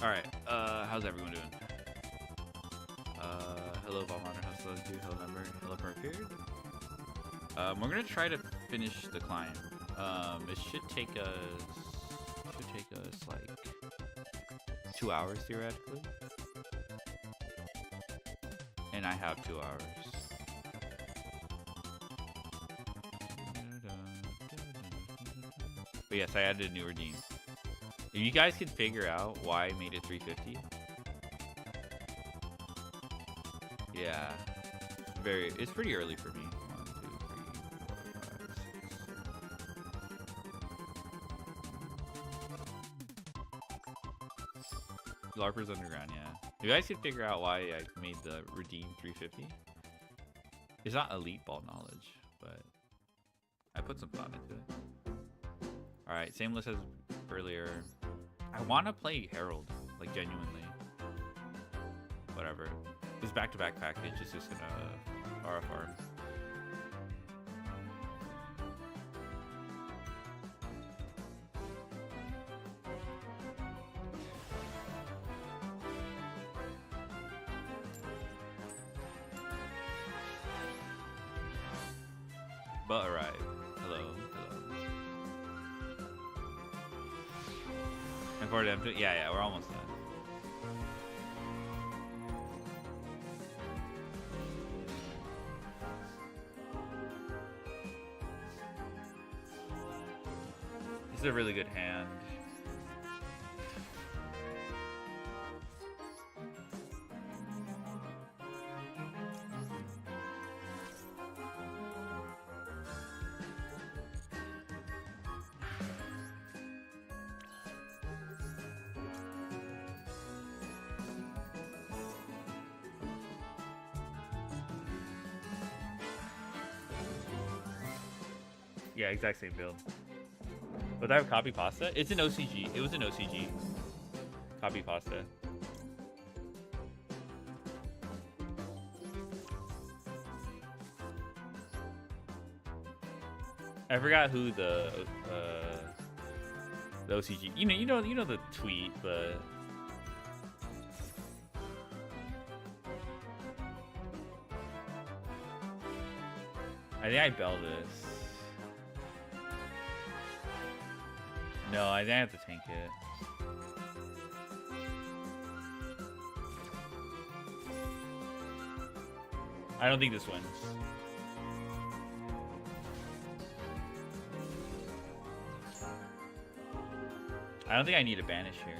Alright, how's everyone doing? Hello Valmonder, hello dude, hello member, hello Perkid. We're gonna try to finish the climb. It should take us like 2 hours theoretically. And I have 2 hours. But yes, I added a new redeem. If you guys can figure out why I made it 350. Yeah. It's pretty early for me. 1, 2, 3, 4, 5, 6. LARPers Underground, yeah. If you guys can figure out why I made the redeem 350. It's not elite ball knowledge, but I put some thought into it. Alright, same list as earlier. I want to play Herald, like genuinely. Whatever. This back-to-back package is just gonna RFR. But arrive. Hello. And for them, yeah, we're almost done. This is a really good hand. Yeah, exact same build. But I have copy pasta. It's an OCG. It was an OCG. Copy pasta. I forgot who the OCG. You know the tweet, but I think I bell this. No, I think I have to tank it. I don't think this wins. I don't think I need a banish here.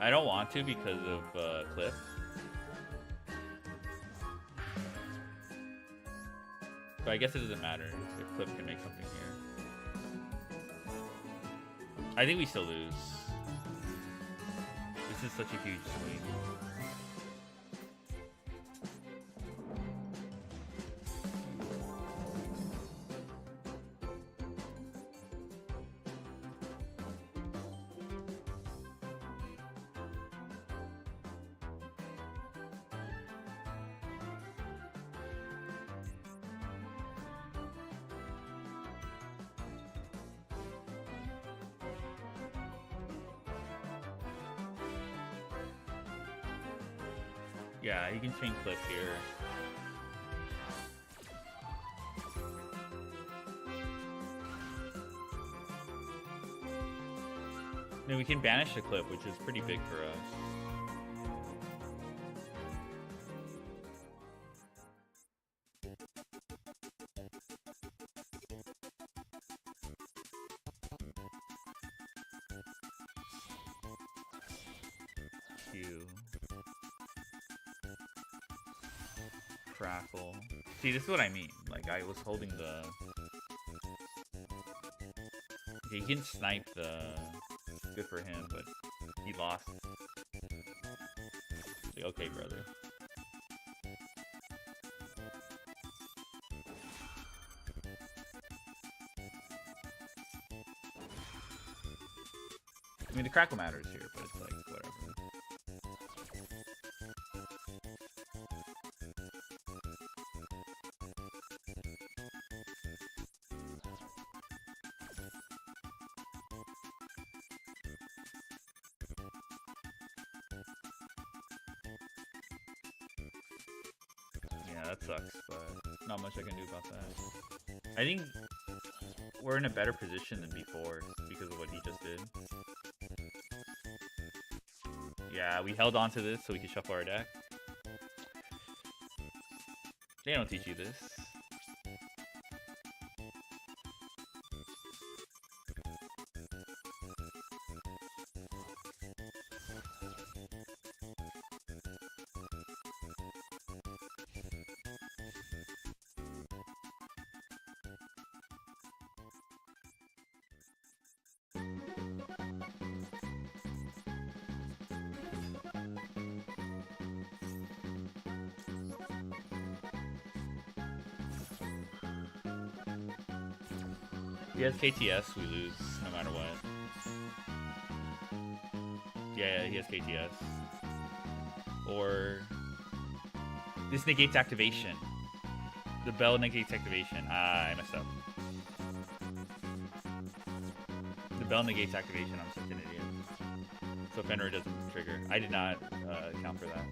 I don't want to because of Cliff. But I guess it doesn't matter if Cliff can make something here. I think we still lose. This is such a huge swing. Yeah, you can chain Cliff here. I mean, we can banish the Cliff, which is pretty big for us. Q. Crackle. See, this is what I mean. Like, I was holding the... Okay, he can snipe the... Good for him, but he lost. Like, okay, brother. I mean, the crackle matters here, but it's like, whatever. that sucks, but not much I can do about that. I think we're in a better position than before because of what he just did. Yeah, we held on to this so we could shuffle our deck. They don't teach you this. If he has KTS, we lose no matter what. Yeah, he has KTS. Or this negates activation. The bell negates activation. Ah, I messed up. The bell negates activation. I'm such an idiot. So Fenrir doesn't trigger. I did not account for that.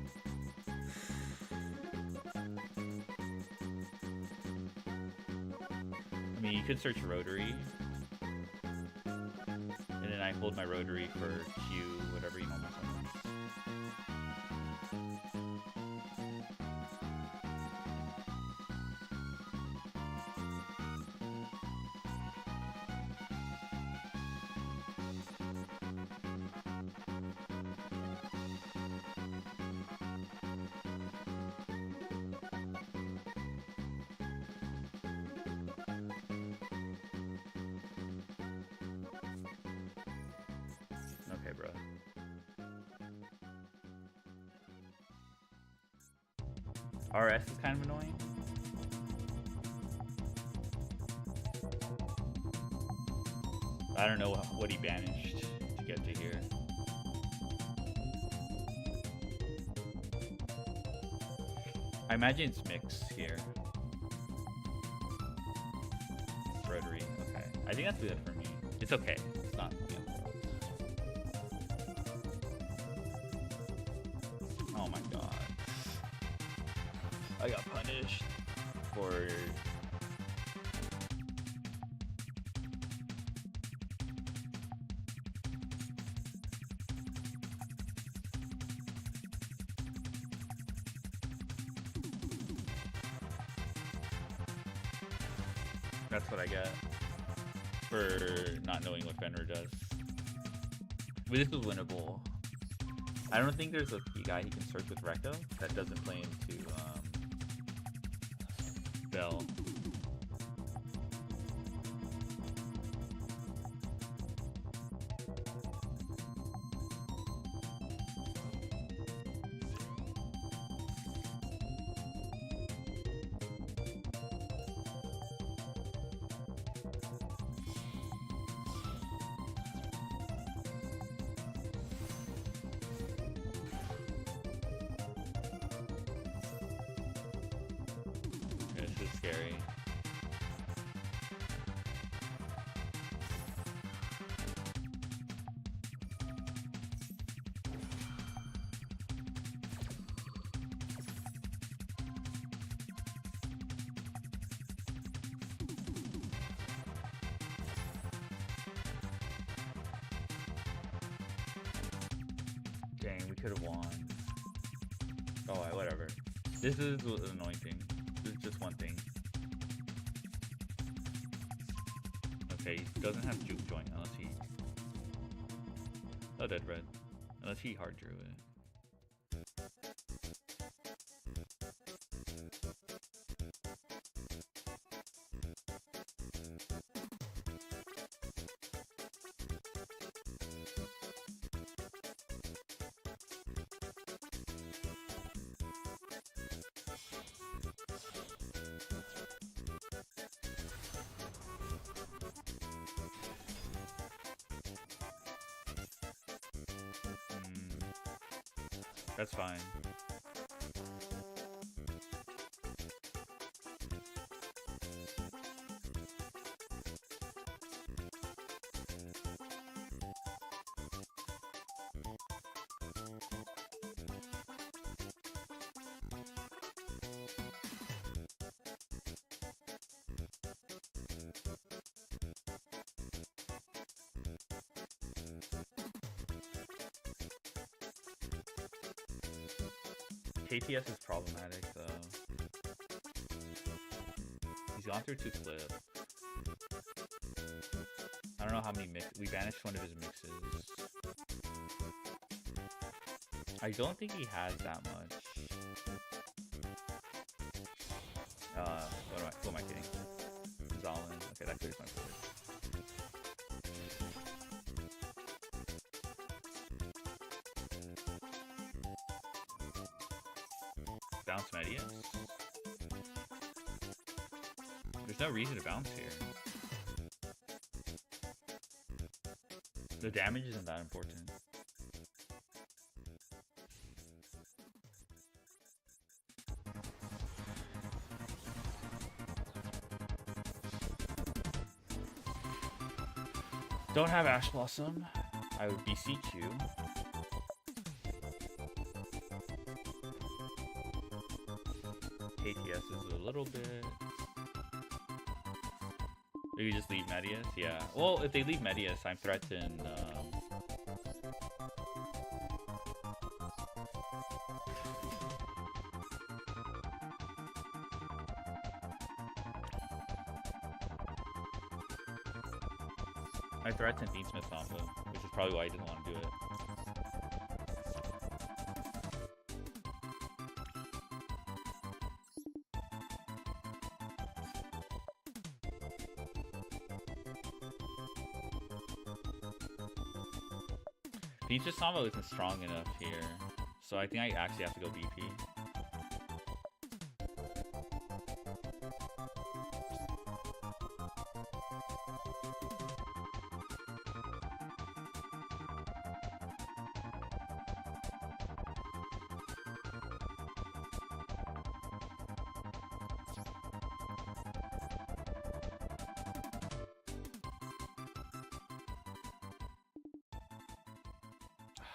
I mean, you could search Rotary. And then I hold my Rotary for Q, whatever you normally summon. Okay, bro. RS is kind of annoying. I don't know what he banished to get to here. I imagine it's mix here. Rotary, okay. I think that's good for me. It's okay. It's not. Yeah. Oh my god. I got punished for... That's what I get for not knowing what Fenrir does. But this was winnable. I don't think there's a guy he can search with Rekka that doesn't play into Bell. This is scary. Dang, we could have won. Oh, whatever. This is an annoying thing. This is just one thing. Okay, he doesn't have juke joint unless he... Oh, dead red. Unless he hard drew it. That's fine. KTS is problematic though. He's gone through 2 clips. I don't know how many mix. We banished one of his mixes. I don't think he has that much. Who am I kidding? Zalin. Okay, that clears my board. Bounce Medius. There's no reason to bounce here. The damage isn't that important. Don't have Ash Blossom. I would beseech you. KTS is a little bit. Maybe just leave Medius? Yeah. Well, if they leave Medius, I'm threatened. I threatened Beansmith Samba, which is probably why I didn't want to do it. Beansmith Samba isn't strong enough here, so I think I actually have to go BP.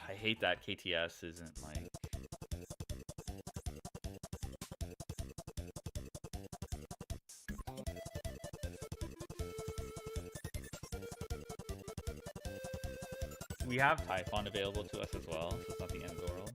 I hate that KTS isn't like... We have Typhon available to us as well, so it's not the end of the world.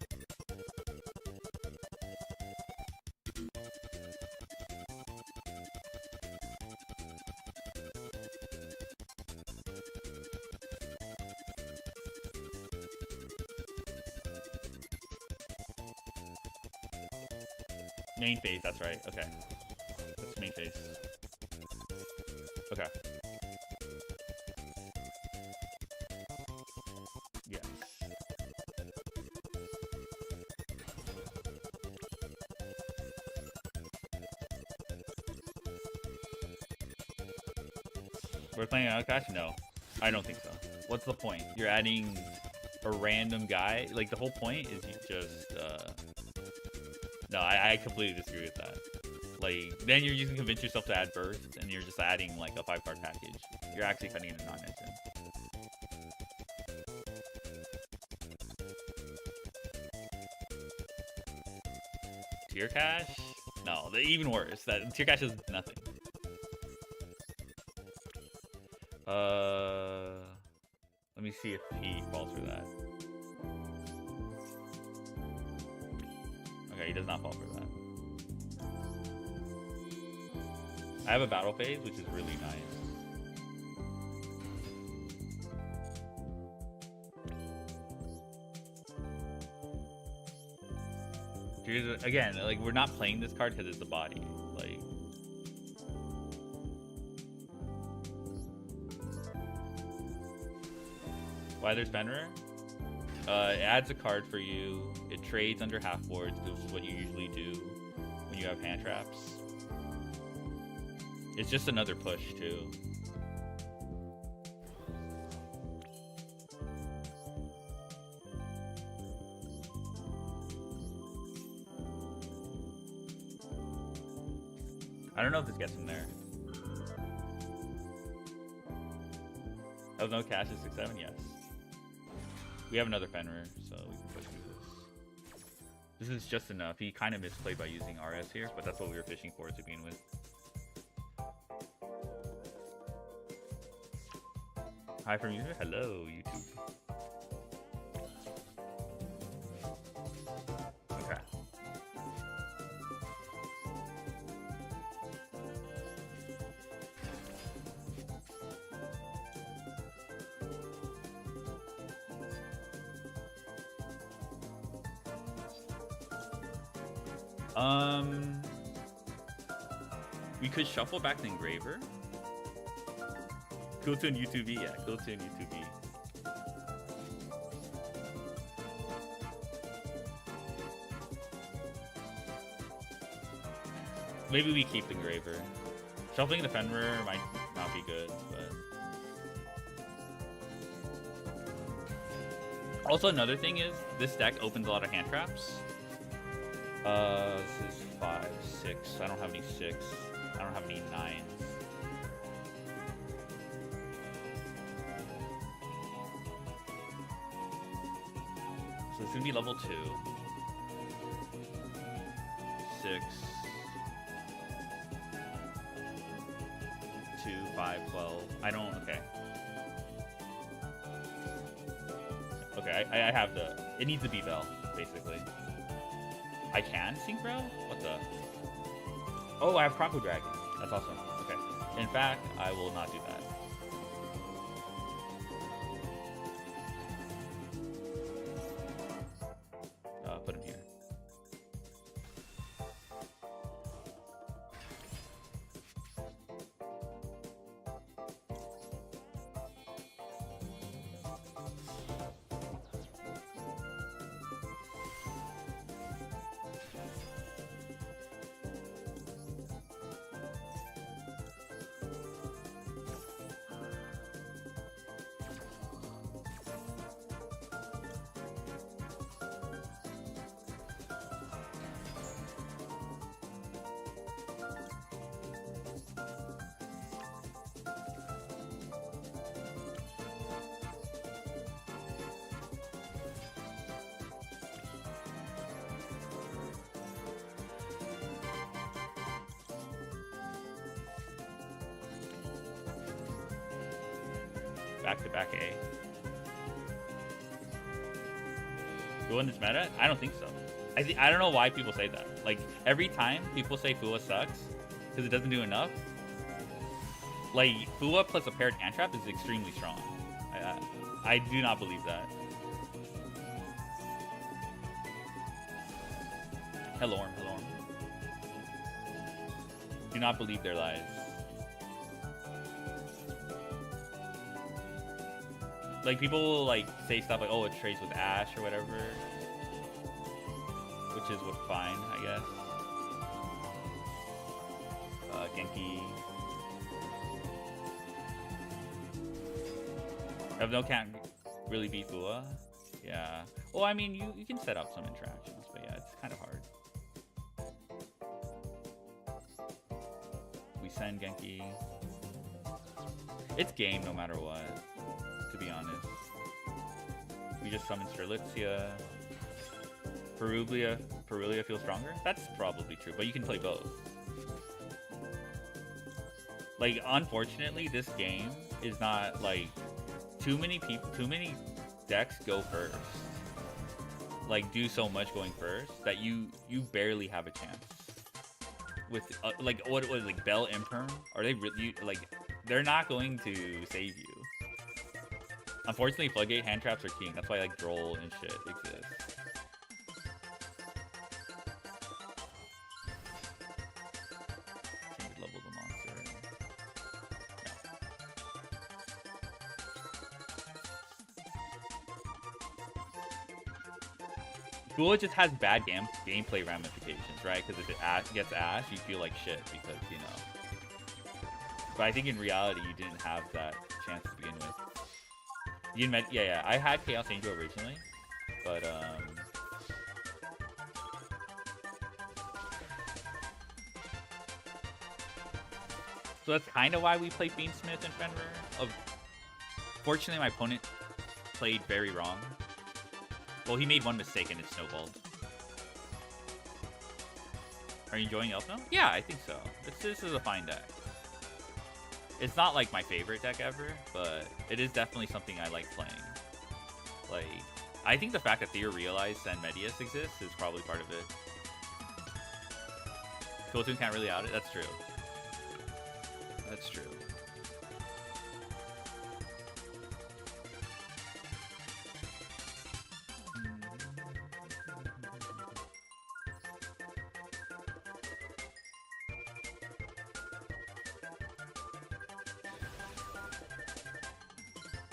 Main phase, that's right. Okay. That's main phase. Okay. Yes. We're playing Outcast? No. I don't think so. What's the point? You're adding a random guy? Like, the whole point is you just, No, I completely disagree with that. Like, then you're using Convince Yourself to add burst, and you're just adding, like, a 5-card package. You're actually cutting in a non-engine. Tier Cash? No, even worse. That Tier Cash is nothing. Let me see if he falls for that. Okay, he does not fall for that. I have a battle phase, which is really nice. Here's again, like, we're not playing this card because it's the body. Like, why there's Fenrir? It adds a card for you. It trades under half boards, which is what you usually do when you have hand traps. It's just another push too. I don't know if this gets him there. Oh, no cash is 6-7? Yes. We have another Fenrir, so we can push through this. This is just enough. He kind of misplayed by using RS here, but that's what we were fishing for to begin with. Hi from you. Hello, YouTube. Okay. Um, we could shuffle back the Engraver. Cool Tune UTV, yeah, Cool Tune UTV. Maybe we keep the Engraver. Shuffling the Fenrir might not be good, but... Also, another thing is, this deck opens a lot of hand traps. This is 5, 6. I don't have any 6. I don't have any 9s. So this is gonna be level 2. 6. 2, 5, 12. I don't, okay. Okay, I have the, it needs to be Bell, basically. I can Synchro? What the? Oh, I have Croco Dragon. That's awesome. Okay. In fact, I will not do that. Put him here. Back-to-back A. Duel is meta? I don't think so. I don't know why people say that. Like, every time people say Fua sucks because it doesn't do enough, like, Fua plus a paired hand trap is extremely strong. I do not believe that. Hello, hello. Do not believe their lies. Like, people will, like, say stuff like, oh, it trades with Ash or whatever. Which is what, fine, I guess. Genki. Elfnote can't really beat Fua. Yeah. Well, I mean, you can set up some interactions, but yeah, it's kind of hard. We send Genki. It's game no matter what, to be honest. We just summon Strelitzia. Perulia feels stronger? That's probably true, but you can play both. Like, unfortunately, this game is not, like, too many decks go first. Like, do so much going first that you barely have a chance. With, like, what was like, Bell Imperm? Are they really, like, they're not going to save you. Unfortunately, Floodgate hand traps are king. That's why, like, Droll and shit exists. Change level the monster. Duel just has bad gameplay ramifications, right? Because if it gets Ash, you feel like shit because, you know. But I think in reality, you didn't have that chance to begin with. You didn't yeah, I had Chaos Angel originally, but, so that's kind of why we play Fiendsmith and Fenrir. Fortunately, my opponent played very wrong. Well, he made one mistake and it snowballed. Are you enjoying Elfnote? Yeah, I think so. This is a fine deck. It's not like my favorite deck ever, but it is definitely something I like playing. Like, I think the fact that Theo realized and Medius exists is probably part of it. Kotun can't really out it. That's true. That's true.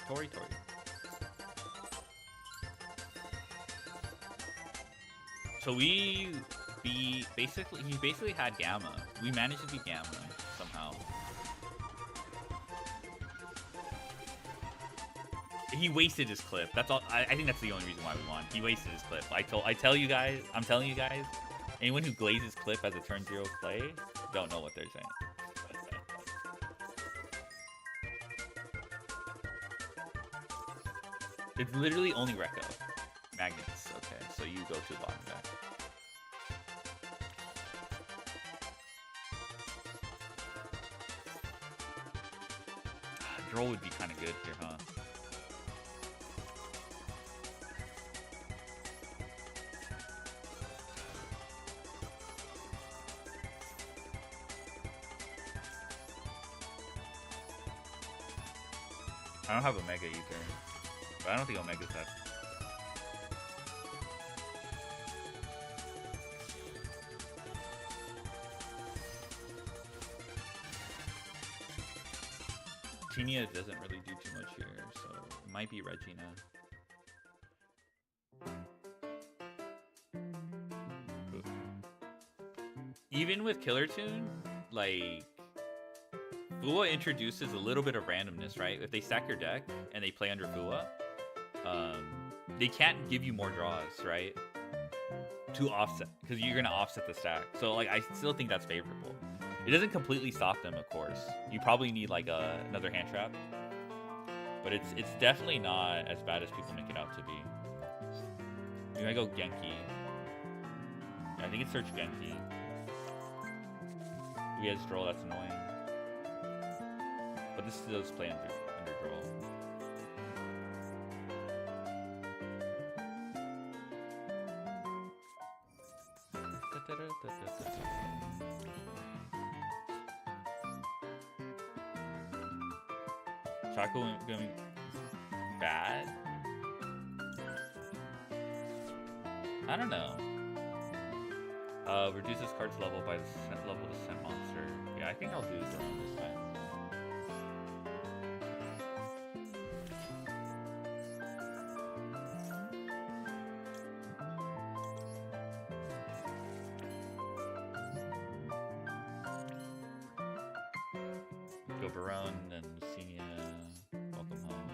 Tori. So he basically had Gamma. We managed to beat Gamma somehow. He wasted his clip. That's all. I think that's the only reason why we won. He wasted his clip. I'm telling you guys. Anyone who glazes clip as a turn 0 play don't know what they're saying. It's literally only Rekko. Magnets. Okay, so you go to the bottom guy. Duel would be kind of good here, huh? I don't have Omega either. But I don't think Omega's that. Tinia doesn't really do too much here, so it might be Regina. Oof. Even with Killer Tune, like, Fua introduces a little bit of randomness, right? If they stack your deck and they play under Fua, they can't give you more draws, right? To offset, because you're gonna offset the stack. So like, I still think that's favorable. It doesn't completely stop them, of course. You probably need like another hand trap, but it's definitely not as bad as people make it out to be. You're gonna go Genki. I think it's search Genki. If he has Droll, that's annoying. But this does play under Droll. Chaco going bad? I don't know. Reduces card's level by the level to send monster. Yeah, I think I'll do Drone this time. Go Barone, then Lucinia. Welcome home.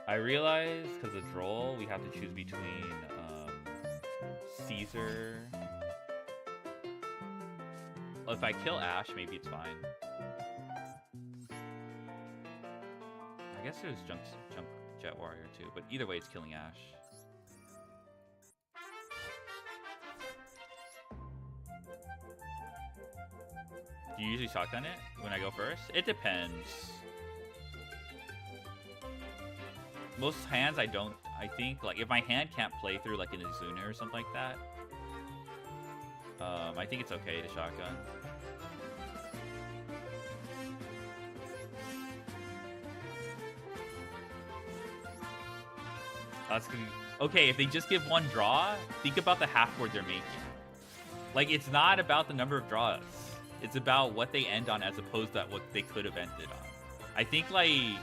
I realize, because of Droll, we have to choose between Caesar. Well, if I kill Ash, maybe it's fine. I guess there's Junk Jet Warrior too, but either way, it's killing Ash. Do you usually shotgun it when I go first? It depends. Most hands I don't. I think like if my hand can't play through like an Izuna or something like that, I think it's okay to shotgun. That's gonna. Okay, if they just give one draw, think about the half board they're making. Like, it's not about the number of draws. It's about what they end on as opposed to what they could have ended on. I think, like,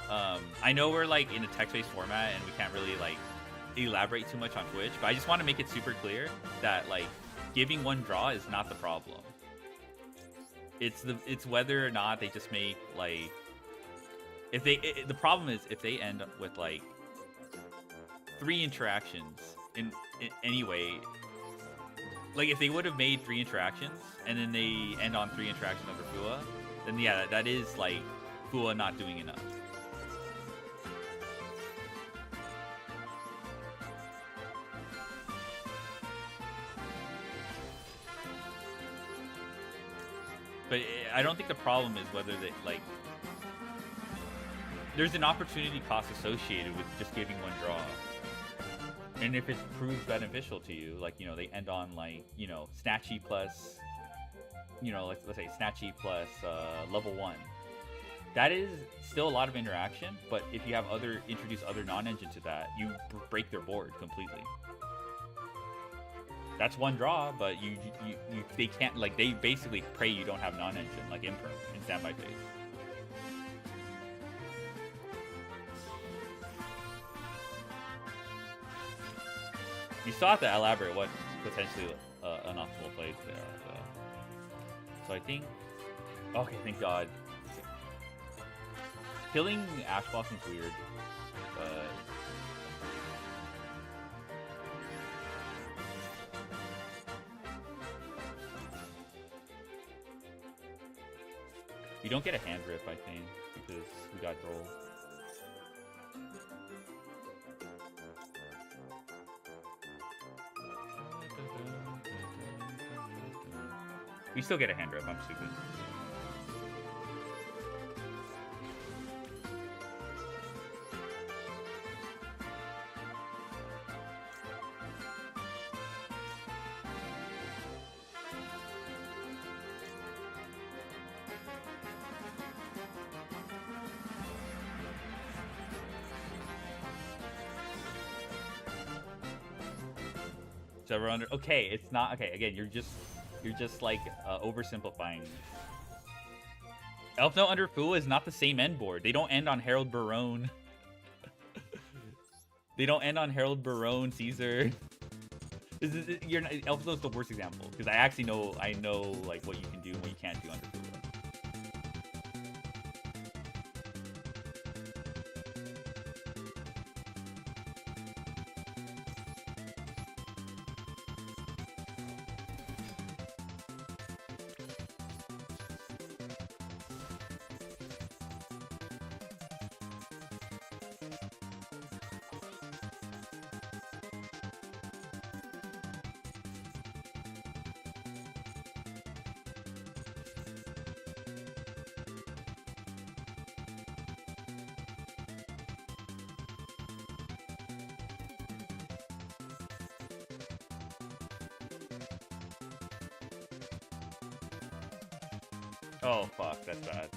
I know we're, like, in a text-based format and we can't really, like, elaborate too much on Twitch, but I just want to make it super clear that, like, giving one draw is not the problem. It's whether or not they just make, like, if they, the problem is if they end up with, like, 3 interactions in any way. Like, if they would have made 3 interactions and then they end on 3 interactions under Fua, then yeah, that is like Fua not doing enough. But I don't think the problem is whether they, like, there's an opportunity cost associated with just giving one draw. And if it proves beneficial to you, like, you know, they end on, like, you know, Snatchy plus, you know, let's say Snatchy plus level 1. That is still a lot of interaction, but if you have introduce other non-engine to that, you break their board completely. That's one draw, but they can't, like, they basically pray you don't have non-engine, like imperm in standby phase. You still have to elaborate what potentially an optimal plays there. So I think, okay, thank God. Killing Ash Blossom's weird, but you don't get a hand rip, I think, because we got Duel. We still get a hand rip, I'm stupid. So we're under. Okay, it's not okay. Again, you're just like oversimplifying. Elfnote under Fu is not the same end board. They don't end on Harold Barone. They don't end on Harold Barone, Caesar. Elfnote's the worst example because I know like what you can do and what you can't do under Fu. Oh, fuck, that's bad.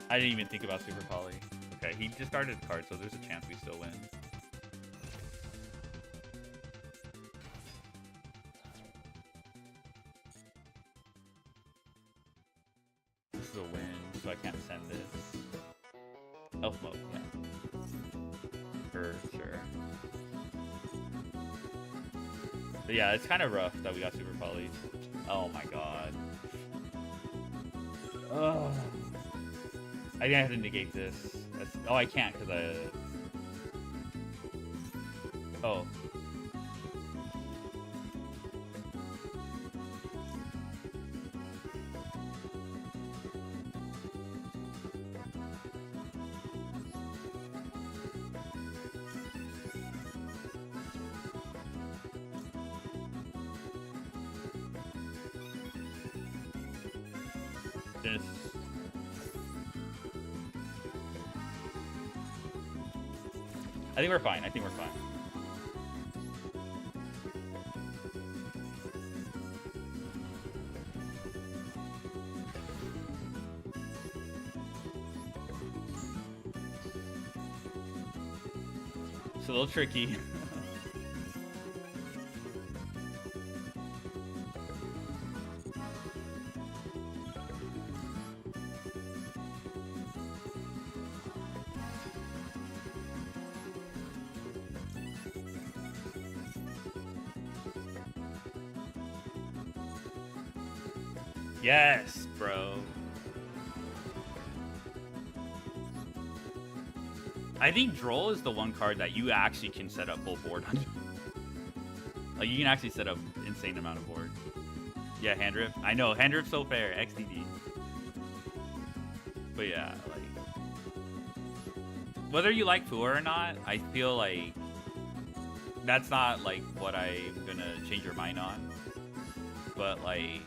I didn't even think about Super Poly. Okay, he discarded his card, so there's a chance we still win. This is a win, so I can't send this. Elfnote, yeah. For sure. But yeah, it's kind of rough that we got Super Poly. Oh my god. Ugh. I think I have to negate this. Oh, I can't because I... Oh. This. I think we're fine. It's a little tricky. Yes, bro. I think Droll is the one card that you actually can set up full board on. Like, you can actually set up insane amount of board. Yeah, hand rip. I know, hand rip's so fair. XDD. But yeah, like... Whether you like Fuhr or not, I feel like... That's not, like, what I'm gonna change your mind on. But, like...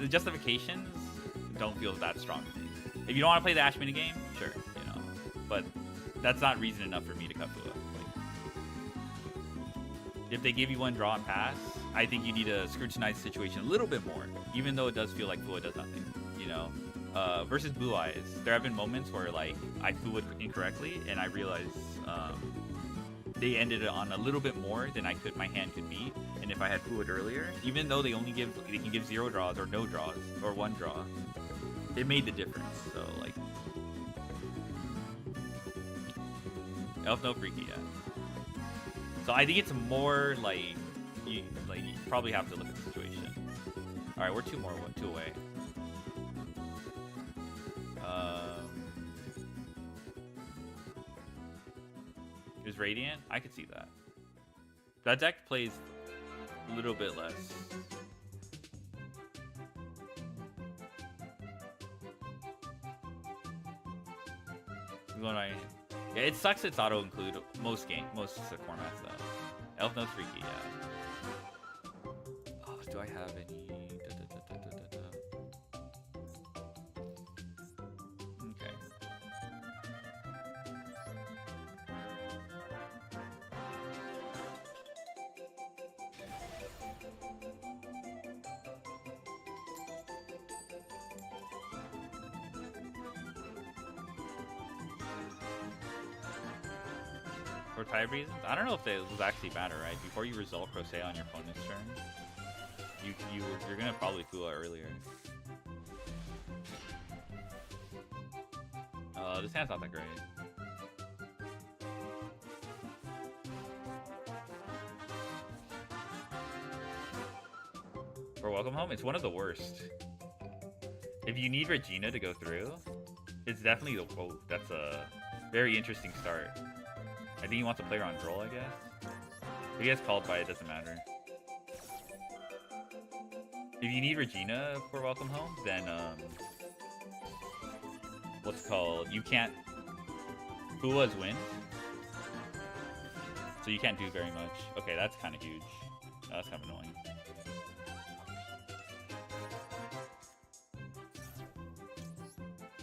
the justifications don't feel that strong to me. If you don't want to play the Ash minigame, sure, you know. But that's not reason enough for me to cut Fua. Like, if they give you one draw and pass, I think you need to scrutinize the situation a little bit more, even though it does feel like Fua does nothing, you know. Versus Blue Eyes, there have been moments where like I Fua'd incorrectly and I realize they ended on a little bit more than my hand could beat. And if I had fluid earlier, even though they can give 0 draws or no draws or 1 draw, it made the difference. So like, Elfnote freaky, yeah. So I think it's more like you probably have to look at the situation. All right, we're 2 away. Is Radiant? I could see that. That deck plays a little bit less. Yeah, it sucks it's auto-include most formats though. Elfnote's freaky, yeah. Oh, do I have any? Okay. For type reasons, I don't know if it was actually matter, right? Before you resolve Crochet on your opponent's turn, you're gonna probably Fua earlier. This hand's not that great. For Welcome Home, it's one of the worst. If you need Regina to go through, it's definitely the quote. That's a very interesting start. I think he wants to play her on Droll, I guess. If he gets called by it, doesn't matter. If you need Regina for Welcome Home, then what's it called? You can't. Fua's win, so you can't do very much. Okay, that's kind of huge. That's kind of annoying.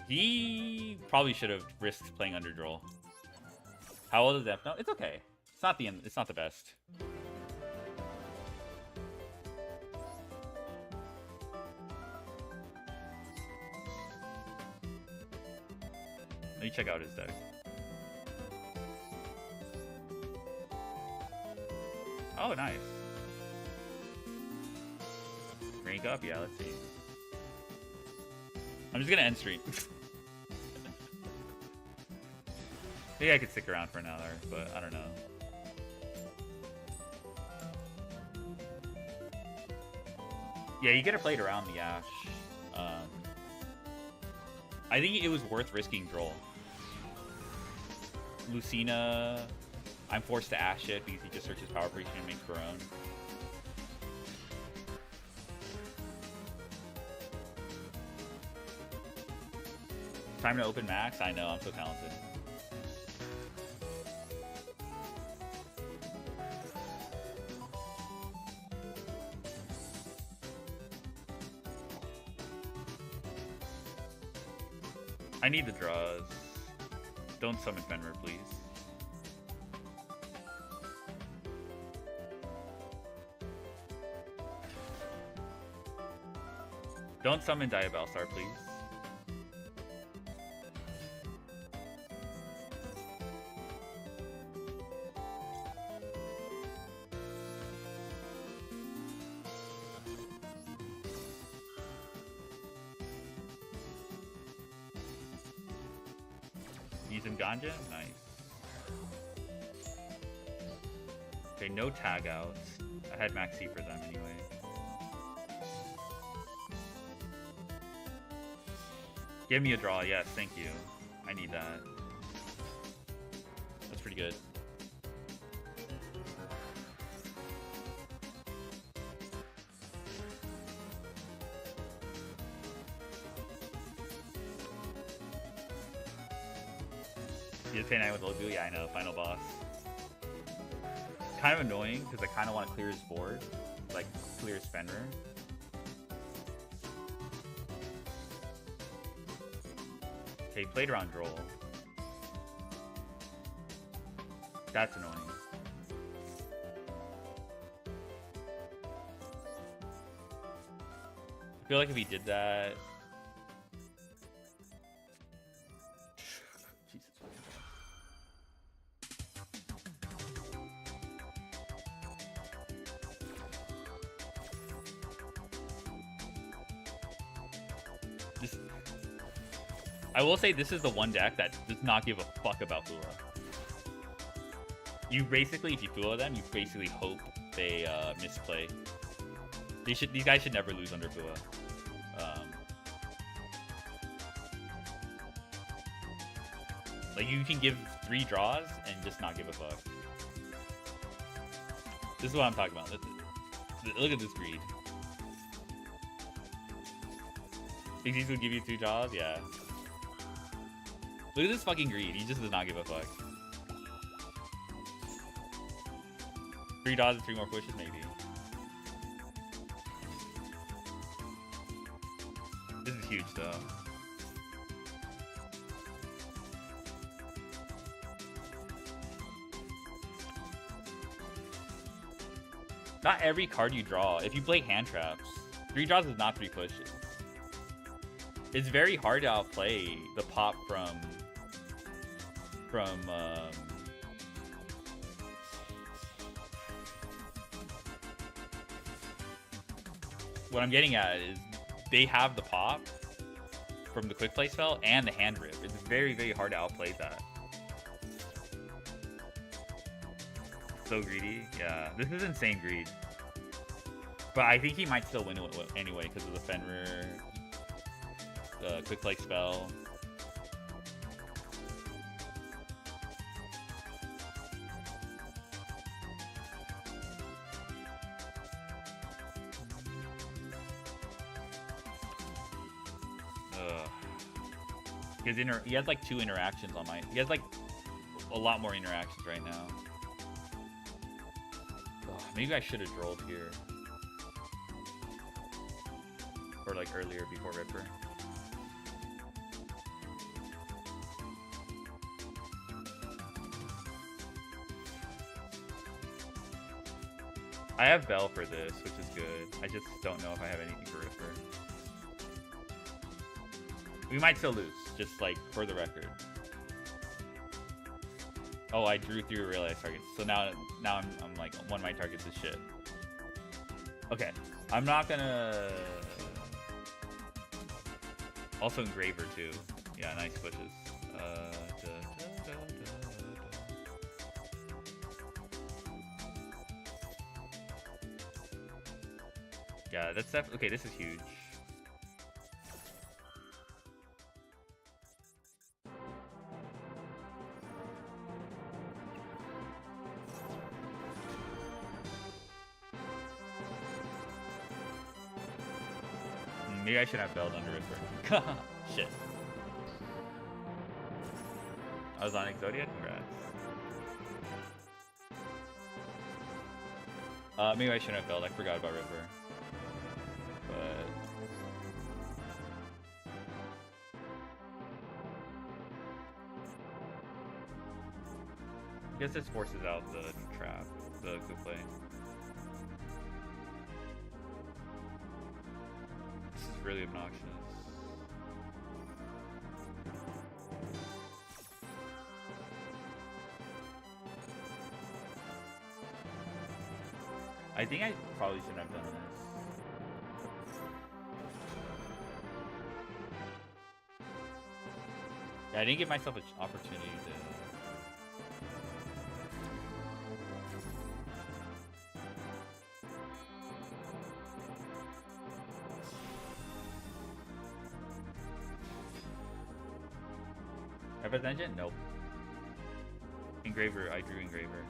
He probably should have risked playing under Droll. How old is Elfnote? It's okay. It's not the end. It's not the best. Let me check out his deck. Oh, nice. Rank up? Yeah, let's see. I'm just gonna end stream. Maybe I could stick around for another, but I don't know. Yeah, you gotta play it around the Ash. I think it was worth risking Droll. Lucina, I'm forced to Ash it because he just searches Power Preaching and makes Barone. Time to open Max? I know, I'm so talented. I need the draws. Don't summon Fenrir, please. Don't summon Diabellstar, please. Need some ganja? Nice. Okay, no tag outs. I had Maxi for them anyway. Give me a draw, yes, thank you. I need that. That's pretty good. You just pay 9 with Logu? Yeah, I know, final boss. Kind of annoying, because I kind of want to clear his board. Like, clear his Fenrir. Okay, played around Droll. That's annoying. I feel like if he did that... Jesus. I will say this is the one deck that does not give a fuck about Fua. You basically, if you Fua them, you basically hope they misplay. These guys should never lose under Fua. Like, you can give 3 draws and just not give a fuck. This is what I'm talking about. Look at this greed. Think these would give you 2 draws? Yeah. Look at this fucking greed. He just does not give a fuck. 3 draws and 3 more pushes, maybe. This is huge, though. Not every card you draw. If you play hand traps, 3 draws is not 3 pushes. It's very hard to outplay the pop from what I'm getting at is they have the pop from the quick play spell and the hand rip. It's very, very hard to outplay that. So greedy. Yeah, this is insane greed. But I think he might still win it anyway because of the Fenrir, the quick play spell. He has like 2 interactions on my. He has like a lot more interactions right now. Maybe I should have drolled here. Or like earlier before Ripper. I have Bell for this, which is good. I just don't know if I have anything for Ripper. We might still lose, just like for the record. Oh, I drew 3 realized targets. So now I'm like, one of my targets is shit. Okay, I'm not gonna. Also Engraver too. Yeah, nice switches. Yeah, that's definitely okay. This is huge. Maybe I should have Belled under Ripper. Shit. I was on Exodia? Congrats. Maybe I shouldn't have Belled. I forgot about Ripper. But... I guess this forces out the trap, the good play. This is really obnoxious. I think I probably shouldn't have done this. Yeah, I didn't give myself an opportunity to... Ever Engine? Nope. Engraver, I drew Engraver.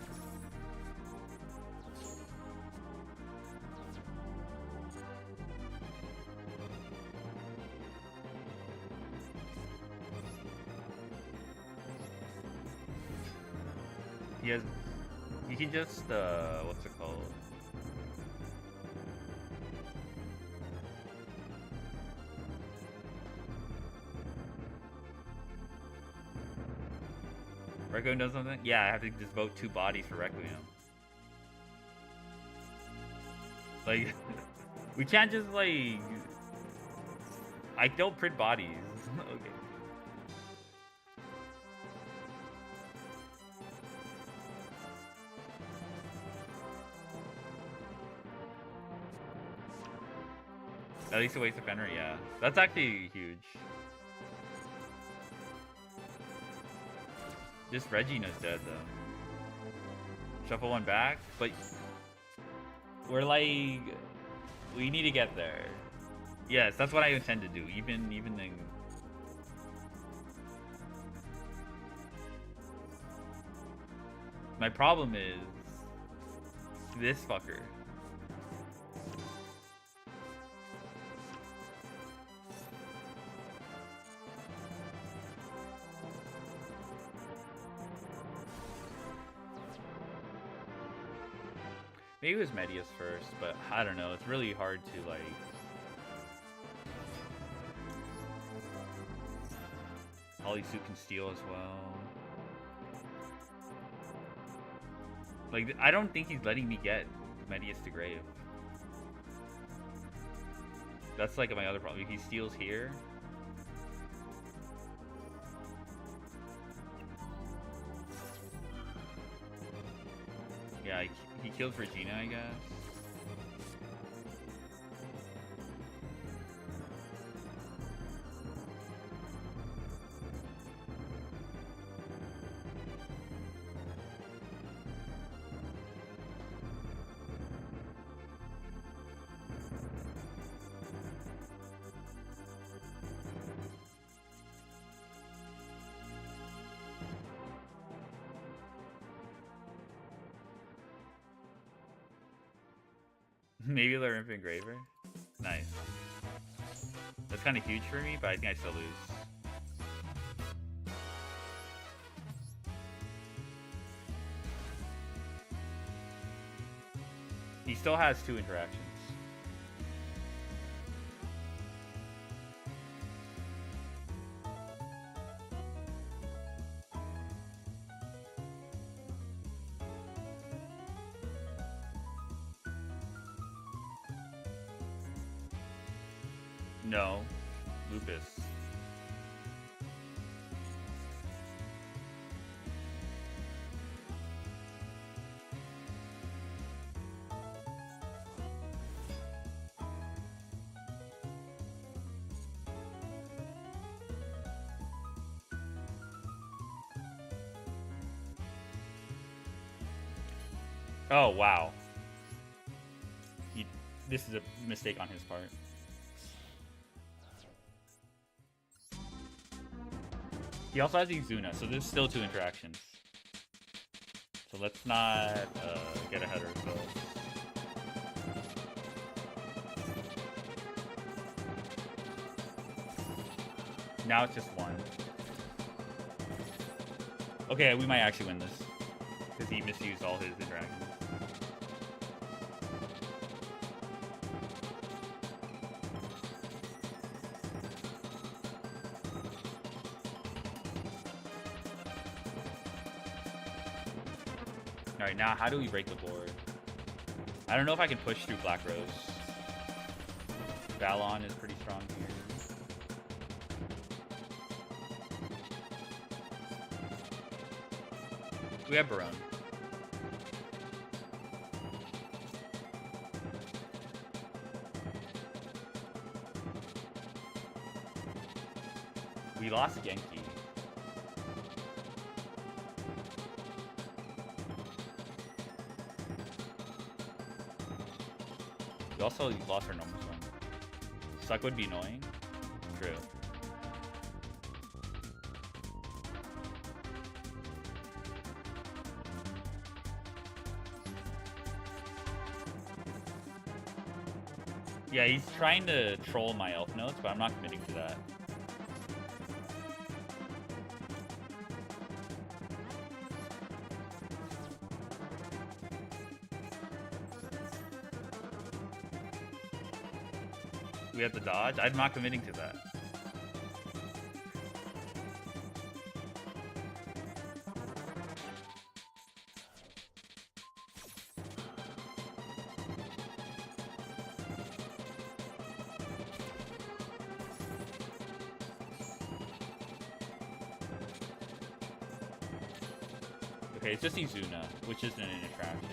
He has... You can just, what's it called? Requiem does something? Yeah, I have to just vote 2 bodies for Requiem. Like, we can't just, like... I don't print bodies. Okay. At least a waste of Fenrir, yeah. That's actually huge. This Regina's dead though. Shuffle one back, but we're like, we need to get there. Yes, that's what I intend to do. Even then. My problem is this fucker. Maybe it was Medius first, but I don't know. It's really hard to like. Hollysuit can steal as well. Like, I don't think he's letting me get Medius to grave. That's like my other problem. If he steals here. Yeah, he kills Regina, I guess. Maybe the Rimp Engraver? Nice. That's kind of huge for me, but I think I still lose. He still has 2 interactions. No. Lupus. Oh, wow. This is a mistake on his part. He also has Izuna, so there's still 2 interactions. So let's not get ahead of ourselves. Now it's just 1. Okay, we might actually win this. Because he misused all his interactions. Alright, now how do we break the board? I don't know if I can push through Black Rose. Valon is pretty strong here. We have Barone. We lost Genki. We also lost our normal one. Suck would be annoying. True. Yeah, he's trying to troll my Elfnotes, but I'm not committing to that. We have to dodge? I'm not committing to that. Okay, it's just Izuna, which isn't an attraction.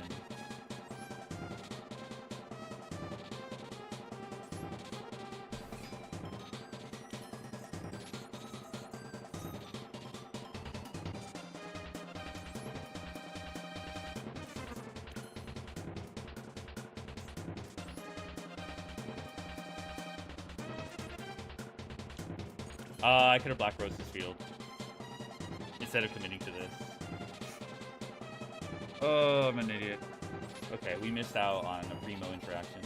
I could have Black Rose this field instead of committing to this. Oh, I'm an idiot. Okay, we missed out on a primo interaction.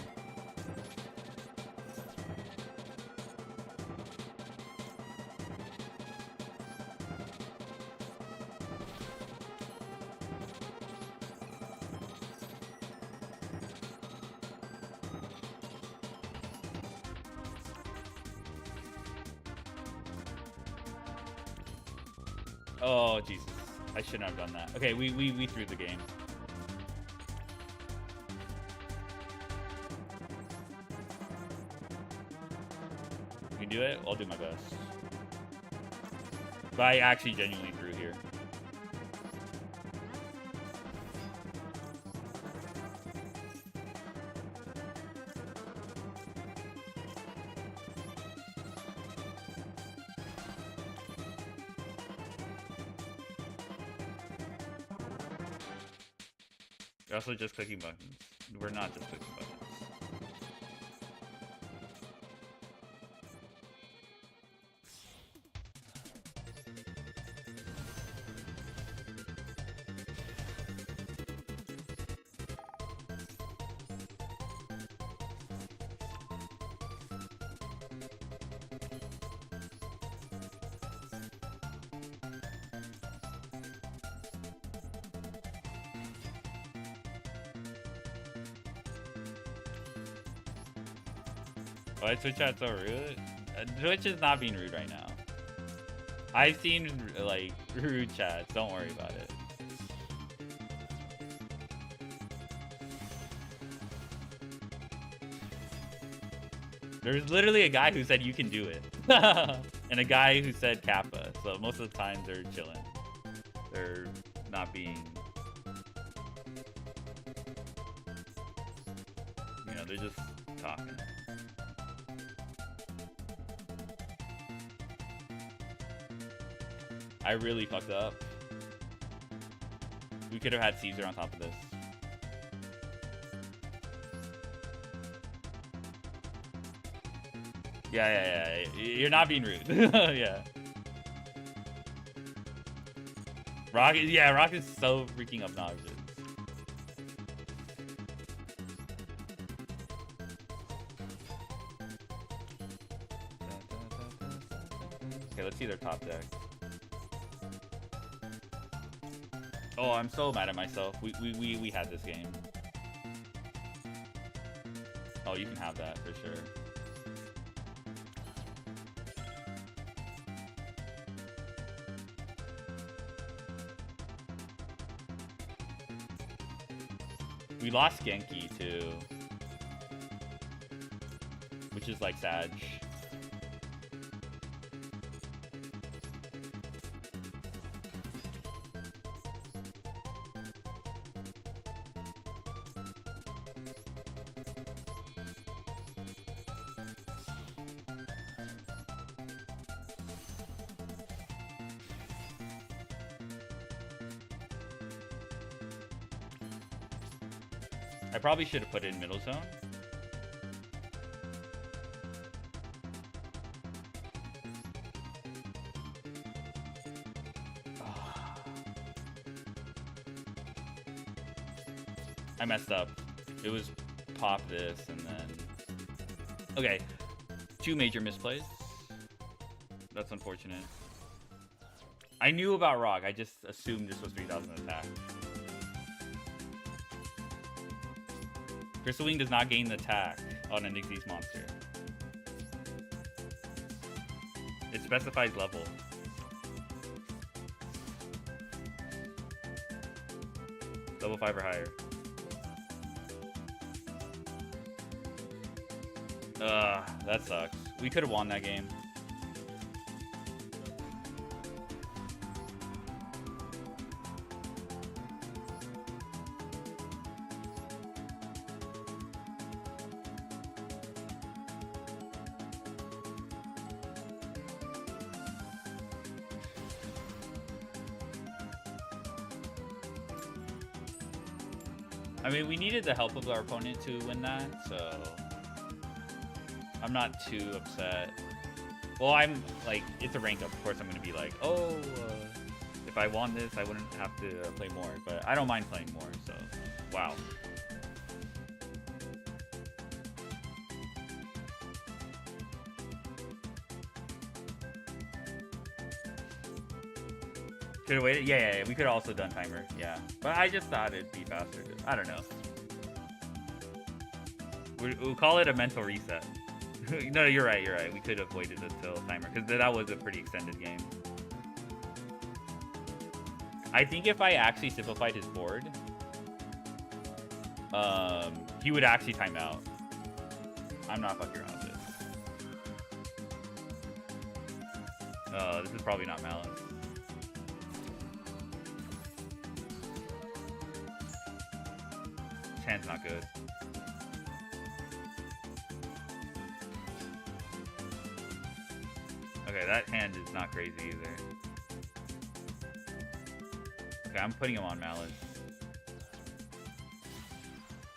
Oh, Jesus. I shouldn't have done that. Okay, we threw the game. You can do it? I'll do my best. But I actually genuinely threw here. You're also just clicking buttons. We're not just clicking buttons. Why is Twitch chat so rude? Twitch is not being rude right now. I've seen, like, rude chats. Don't worry about it. There's literally a guy who said you can do it. And a guy who said Kappa. So most of the time they're chilling. They're not being... You know, they're just talking. I really fucked up. We could have had Caesar on top of this. Yeah. You're not being rude. Yeah. Rock is so freaking obnoxious. Okay, let's see their top deck. Oh, I'm so mad at myself. We had this game. Oh, you can have that for sure. We lost Genki too, which is like sad. I probably should have put it in middle zone. I messed up. It was pop this and then... Okay. 2 major misplays. That's unfortunate. I knew about Rock. I just assumed this was 3000 attack. Crystal Wing does not gain the attack on an Xyz monster. It specifies level. Level 5 or higher. That sucks. We could have won that game. I mean, we needed the help of our opponent to win that, so I'm not too upset. Well, I'm like, it's a rank up. Of course, I'm gonna be like, oh, if I won this, I wouldn't have to play more. But I don't mind playing more. So, wow. Could have waited. Yeah. We could have also done timer. Yeah, but I just thought it'd be faster. I don't know. We'll call it a mental reset. No, you're right. We could have waited until timer, because that was a pretty extended game. I think if I actually simplified his board, he would actually time out. I'm not fucking around with this. This is probably not Malice. His hand's not good. Okay, that hand is not crazy either. Okay, I'm putting him on Malice.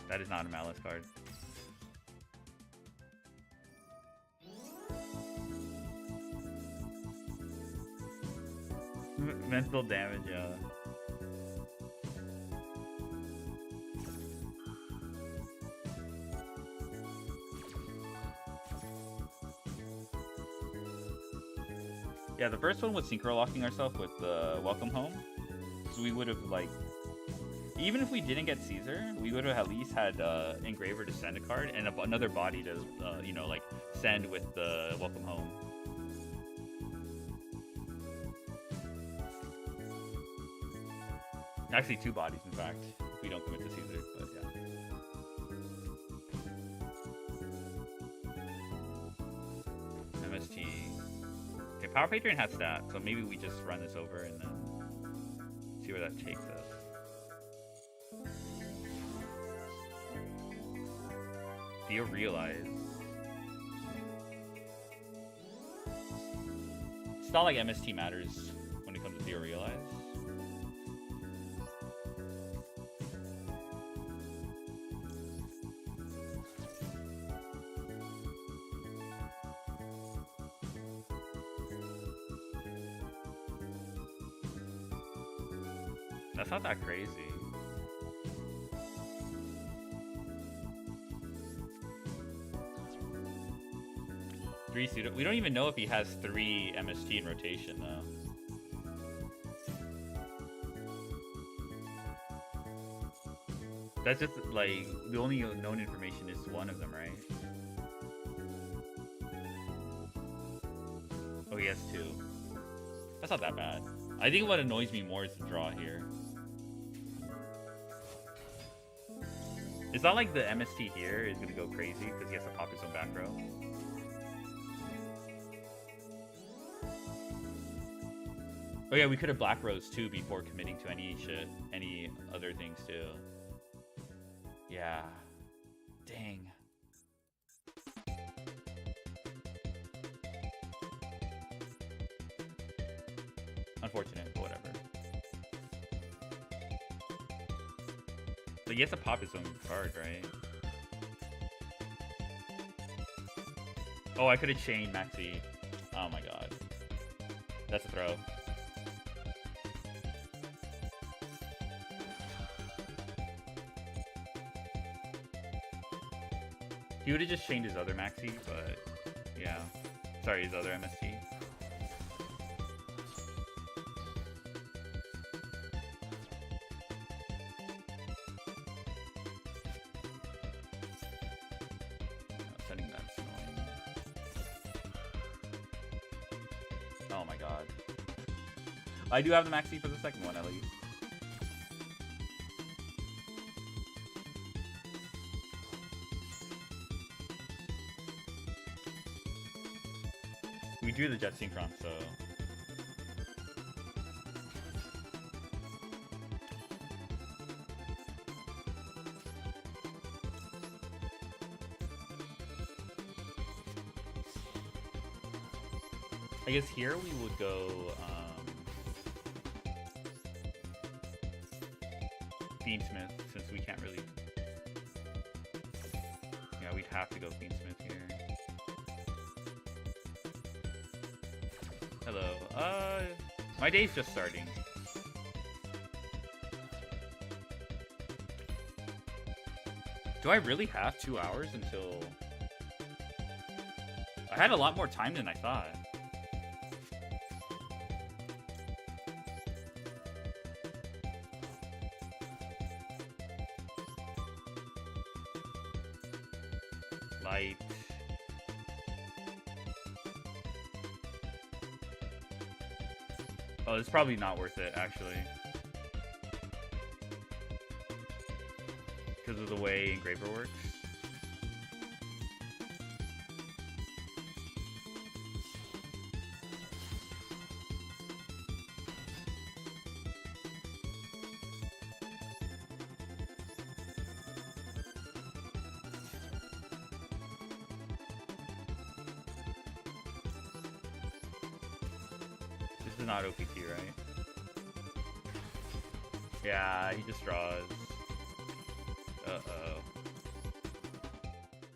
That is not a Malice card. Mental damage, yeah. Yeah, the first one was synchro locking ourselves with Welcome Home. So we would have, like, even if we didn't get Caesar, we would have at least had Engraver to send a card and another body to, you know, like, send with the Welcome Home. Actually, 2 bodies, in fact, if we don't commit to Caesar, but yeah. MST. Okay, Power Patron has stat, so maybe we just run this over and then see where that takes us. Theo Realize. It's not like MST matters when it comes to Theo Realize. That's not that crazy. Three pseudo. We don't even know if he has 3 MST in rotation though. That's just like the only known information is one of them, right? Oh, he has 2. That's not that bad. I think what annoys me more is the draw here. It's not like the MST here is gonna go crazy because he has to pop his own back row. Oh yeah, we could have Black Rose too before committing to any shit, any other things too. Yeah. Dang. Unfortunate, but whatever. But he has to pop his own card, right? Oh, I could have chained Maxi. Oh my god. That's a throw. He would have just chained his other Maxi, but yeah. Sorry, his other MST. Setting that's annoying. Oh my god. I do have the Maxi for the second one at least. We drew the Jet Synchron, so... I guess here we would go, Fiendsmith, since we can't really... Yeah, we'd have to go Fiendsmith here. Hello. My day's just starting. Do I really have 2 hours until... I had a lot more time than I thought. Light. Oh, it's probably not worth it, actually. Because of the way Engraver works. This is not OPT, right? Yeah, he just draws. Uh-oh.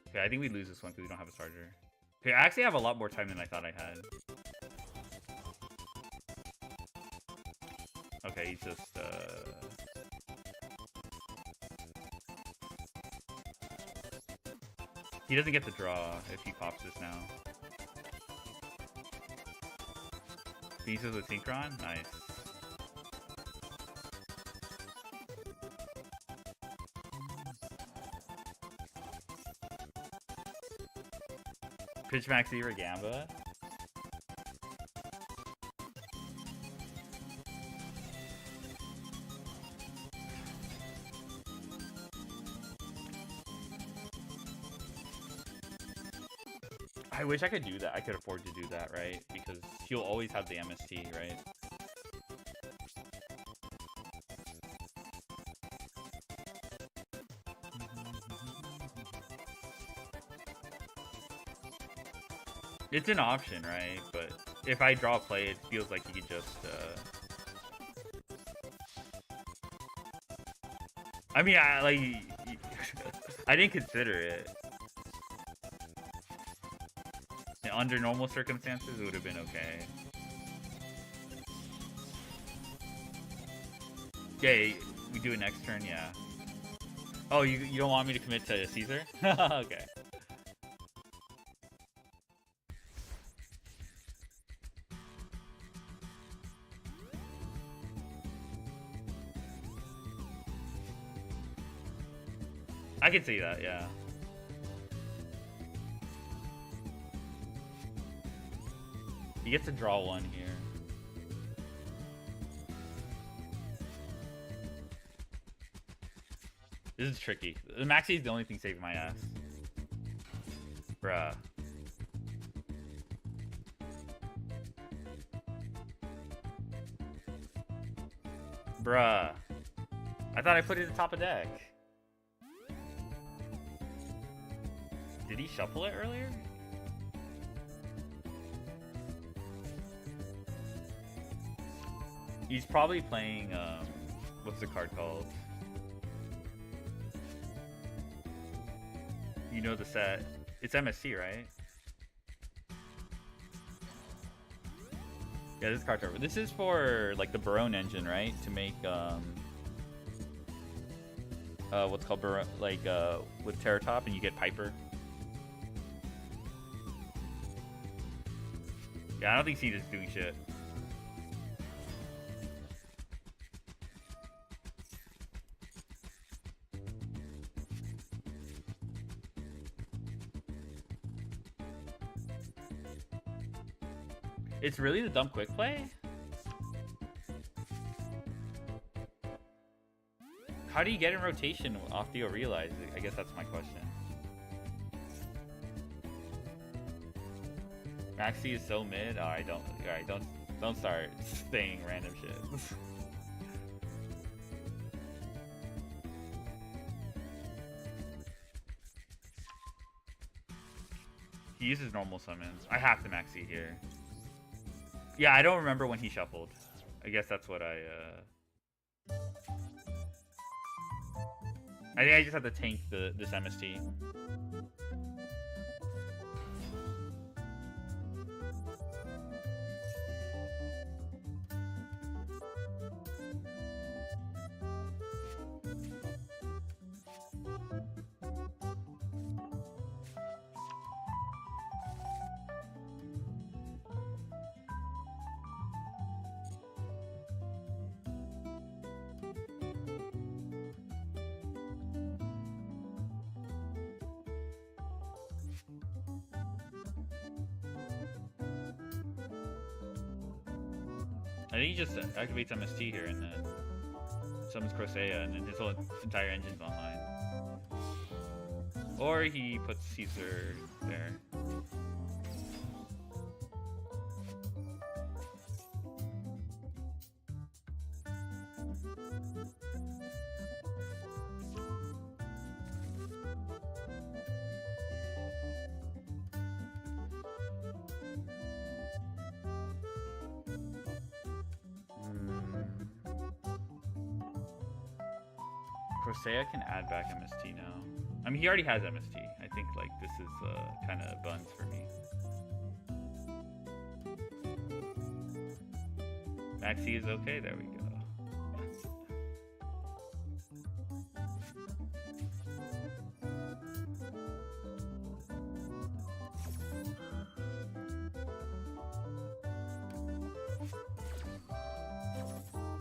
Okay, I think we lose this one because we don't have a starter. Okay, I actually have a lot more time than I thought I had. Okay, he's just, he doesn't get the draw if he pops this now. Pieces with Synchron? Nice. Pitch Maxi or Gamba? I wish I could do that. I could afford to do that, right? Because he'll always have the MST, right? It's an option, right? But if I draw a play, it feels like he could just, I mean, I didn't consider it. Under normal circumstances, it would have been okay. Okay, we do it next turn, yeah. Oh, you don't want me to commit to Caesar? Okay. I can see that, yeah. He gets to draw one here. This is tricky. The Maxi is the only thing saving my ass. Bruh. Bruh. I thought I put it at the top of deck. Did he shuffle it earlier? He's probably playing, what's the card called? You know the set. It's MSC, right? Yeah, this card's over. This is for, like, the Barone engine, right? To make, what's called Barone, like, with Terratop, and you get Piper. Yeah, I don't think Cena's doing shit. It's really the dumb quick play? How do you get in rotation off the realize? I guess that's my question. Maxi is so mid. Alright, don't start saying random shit. He uses normal summons. I have to Maxi here. Yeah, I don't remember when he shuffled. I guess that's what I think I just have to tank this MST. I think he just activates MST here and then summons Corsair and then his whole entire engine's online. Or he puts Caesar there. Corsair can add back MST now. I mean, he already has MST. I think like this is kind of buns for me. Maxi is okay. There we go.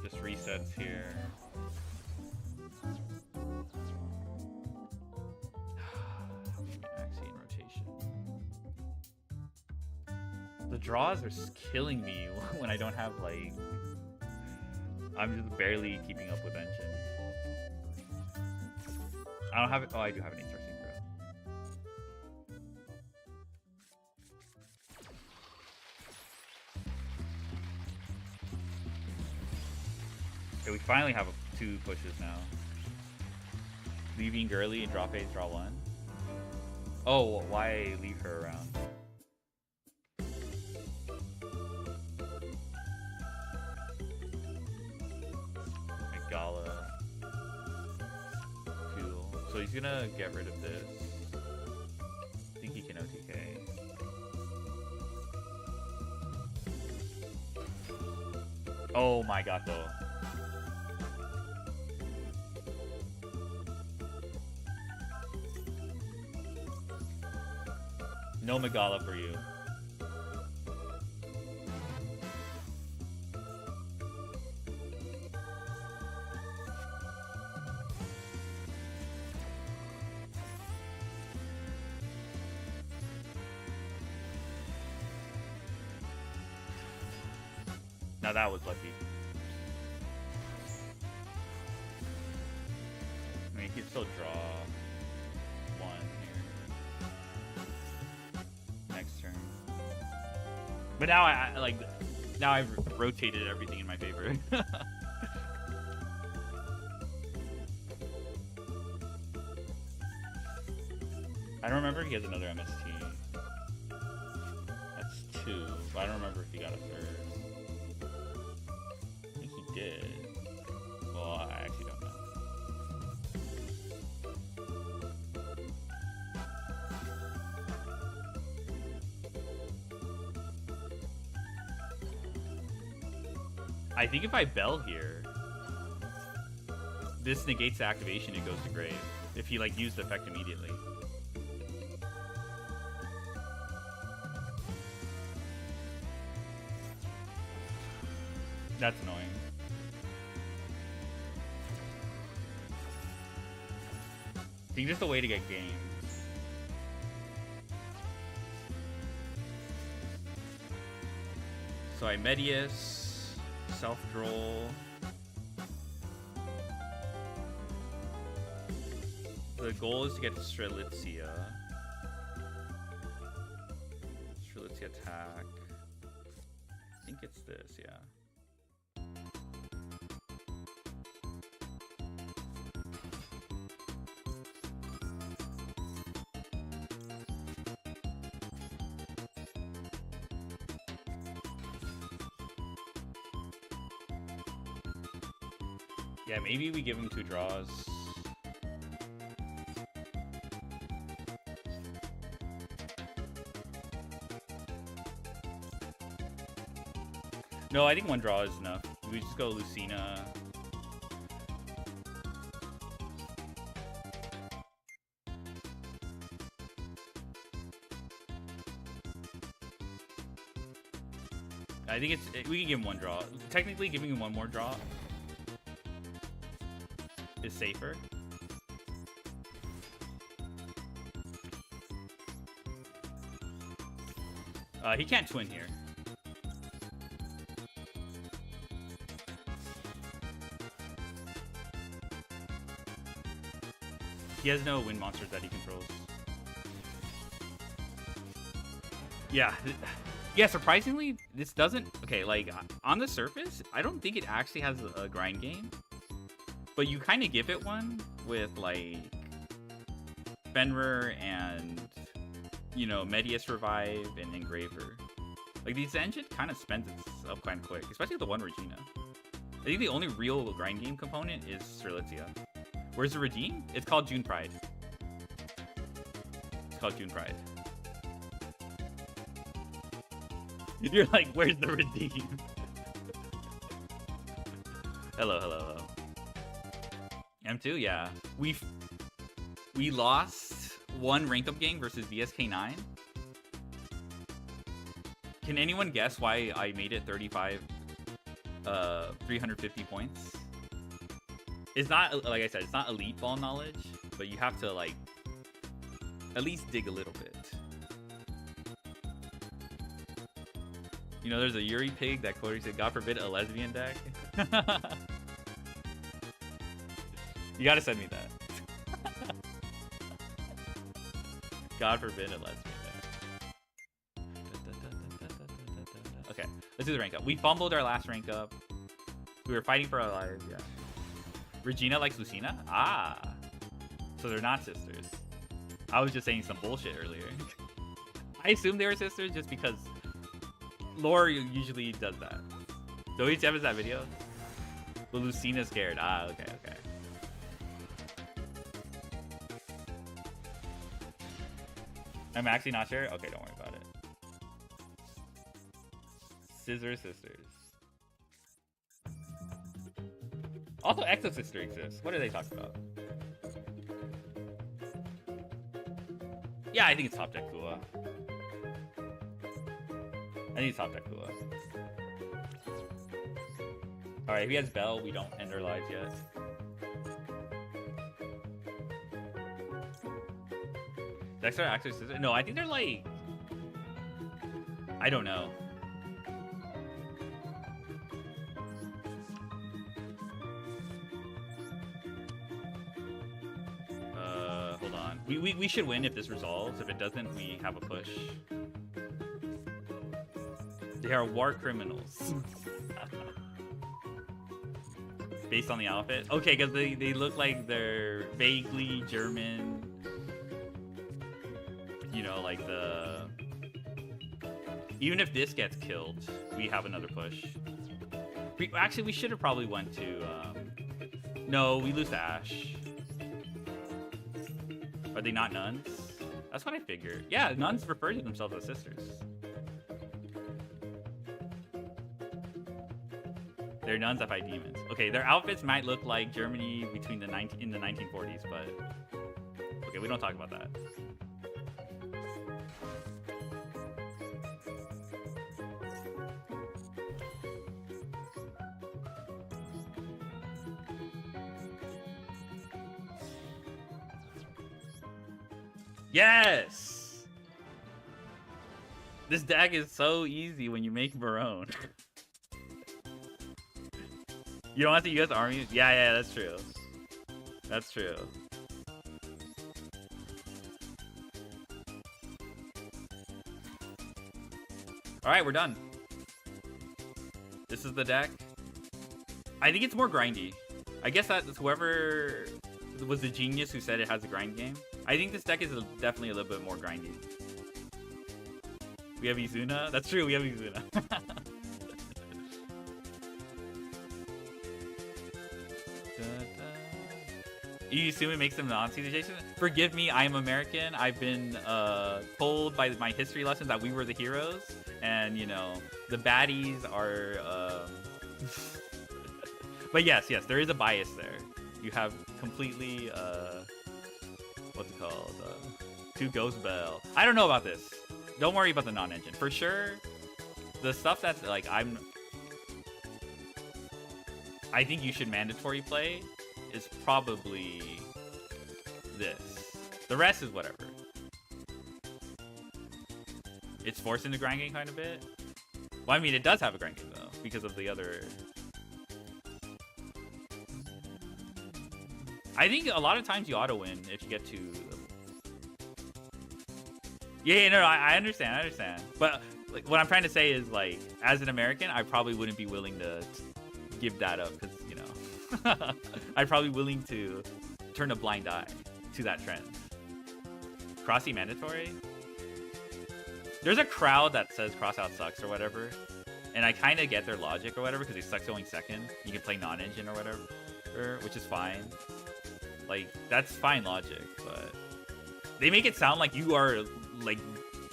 Just resets here. The draws are killing me when I don't have like. I'm just barely keeping up with engine. I don't have it. Oh, I do have an 8-star synchro. Okay, we finally have 2 pushes now. Leaving early and draw phase, draw 1. Oh, why leave her around? Gala. Cool. So he's gonna get rid of this. I think he can OTK. Oh my god, though. No Megala for you. Now that was lucky. I mean, he can still draw 1 here. Next turn. But now now I've rotated everything in my favor. I don't remember if he has another MST. That's 2, but I don't remember if he got a 3rd. Did. Well, I actually don't know. I think if I bell here, this negates the activation, it goes to grave. If he like used the effect immediately. That's annoying. I think just a way to get game. So I Medius, self-droll. The goal is to get to Strelitzia. Strelitzia attack. I think it's this, yeah. Yeah, maybe we give him 2 draws. No, I think 1 draw is enough. We just go Lucina. I think we can give him 1 draw. Technically, giving him 1 more draw is safer. He can't twin here. He has no wind monsters that he controls. Yeah. Yeah, surprisingly, this doesn't... Okay, like, on the surface, I don't think it actually has a grind game. But you kind of give it one with, like, Fenrir and, you know, Medius Revive and Engraver. Like, this engine kind of spends itself kind of quick, especially the one Regina. I think the only real grind game component is Strelitzia. Where's the Redeem? It's called June Pride. It's called June Pride. You're like, where's the Redeem? Hello, hello, hello. M2, yeah. We lost one rank up game versus VSK9. Can anyone guess why I made it 350 points? It's not, like I said, it's not elite ball knowledge, but you have to, like, at least dig a little bit. You know, there's a Yuri pig that Corey said, God forbid, a lesbian deck. You gotta send me that. God forbid, a lesbian deck. Okay, let's do the rank up. We fumbled our last rank up. We were fighting for our lives, yeah. Regina likes Lucina? Ah. So they're not sisters. I was just saying some bullshit earlier. I assumed they were sisters just because lore usually does that. Do we have that video? But Lucina's scared. Ah, okay, okay. I'm actually not sure. Okay, don't worry about it. Scissor Sisters. Also, Exo Sister exists. What are they talking about? Yeah, I think it's top deck Kua. I think it's top deck Kua. Alright, if he has Bell, we don't end our lives yet. Dexter actually Sister? No, I think they're like... I don't know. Hold on. We should win if this resolves. If it doesn't, we have a push. They are war criminals. Based on the outfit? Okay, because they look like they're vaguely German. You know, like the... Even if this gets killed, we have another push. Actually, we should have probably went to... No, we lose to Ash. Are they not nuns? That's what I figured. Yeah, nuns refer to themselves as sisters. They're nuns that fight demons. Okay, their outfits might look like Germany between the 1940s, but... Okay, we don't talk about that. Yes! This deck is so easy when you make Barone. You don't have the US Army? Yeah, that's true. That's true. Alright, we're done. This is the deck. I think it's more grindy. I guess that's whoever was the genius who said it has a grind game. I think this deck is definitely a little bit more grindy. We have Izuna? That's true, we have Izuna. You assume it makes them Nazis adjacent? Forgive me, I am American. I've been told by my history lessons that we were the heroes. And, you know, the baddies are... But yes, there is a bias there. You have completely... what's it called? Two Ghost Bell. I don't know about this. Don't worry about the non-engine. For sure, the stuff that's like I think you should mandatory play is probably this. The rest is whatever. It's forced into grind game kind of bit. Well, I mean, it does have a grind game though because of the other. I think a lot of times you auto win if you get to. Yeah, no, I understand, I understand. But like, what I'm trying to say is, like, as an American, I probably wouldn't be willing to give that up because, you know, I'm probably willing to turn a blind eye to that trend. Crossy mandatory? There's a crowd that says crossout sucks or whatever, and I kind of get their logic or whatever because it sucks going second. You can play non-engine or whatever, which is fine. Like, that's fine logic, but they make it sound like you are, like,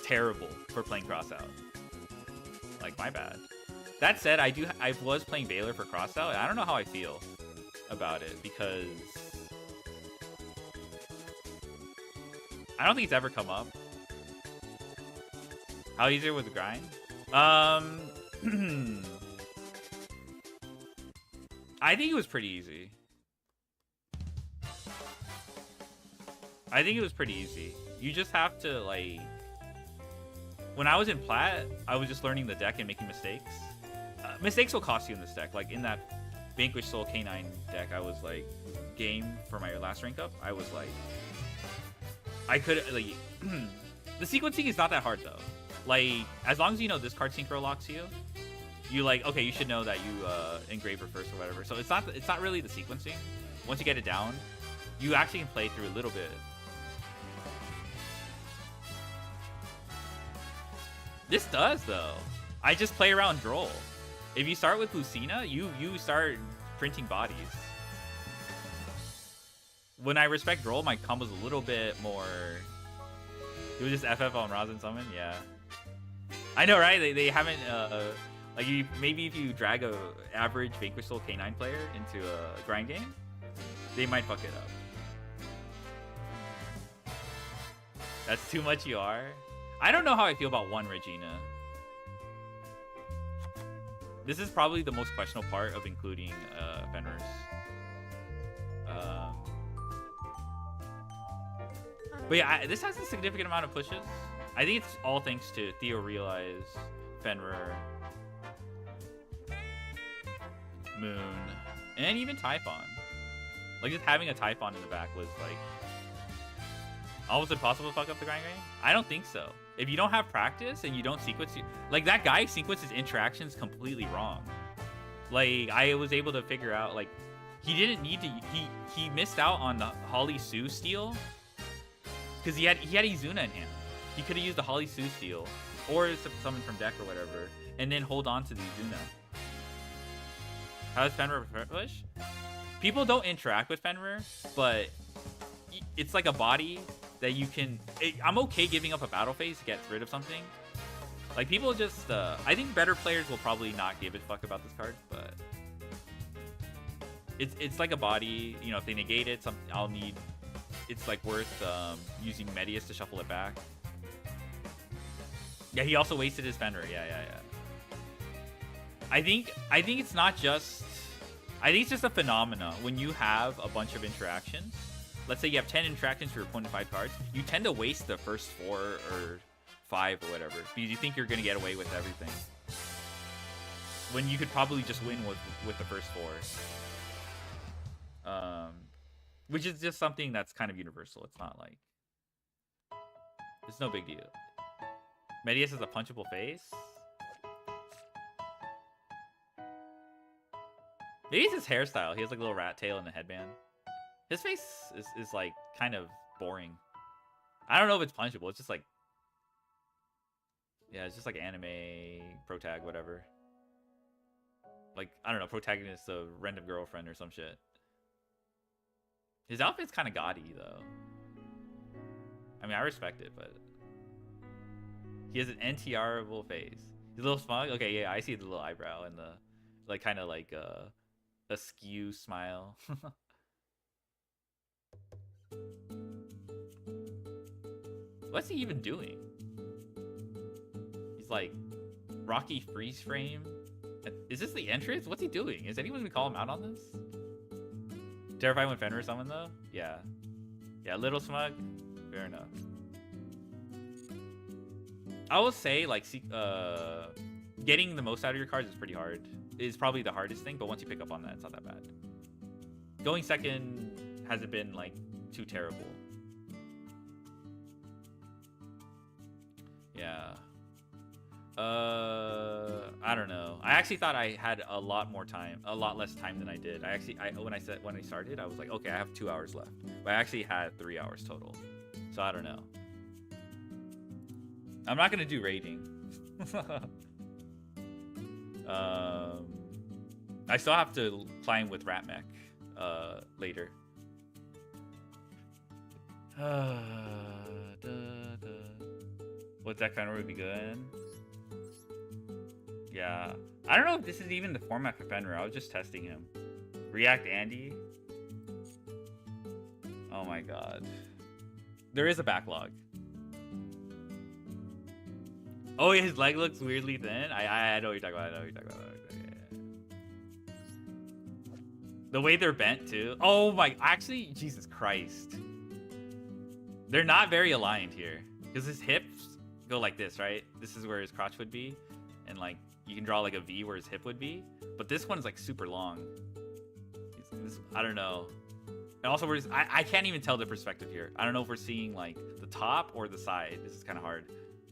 terrible for playing crossout. Like, my bad. That said, I was playing Baylor for crossout, and I don't know how I feel about it because I don't think it's ever come up. How easier was the grind? I think it was pretty easy. I think it was pretty easy. You just have to, like... When I was in Plat, I was just learning the deck and making mistakes. Mistakes will cost you in this deck. Like, in that Vanquish Soul K9 deck, I was, like, game for my last rank up. I was, like... I could, like... The sequencing is not that hard, though. Like, as long as you know this card synchro locks you, you, like, okay, you should know that you engraver first or whatever. So it's not really the sequencing. Once you get it down, you actually can play through a little bit. This does, though. I just play around Droll. If you start with Lucina, you start printing bodies. When I respect Droll, my combo's a little bit more... It was just FF on Rosin Summon? Yeah. I know, right? They haven't... like, maybe if you drag a average Vanquish Soul K9 player into a grind game, they might fuck it up. That's too much ER. I don't know how I feel about one Regina. This is probably the most questionable part of including Fenris. But yeah, this has a significant amount of pushes. I think it's all thanks to Theo Realize, Fenrir, Moon, and even Typhon. Like, just having a Typhon in the back was, like, almost impossible to fuck up the grind game? I don't think so. If you don't have practice and you don't sequence... Like, that guy sequences interactions completely wrong. Like, I was able to figure out, like, he didn't need to... He missed out on the Holly Sue steal because he had Izuna in hand. He could have used the Holly Sue steal or summon from deck or whatever and then hold on to the Izuna. How does Fenrir push? People don't interact with Fenrir, but it's like a body that you can... I'm okay giving up a battle phase to get rid of something. Like, people just... I think better players will probably not give a fuck about this card, but... It's like a body, you know, if they negate it, I'll need... It's, like, worth using Medius to shuffle it back. Yeah, he also wasted his Fenrir. Yeah. I think it's not just... I think it's just a phenomena. When you have a bunch of interactions... Let's say you have 10 interactions for your opponent 5 cards. You tend to waste the first 4 or 5 or whatever because you think you're going to get away with everything. When you could probably just win with the first 4. Which is just something that's kind of universal. It's not like... It's no big deal. Medius has a punchable face. Maybe it's his hairstyle. He has like a little rat tail and a headband. His face is like kind of boring. I don't know if it's punchable. It's just like... Yeah, it's just like anime, protag, whatever. Like, I don't know, protagonist of random girlfriend or some shit. His outfit's kind of gaudy, though. I mean, I respect it, but... He has an NTR-able face. He's a little smug? Okay, yeah, I see the little eyebrow and the... Like, kind of like a skew smile. What's he even doing? He's like... Rocky freeze frame? Is this the entrance? What's he doing? Is anyone gonna call him out on this? Terrified when Fenrir summoned, though? Yeah. Yeah, little smug? Fair enough. I will say, like, getting the most out of your cards is pretty hard. It's probably the hardest thing, but once you pick up on that, it's not that bad. Going second hasn't been like too terrible. Yeah. I don't know. I actually thought I had a lot less time than I did. When I started, I was like, okay, I have 2 hours left, but I actually had 3 hours total. So I don't know. I'm not gonna do rating. I still have to climb with Ratmech later. What that kind of would be good? Yeah. I don't know if this is even the format for Fenrir. I was just testing him. React Andy? Oh my god. There is a backlog. Oh, his leg looks weirdly thin? I know what you're talking about. The way they're bent, too. Oh my... Actually, Jesus Christ. They're not very aligned here. Because his hips go like this, right? This is where his crotch would be. And, like, you can draw, like, a V where his hip would be. But this one's, like, super long. I don't know. And also, I can't even tell the perspective here. I don't know if we're seeing, like, the top or the side. This is kind of hard.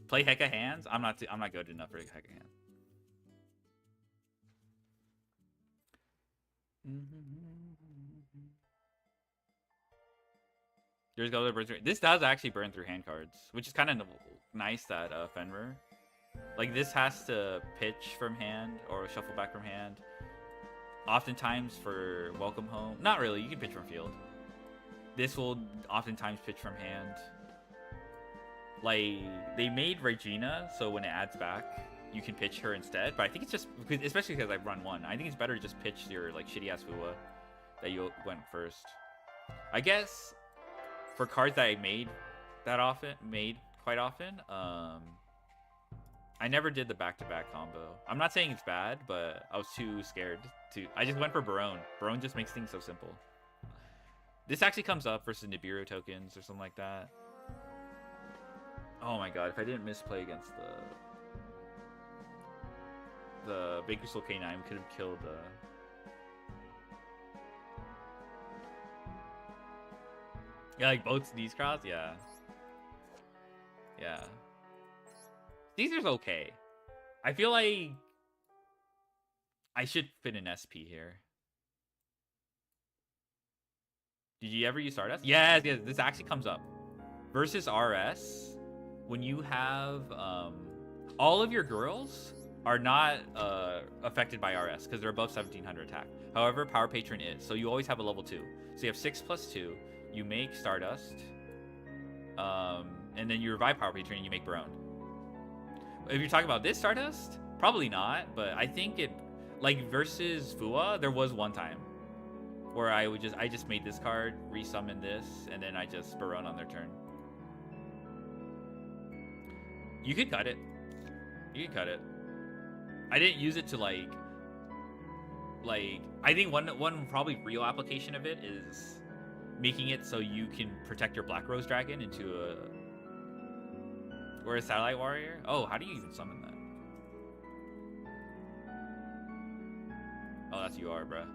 Play Heka hands? I'm not good enough for Heka hands. There's other burn through. This does actually burn through hand cards, which is kind of nice that Fenrir. Like, this has to pitch from hand or shuffle back from hand. Oftentimes for Welcome Home. Not really, you can pitch from field. This will oftentimes pitch from hand. Like, they made Regina, so when it adds back, you can pitch her instead. But I think it's just, especially because I've run one, I think it's better to just pitch your, like, shitty-ass Fua that you went first. I guess, for cards that I made quite often, I never did the back-to-back combo. I'm not saying it's bad, but I was too scared to... I just went for Barone. Barone just makes things so simple. This actually comes up versus Nibiru tokens or something like that. Oh my god, if I didn't misplay against the Big Crystal K9, we could have killed Yeah, like both these cross? Yeah. Yeah. Caesar's okay. I feel like I should fit an SP here. Did you ever use Stardust? Yes, this actually comes up. Versus RS, when you have all of your girls are not affected by RS because they're above 1700 attack. However, Power Patron is. So you always have a level 2. So you have 6+2. You make Stardust. And then you revive Power Patron and you make Barone. If you're talking about this Stardust, probably not. But I think it, like versus Fua, there was one time where I just made this card, resummon this, and then I just Barone on their turn. You could cut it. You could cut it. I didn't use it to like I think one probably real application of it is making it so you can protect your Black Rose Dragon into a Satellite Warrior. Oh, how do you even summon that? Oh, that's UR, bruh.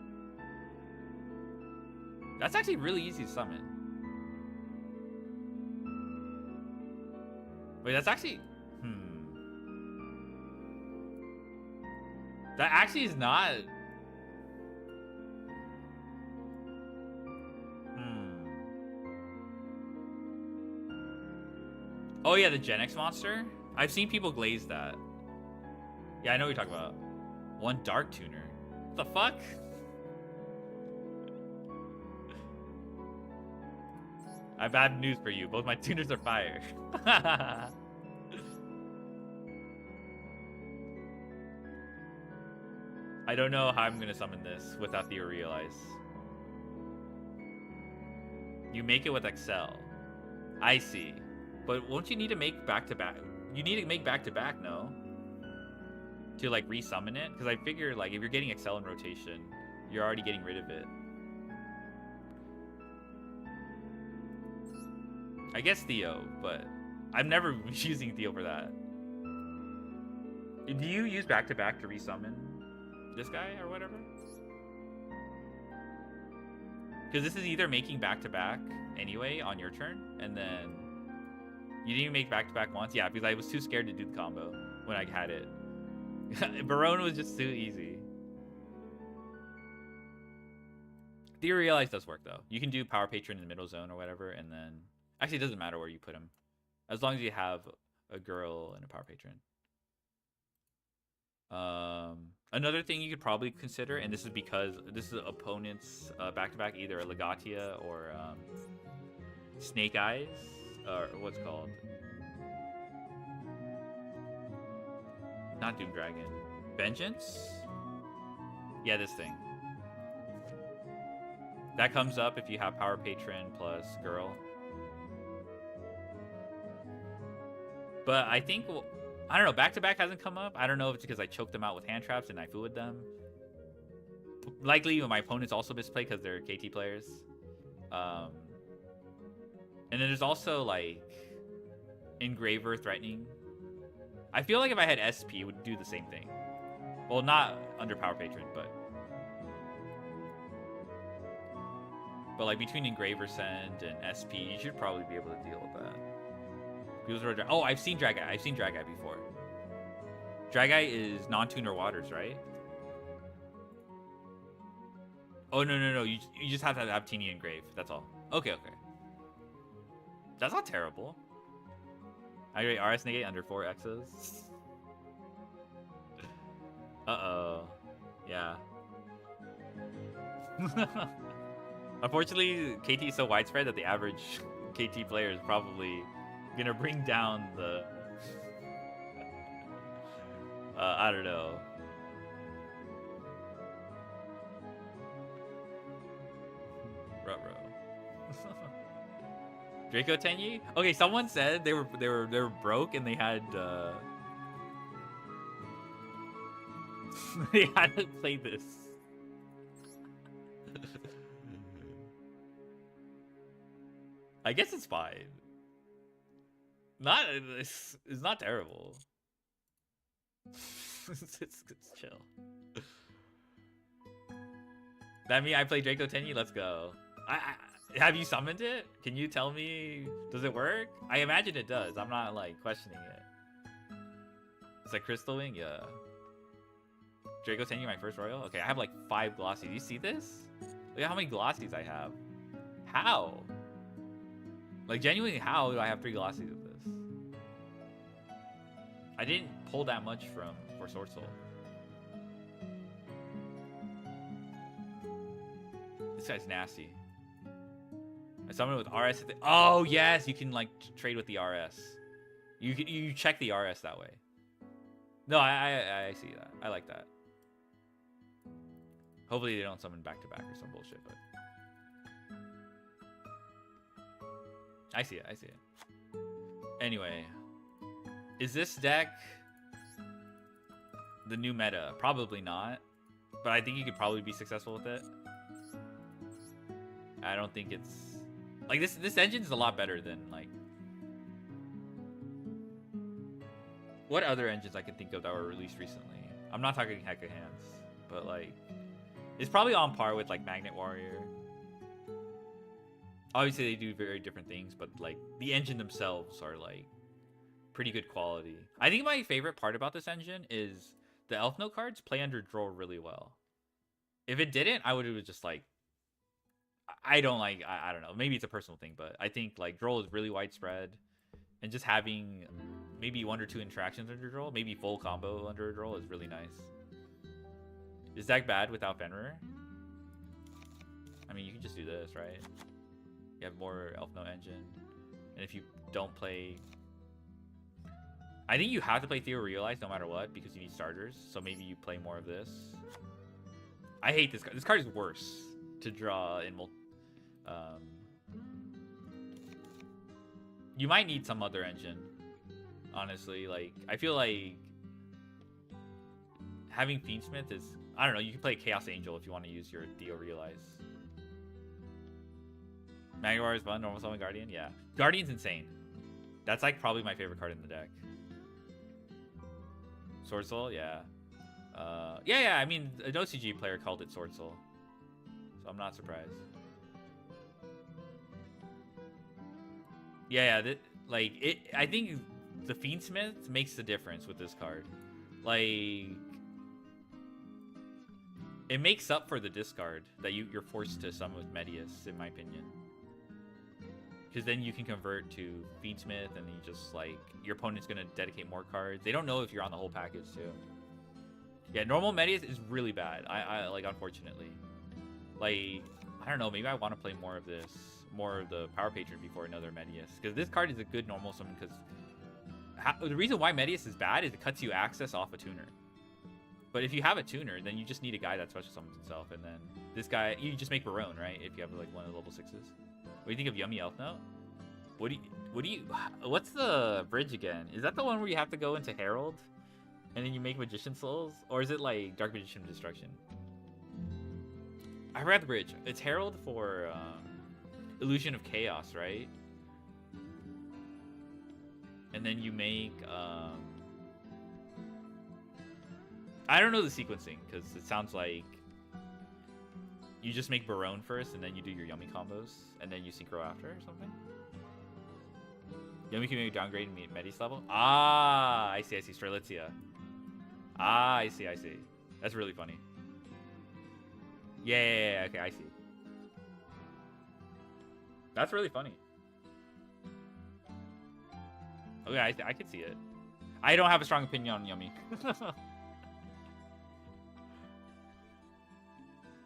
That's actually really easy to summon. Wait, that's actually... That actually is not... Oh yeah, the Gen X monster? I've seen people glaze that. Yeah, I know what you're talking about. One Dark Tuner. What the fuck? I have bad news for you. Both my tuners are fire. I don't know how I'm gonna summon this without the Realize. You make it with Excel. I see. But won't you need to make back-to-back? You need to make back-to-back, no? To, like, resummon it? Because I figure, like, if you're getting Excel in rotation, you're already getting rid of it. I guess Theo, but I'm never using Theo for that. Do you use back-to-back to resummon this guy or whatever? Because this is either making back-to-back anyway on your turn, and then you didn't even make back-to-back once. Yeah, because I was too scared to do the combo when I had it. Barone was just too easy. Theory Realize does work, though. You can do Power Patron in the middle zone or whatever, and then... Actually, it doesn't matter where you put him. As long as you have a girl and a Power Patron. Another thing you could probably consider, and this is because this is opponent's back-to-back, either a Legatia or Snake Eyes, or what's it called? Not Doom Dragon. Vengeance? Yeah, this thing. That comes up if you have Power Patron plus Girl. But I think, I don't know, back-to-back hasn't come up. I don't know if it's because I choked them out with hand traps and I fooled them. Likely my opponents also misplay because they're KT players. And then there's also, like, Engraver Threatening. I feel like if I had SP, it would do the same thing. Well, not under Power Patron, but... But, like, between Engraver Send and SP, you should probably be able to deal with that. Oh, I've seen Drageye. I've seen Drageye before. Drageye is non-tuner waters, right? Oh, no. You just have to have Teeny Engrave. That's all. Okay. That's not terrible. I rate RS negate under 4 X's. Uh-oh. Yeah. Unfortunately, KT is so widespread that the average KT player is probably gonna bring down the... I don't know. Ruh-roh. Draco Tenyi? Okay, someone said they were broke and they had they had to play this. I guess it's fine. It's not terrible. it's chill. That mean I play Draco Tenyi? Let's go. Have you summoned it? Can you tell me, does it work? I imagine it does. I'm not like questioning it. It's like Crystal Wing? Yeah. Draco Tenyi, my first royal? Okay, I have like 5 glossies. You see this? Look at how many glossies I have. How? Like, genuinely, how do I have 3 glossies of this? I didn't pull that much for Sword Soul. This guy's nasty. I summoned with RS. Oh, yes! You can, like, trade with the RS. You check the RS that way. No, I see that. I like that. Hopefully they don't summon back-to-back or some bullshit, but... I see it. Anyway. Is this deck the new meta? Probably not. But I think you could probably be successful with it. I don't think it's... Like, this engine is a lot better than, like... What other engines I can think of that were released recently? I'm not talking Heck of Hands. But, like... It's probably on par with, like, Magnet Warrior. Obviously, they do very different things, but, like, the engine themselves are, like, pretty good quality. I think my favorite part about this engine is the Elfnote cards play under draw really well. If it didn't, I would have just, like... I don't like... I don't know. Maybe it's a personal thing, but I think, like, draw is really widespread. And just having maybe 1 or 2 interactions under draw, maybe full combo under a draw is really nice. Is that bad without Fenrir? I mean, you can just do this, right? You have more Elfnote engine. And if you don't play... I think you have to play Theo Realize no matter what, because you need starters. So maybe you play more of this. I hate this card. This card is worse to draw in you might need some other engine. Honestly, like, I feel like having Fiendsmith is... I don't know, you can play Chaos Angel if you want to use your Theo Realize. Magwar is fun, normal summon Guardian, yeah. Guardian's insane. That's like probably my favorite card in the deck. Sword Soul, yeah. Yeah, I mean, an OCG player called it Sword Soul. So I'm not surprised. Yeah, like it. I think the Fiendsmith makes the difference with this card. Like, it makes up for the discard that you're forced to summon with Medius, in my opinion. Because then you can convert to Fiendsmith, and you just, like, your opponent's going to dedicate more cards. They don't know if you're on the whole package, too. Yeah, normal Medius is really bad, I like, unfortunately. Like, I don't know, maybe I want to play more of this, more of the Power Patron before another Medius. Because this card is a good normal summon, because the reason why Medius is bad is it cuts you access off a tuner. But if you have a tuner, then you just need a guy that special summons himself, and then this guy, you just make Barone, right? If you have, like, one of the level 6s. What do you think of Yummy Elfnote? What's the bridge again? Is that the one where you have to go into Herald and then you make Magician Souls? Or is it like Dark Magician Destruction? I read the bridge. It's Herald for Illusion of Chaos, right? And then you make I don't know the sequencing, because it sounds like you just make Barone first, and then you do your Yummy combos, and then you Synchro after, or something? Yummy can maybe downgrade and meet Medis level? Ah, I see. Strelitzia. Ah, I see. That's really funny. Yeah, okay, I see. That's really funny. Okay, I can see it. I don't have a strong opinion on Yummy.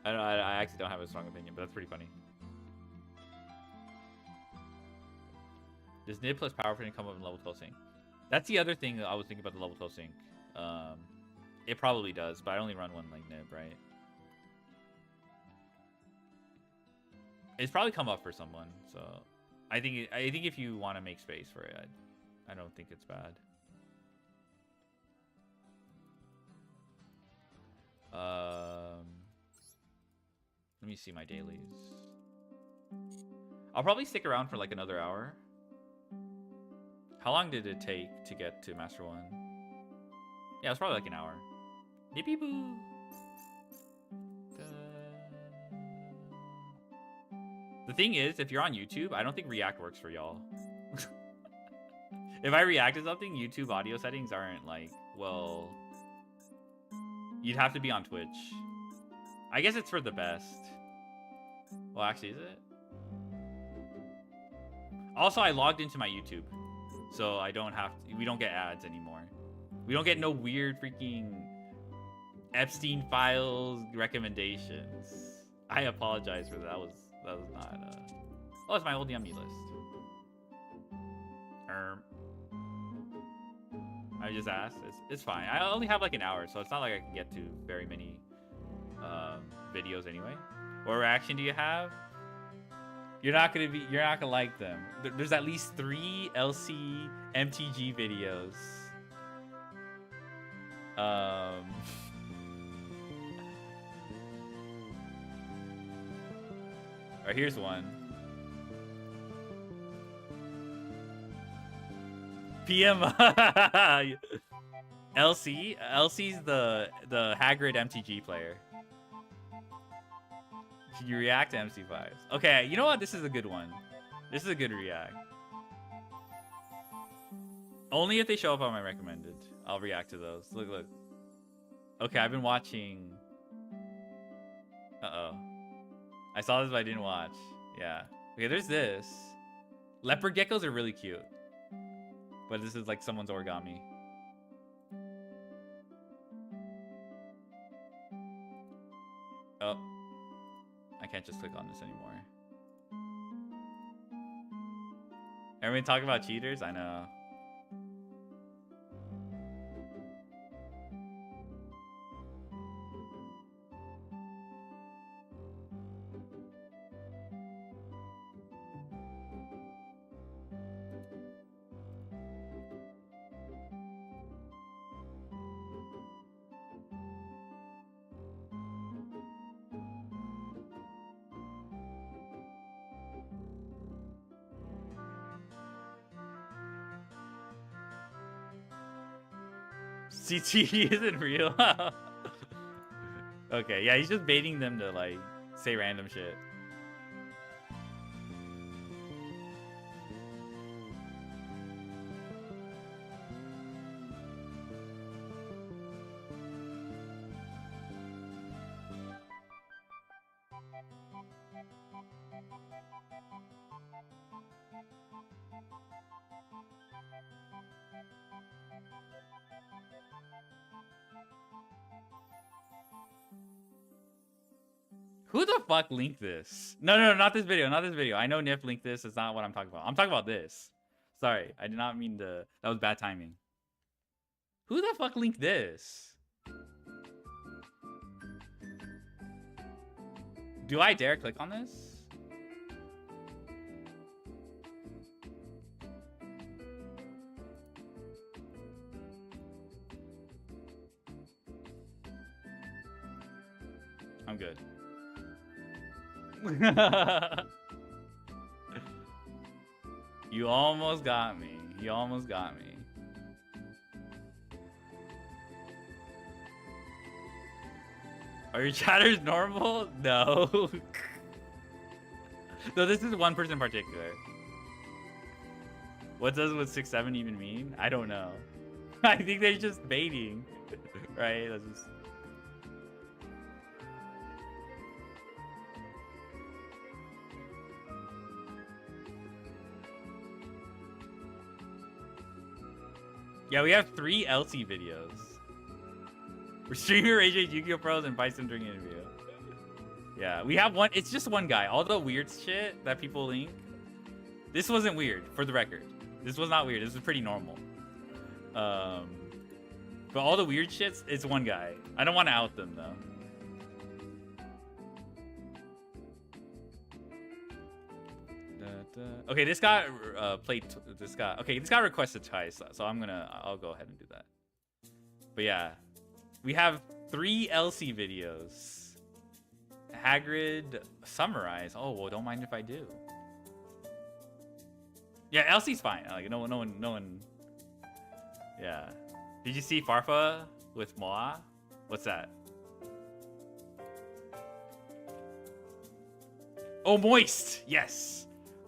I actually don't have a strong opinion, but that's pretty funny. Does Nib plus Power Patron come up in level 12 sync? That's the other thing that I was thinking about the level 12 sync. It probably does, but I only run one like Nib, right? It's probably come up for someone, so I think if you want to make space for it, I don't think it's bad. Let me see my dailies. I'll probably stick around for like another hour. How long did it take to get to Master 1? Yeah, it was probably like an hour. Yippee boo! The thing is, if you're on YouTube, I don't think React works for y'all. If I react to something, YouTube audio settings aren't like, well... You'd have to be on Twitch. I guess it's for the best. Well, actually, is it? Also, I logged into my YouTube, so I don't have to, we don't get ads anymore. We don't get no weird freaking Epstein files recommendations. I apologize for that. That was not. Oh, it's my old Yummy list. I just asked. It's fine. I only have like an hour, so it's not like I can get to very many videos anyway. What reaction do you have? You're not gonna like them. There's at least 3 LC MTG videos. Alright, here's one. PM LC's the Hagrid MTG player. You react to MC5s. Okay, you know what? This is a good one. This is a good react. Only if they show up on my recommended. I'll react to those. Look. Okay, I've been watching... Uh-oh. I saw this, but I didn't watch. Yeah. Okay, there's this. Leopard geckos are really cute. But this is like someone's origami. Oh. I can't just click on this anymore. Everybody talk about cheaters? I know. CT isn't real. Okay, yeah, he's just baiting them to like say random shit. Who the fuck linked this? No, not this video. Not this video. I know Nif linked this. It's not what I'm talking about. I'm talking about this. Sorry, I did not mean to. That was bad timing. Who the fuck linked this? Do I dare click on this? I'm good. You almost got me. You almost got me. Are your chatters normal? No. No, this is one person in particular. What does with 6-7 even mean? I don't know. I think they're just baiting. Right? That's just... Yeah, we have 3 LC videos. We're streaming Rage Yu-Gi-Oh! Pros and Bison during an interview. Yeah, we have one. It's just one guy. All the weird shit that people link. This wasn't weird, for the record. This was not weird. This was pretty normal. But all the weird shits, it's one guy. I don't want to out them, though. Okay, this got played. This got requested twice, so I'll go ahead and do that. But yeah, we have 3 LC videos. Hagrid summarize. Oh well, don't mind if I do. Yeah, LC's fine. Like no one. Yeah. Did you see Farfa with Moa? What's that? Oh, moist. Yes.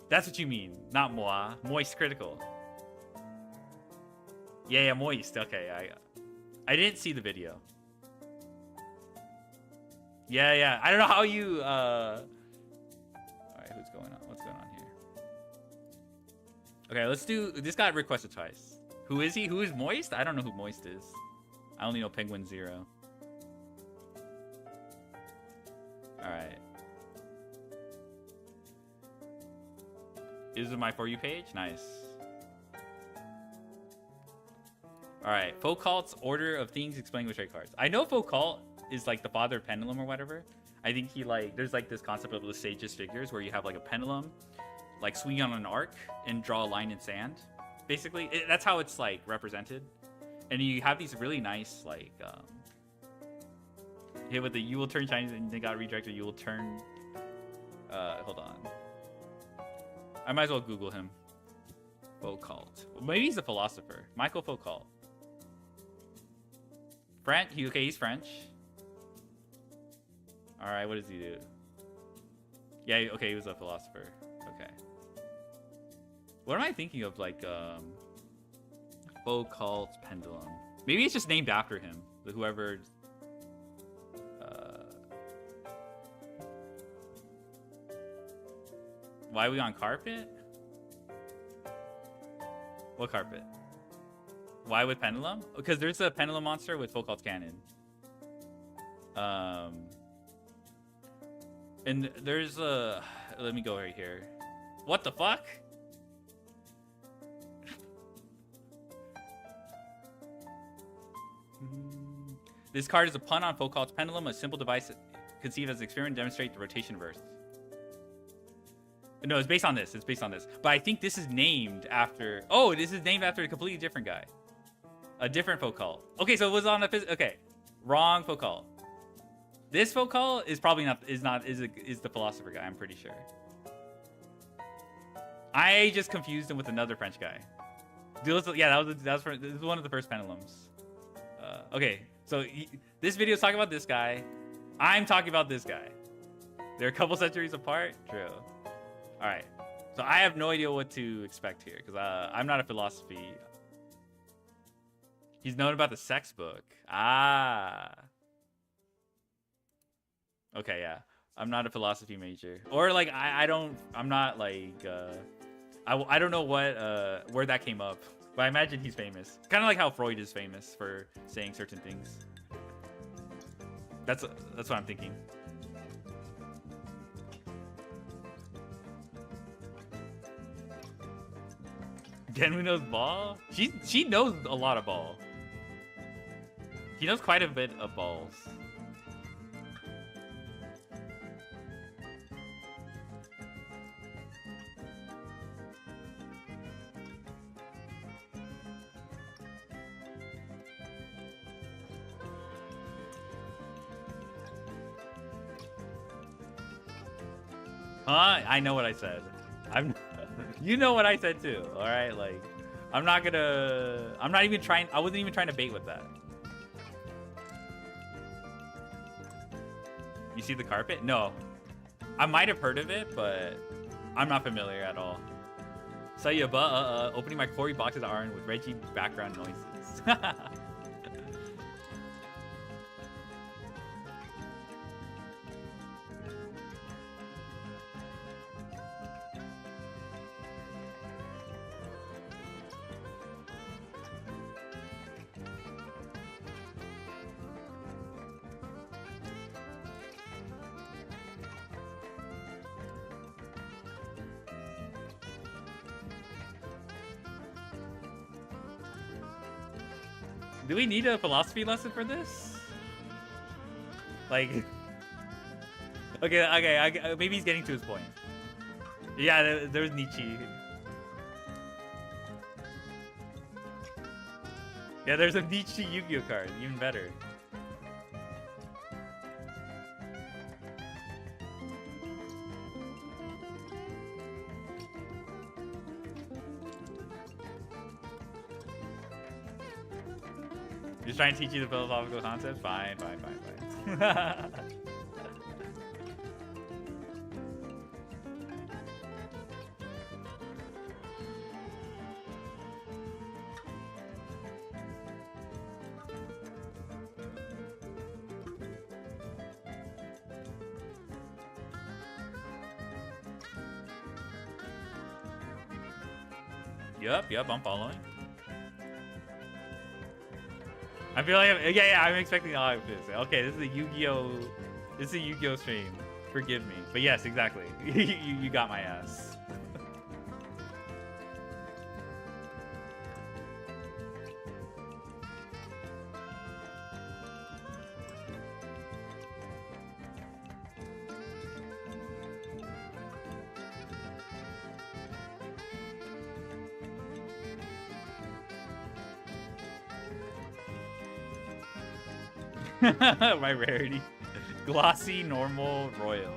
That's what you mean, not Moa. Moist critical. Yeah, moist. Okay, I didn't see the video. Yeah. I don't know how you. All right, what's going on? What's going on here? Okay, let's do. This got requested twice. Who is he? Who is Moist? I don't know who Moist is. I only know Penguin Zero. All right. Is it my For You page? Nice. Alright, Foucault's order of things explaining which trade cards. I know Foucault is like the father of pendulum or whatever. I think he like, there's like this concept of the sage's figures where you have like a pendulum, like swinging on an arc and draw a line in sand. Basically, that's how it's like represented. And you have these really nice like, hit with the you will turn Chinese and they got redirected, you will turn, hold on. I might as well Google him. Foucault. Maybe he's a philosopher. Michael Foucault. French. Okay, he's French. All right, what does he do? Yeah, okay, he was a philosopher. Okay. What am I thinking of? Like, Foucault's pendulum. Maybe it's just named after him. Whoever. Why are we on carpet? What carpet? Why with pendulum? Because there's a pendulum monster with Foucault's cannon. And there's a... Let me go right here. What the fuck? This card is a pun on Foucault's pendulum, a simple device conceived as an experiment to demonstrate the rotation of Earth. No, it's based on this. It's based on this. But I think this is named after... Oh, this is named after a completely different guy. A different Foucault. Okay, so it was on a... Okay, wrong Foucault. This Foucault is probably not... Is the philosopher guy, I'm pretty sure. I just confused him with another French guy. Yeah, this is one of the first pendulums. Okay, so this video is talking about this guy. I'm talking about this guy. They're a couple centuries apart. True. All right, so I have no idea what to expect here because I'm not a philosophy. He's known about the sex book. Ah. Okay, yeah. I'm not a philosophy major. Or like I'm not like I don't know what where that came up. But I imagine he's famous. Kind of like how Freud is famous for saying certain things. That's what I'm thinking. Genwu knows ball? She knows a lot of ball. She knows quite a bit of balls. Huh? I know what I said. You know what I said too. All right, like I'm not even trying. I wasn't even trying to bait with that. You see the carpet? No. I might have heard of it, but I'm not familiar at all. So yeah, but opening my Corey boxes Iron with Reggie background noises. Do we need a philosophy lesson for this? Like, okay, maybe he's getting to his point. Yeah, there's Nietzsche. Yeah, there's a Nietzsche Yu-Gi-Oh card, even better. Just trying to teach you the philosophical concepts? Fine. Yup, I'm following. I feel like I'm expecting all of this. Okay, this is a Yu-Gi-Oh stream. Forgive me. But yes, exactly. you got my ass. My rarity. Glossy, normal, royal.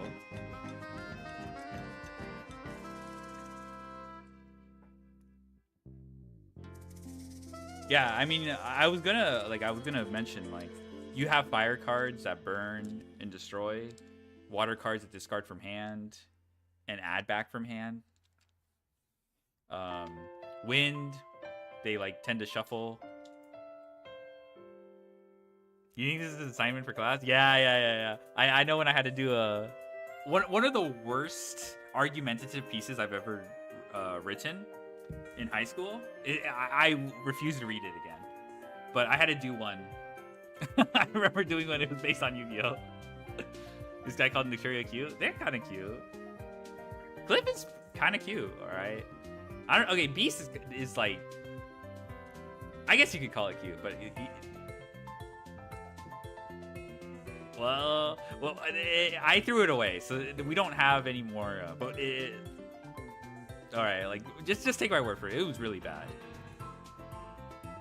Yeah, I mean, I was gonna mention, like, you have fire cards that burn and destroy, water cards that discard from hand and add back from hand. Wind, they like tend to shuffle. You think this is an assignment for class? Yeah. I know when I had to do one of the worst argumentative pieces I've ever written in high school. I refused to read it again, but I had to do one. I remember doing one. It was based on Yu-Gi-Oh. This guy called Nicuria cute. They're kind of cute. Cliff is kind of cute. All right. Okay, Beast is like. I guess you could call it cute, but. Well, I threw it away, so we don't have any more. But all right, like just take my word for it. It was really bad.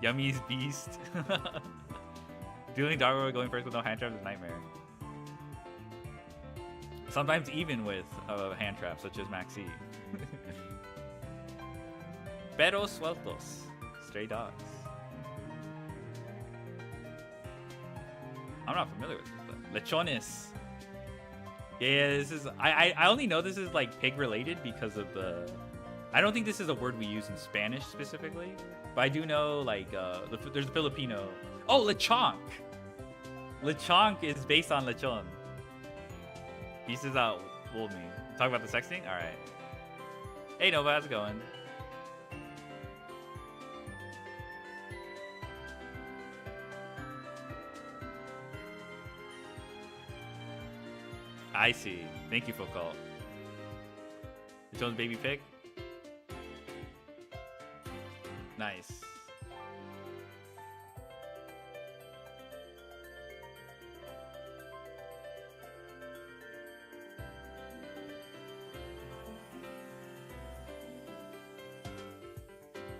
Yummy's Beast. Dueling Dargo going first with no hand trap is a nightmare. Sometimes even with a hand trap, such as Maxi. Perros sueltos, stray dogs. I'm not familiar with this. Lechones. Yeah, this is. I only know this is like pig related because of the. I don't think this is a word we use in Spanish specifically, but I do know like there's a Filipino. Oh, lechonk. Lechonk is based on lechon. Pieces out wool me. Talk about the sexting? Alright. Hey Nova, how's it going? I see. Thank you, Focult. It's own baby pig? Nice.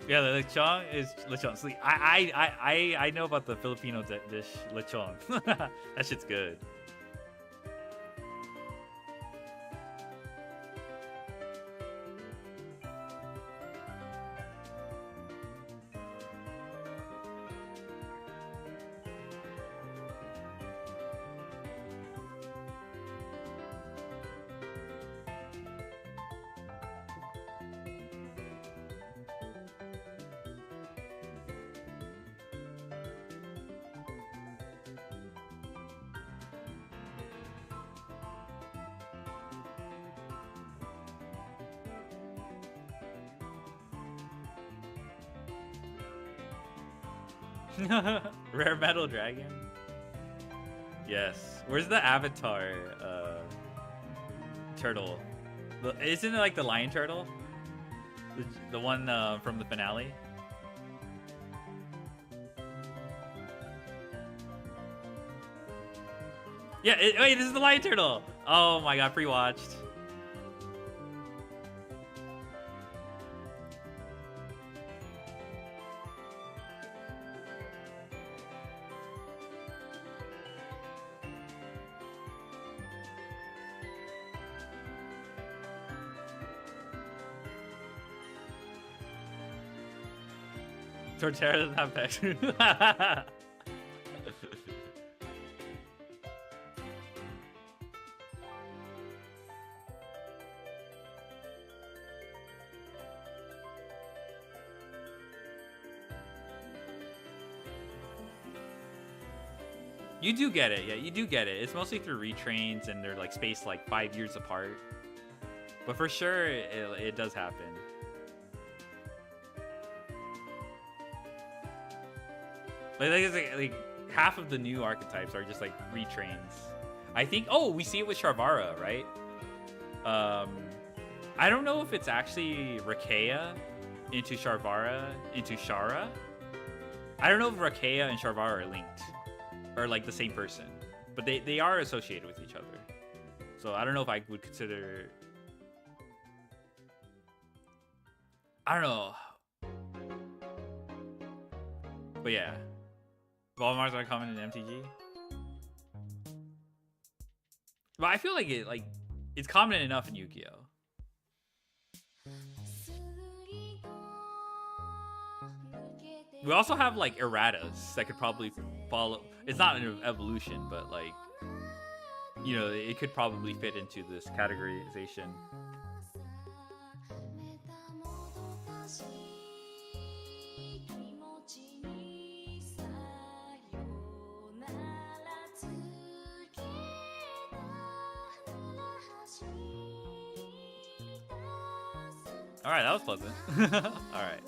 Yeah, the lechon is lechon. So I know about the Filipino dish lechon. That shit's good. Rare metal dragon. Yes. Where's the avatar turtle? Isn't it like the lion turtle? The one from the finale? Yeah, wait, this is the lion turtle. Oh my god, pre-watched. Torterra doesn't have pecs. You do get it, yeah, you do get it. It's mostly through retrains and they're like spaced like 5 years apart. But for sure, it does happen. Like half of the new archetypes are just like retrains. I think. Oh, we see it with Sharvara, right? I don't know if it's actually Rakea into Sharvara into Shara. I don't know if Rakea and Sharvara are linked or like the same person, but they are associated with each other. So I don't know if I would consider. I don't know. But yeah. Volmars are common in MTG. But I feel like it's common enough in Yu-Gi-Oh! We also have like erratas that could probably follow. It's not an evolution, but like, you know, it could probably fit into this categorization. All right, that was pleasant. All right.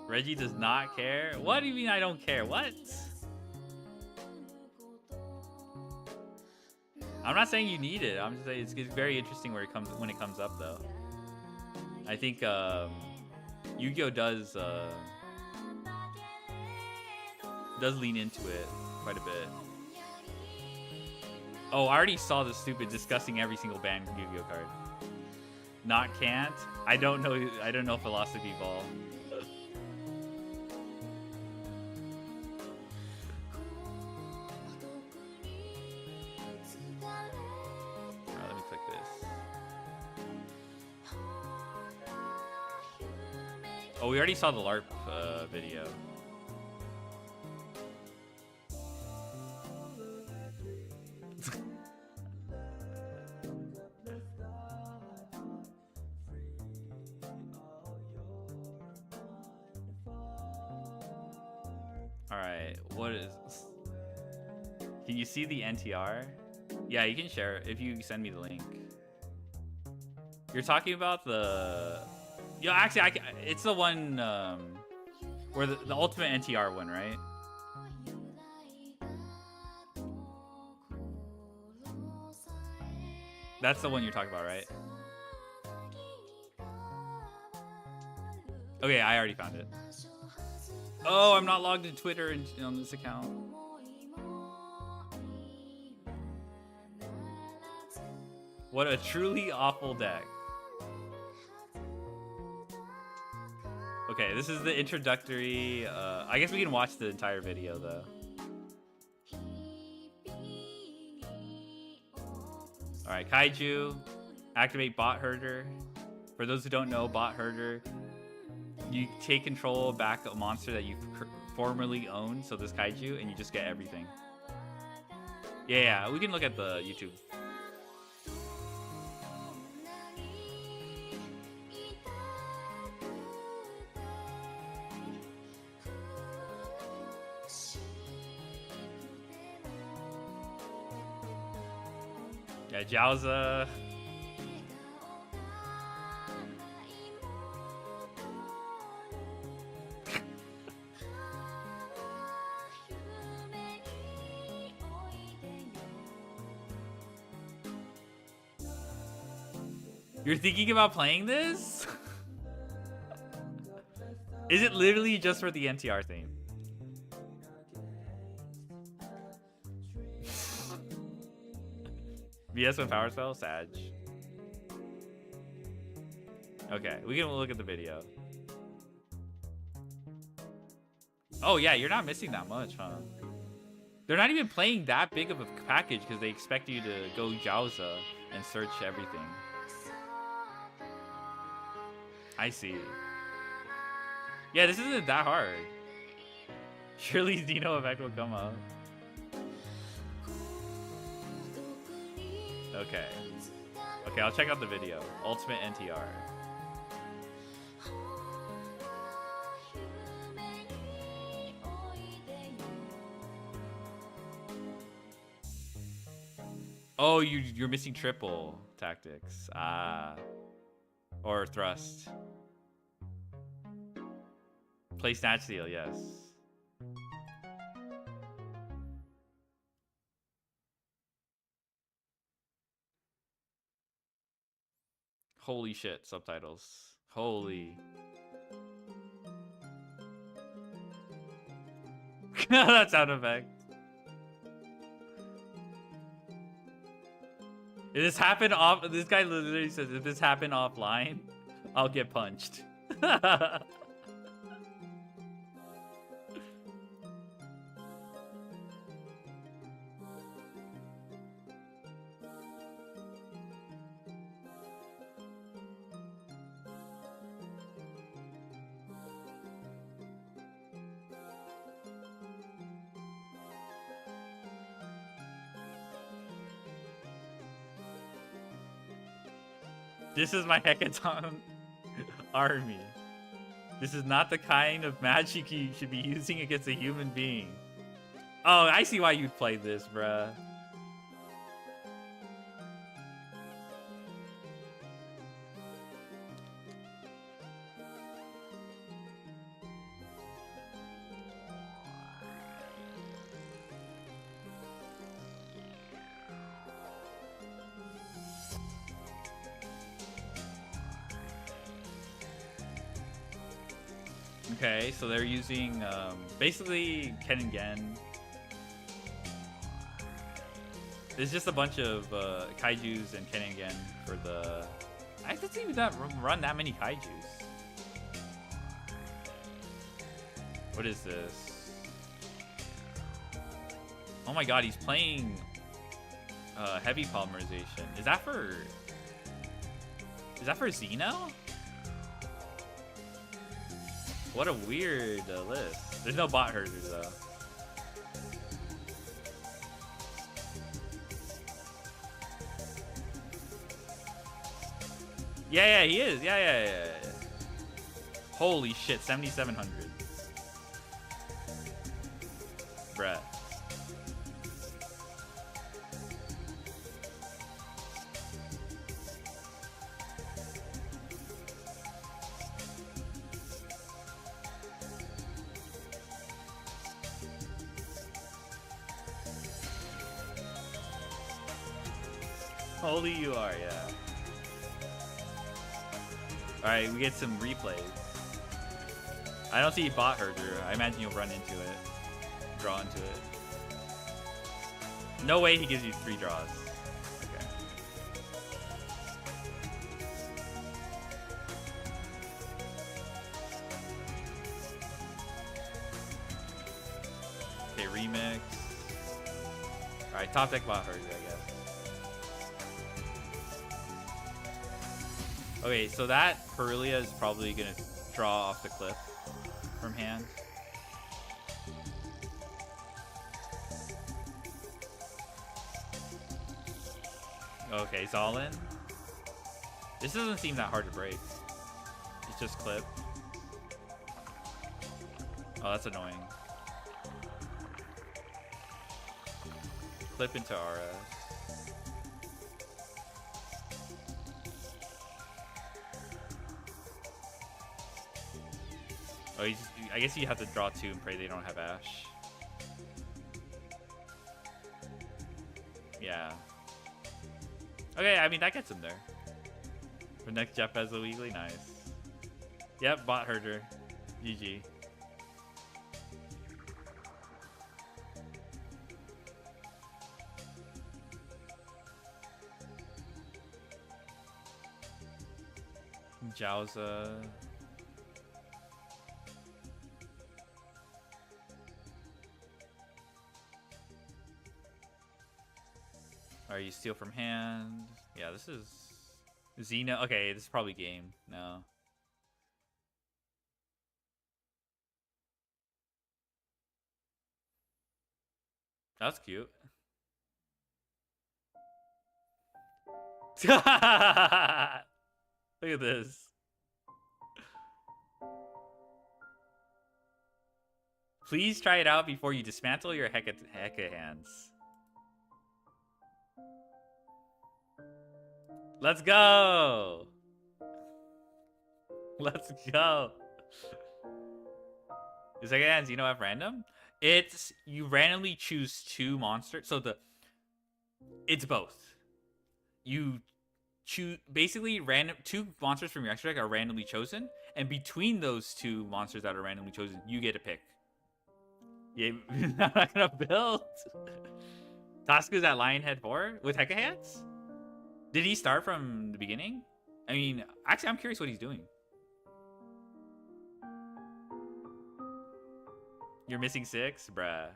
Reggie does not care? What do you mean I don't care? What? I'm not saying you need it. I'm just saying it's very interesting when it comes up though. I think Yu-Gi-Oh does lean into it quite a bit. Oh, I already saw the stupid discussing every single banned Yu-Gi-Oh card. Not can't. I don't know Philosophy Ball. Let me click this. Oh, we already saw the LARP video. Alright, what is... Can you see the NTR? Yeah, you can share it if you send me the link. You're talking about the... Yo, actually, it's the one where the ultimate NTR one, right? That's the one you're talking about, right? Okay, I already found it. Oh, I'm not logged into Twitter on this account. What a truly awful deck. Okay, this is the introductory. I guess we can watch the entire video, though. Alright, Kaiju. Activate Bot Herder. For those who don't know, Bot Herder, you take control back a monster that you've formerly owned, so this Kaiju, and you just get everything. Yeah, we can look at the YouTube. Yeah, Jowza. You're thinking about playing this? Is it literally just for the NTR theme? VS with Power Spell? Sag. Okay, we can look at the video. Oh yeah, you're not missing that much, huh? They're not even playing that big of a package because they expect you to go Jowza and search everything. I see. Yeah, this isn't that hard. Surely Dino effect will come up. Okay. Okay, I'll check out the video. Ultimate NTR. Oh, you're missing triple tactics. Ah. Or thrust. Play Snatch Steal, yes. Holy shit, subtitles. Holy. That sound effect. If this happened off, this guy literally says, if this happened offline, I'll get punched. This is my Hecaton army. This is not the kind of magic you should be using against a human being. Oh, I see why you'd play this, bruh. Okay, so they're using basically Ken and Gen. There's just a bunch of kaijus and Ken and Gen for the... I didn't even run that many kaijus. What is this? Oh my god, he's playing heavy polymerization. Is that for Xeno? What a weird list. There's no bot herders though. Yeah, he is. Yeah. Holy shit, 7,700. Bruh. Only you are, yeah. Alright, we get some replays. I don't see bot herder. I imagine you'll run into it. Draw into it. No way he gives you 3 draws. Okay. Okay, remix. Alright, top deck bot herder, I guess. Okay, so that Perulia is probably gonna draw off the cliff from hand. Okay, it's all in. This doesn't seem that hard to break. It's just clip. Oh, that's annoying. Clip into RS. Oh, I guess you have to draw 2 and pray they don't have Ash. Yeah. Okay, I mean, that gets him there. For next Jeff has a weekly, nice. Yep, bot herder. GG. Jowza. Are you steal from hand? Yeah, this is Xena. Okay, this is probably game. No. That's cute. Look at this. Please try it out before you dismantle your Hecka hands. Let's go! Let's go! Is Hecka hands Xeno F random? It's you randomly choose 2 monsters. So it's both. You choose basically 2 monsters from your extra deck are randomly chosen, and between those 2 monsters that are randomly chosen, you get to pick. Yeah, I'm not gonna build. Tasku's at Lionhead 4 with Hecka hands? Did he start from the beginning? I mean, actually, I'm curious what he's doing. You're missing 6? Bruh.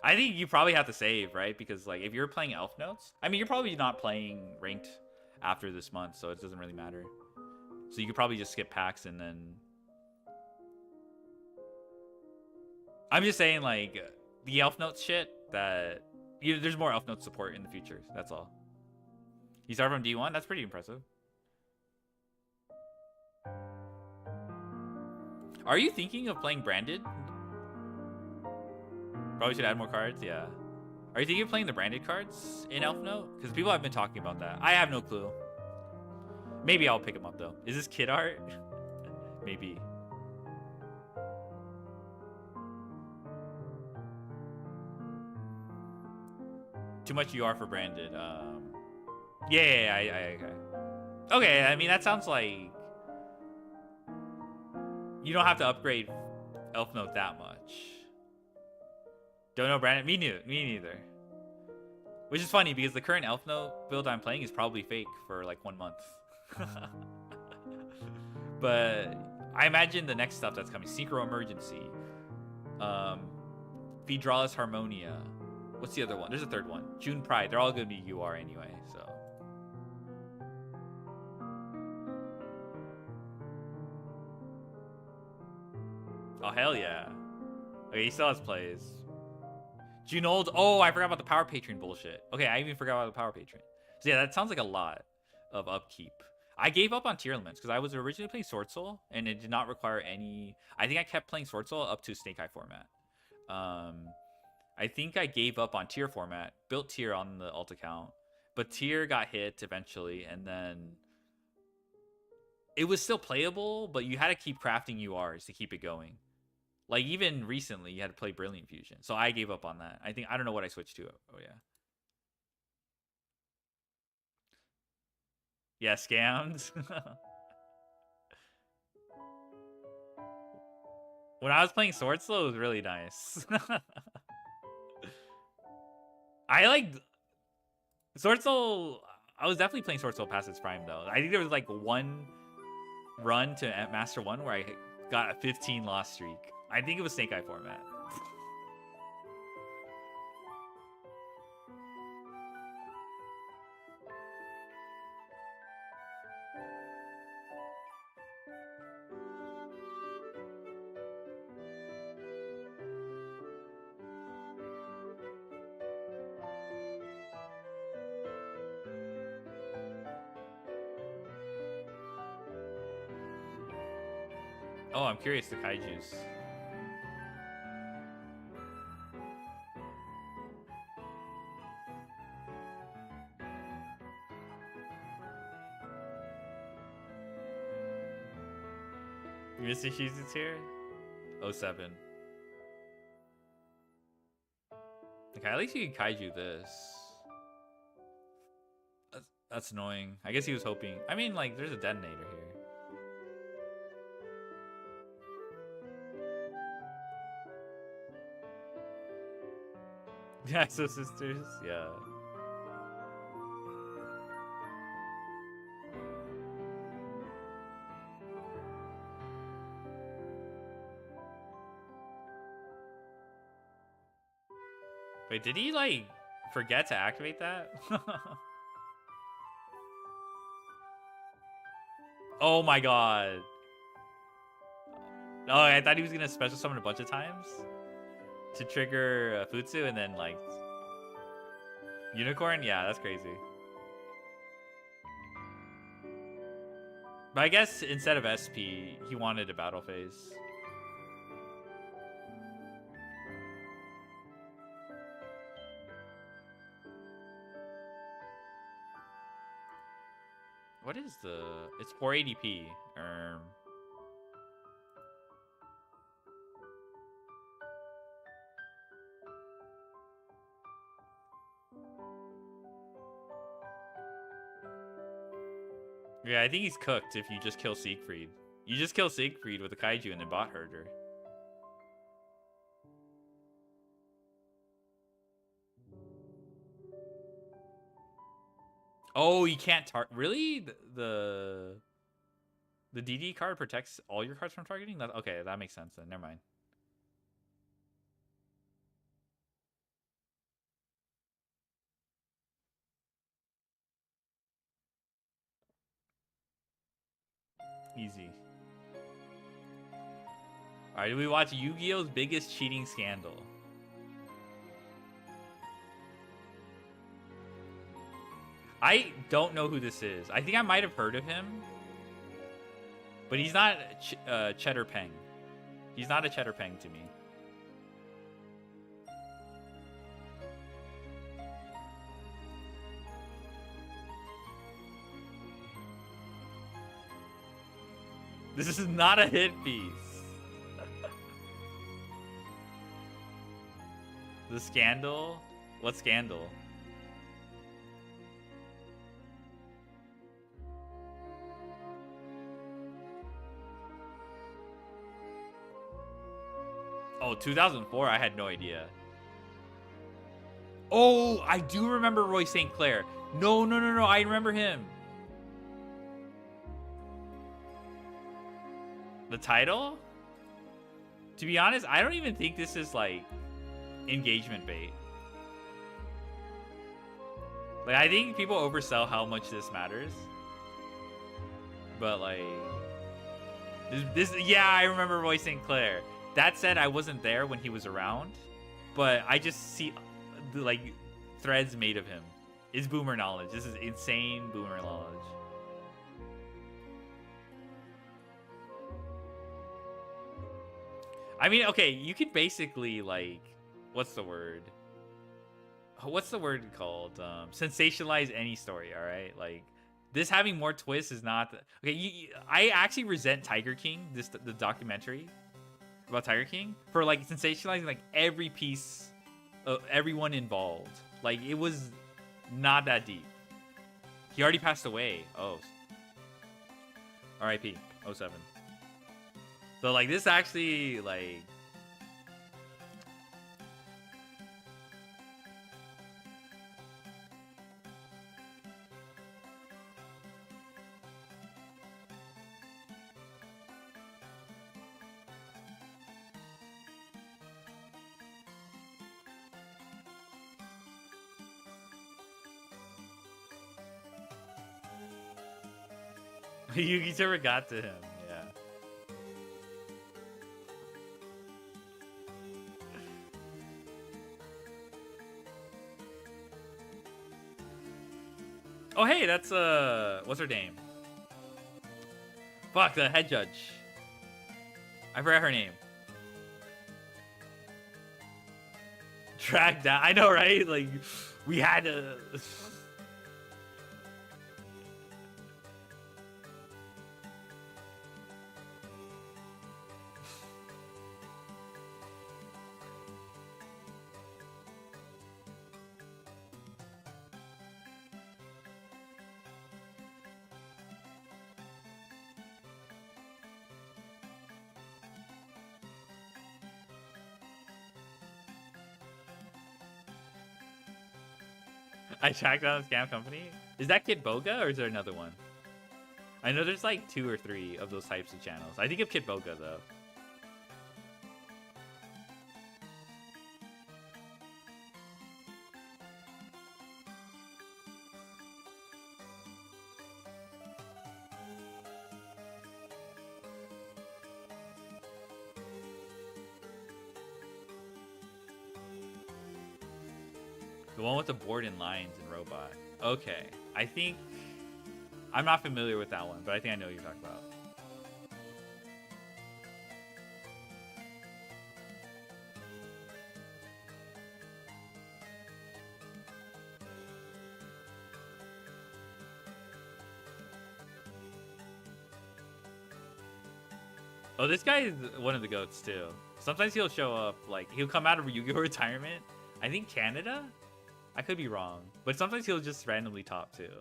I think you probably have to save, right? Because, like, if you're playing Elfnotes... I mean, you're probably not playing ranked after this month, so it doesn't really matter. So you could probably just skip packs and then... I'm just saying, like, the Elfnotes shit, that... there's more Elfnote support in the future, that's all. You start from D1? That's pretty impressive. Are you thinking of playing branded? Probably should add more cards, yeah. Are you thinking of playing the branded cards in Elfnote? Because people have been talking about that. I have no clue. Maybe I'll pick them up, though. Is this kid art? Maybe. Too much UR for branded. Yeah, okay, I mean, that sounds like... You don't have to upgrade Elfnote that much. Don't know branded? Me neither. Which is funny, because the current Elfnote build I'm playing is probably fake for, like, 1 month. But I imagine the next stuff that's coming. Synchro Emergency. Vidralis Harmonia. What's the other one? There's a third one. June Pride. They're all going to be UR anyway, so. Oh, hell yeah. Okay, he still has plays. June Old. Oh, I forgot about the Power Patron bullshit. Okay, I even forgot about the Power Patron. So yeah, that sounds like a lot of upkeep. I gave up on tier elements because I was originally playing Sword Soul and it did not require any... I think I kept playing Sword Soul up to Snake Eye format. I think I gave up on tier format, built tier on the alt account, but tier got hit eventually, and then it was still playable, but you had to keep crafting URs to keep it going. Like, even recently, you had to play Brilliant Fusion. So I gave up on that. I don't know what I switched to. Oh, yeah. Yeah, scammed. When I was playing Sword Slow, it was really nice. I like Sword Soul. I was definitely playing Sword Soul past its prime, though. I think there was like one run to Master 1 where I got a 15 loss streak. I think it was Snake Eye format. Oh, I'm curious, the kaijus. Mr. Hughes is here? 07. Okay, at least you can kaiju this. That's annoying. I guess he was hoping. I mean, like, there's a detonator here. Yeah, so sisters, yeah. Wait, did he, like, forget to activate that? Oh my god. Oh, I thought he was gonna special summon a bunch of times to trigger Futsu and then, like, Unicorn? Yeah, that's crazy. But I guess instead of SP, he wanted a battle phase. What is the... It's 480p. Yeah, I think he's cooked if you just kill Siegfried. You just kill Siegfried with a kaiju and then bot herder. Oh, you can't really? The DD card protects all your cards from targeting? Okay, that makes sense then. Never mind. Easy. Alright, we watch Yu-Gi-Oh's biggest cheating scandal. I don't know who this is. I think I might have heard of him. But he's not Cheddar Peng. He's not a Cheddar Peng to me. This is not a hit piece. The scandal? What scandal? Oh, 2004? I had no idea. Oh, I do remember Roy St. Clair. No, I remember him. The title? To be honest, I don't even think this is, like, engagement bait. Like, I think people oversell how much this matters. But, like... Yeah, I remember Roy St. Clair. That said, I wasn't there when he was around. But I just see, like, threads made of him. It's boomer knowledge. This is insane boomer knowledge. I mean, okay, you could basically, like, what's the word? What's the word called? Sensationalize any story, all right? Like, this having more twists is not... Okay, I actually resent Tiger King, the documentary. about Tiger King for like sensationalizing like every piece of everyone involved. Like it was not that deep. He already passed away. Oh. R.I.P. 07. So like this actually like you never got to him. Yeah. Oh hey, that's what's her name? Fuck, the head judge. I forgot her name. Track down. I know, right? Like we had to. I tracked down a scam company. Is that Kid Boga or is there another one? I know there's like 2 or 3 of those types of channels. I think of Kid Boga though. The one with the board and lines and robot. Okay. I think I'm not familiar with that one, but I think I know what you're talking about. Oh, this guy is one of the goats too. Sometimes he'll show up, like he'll come out of Yu-Gi-Oh retirement. I think Canada? I could be wrong, but sometimes he'll just randomly top too.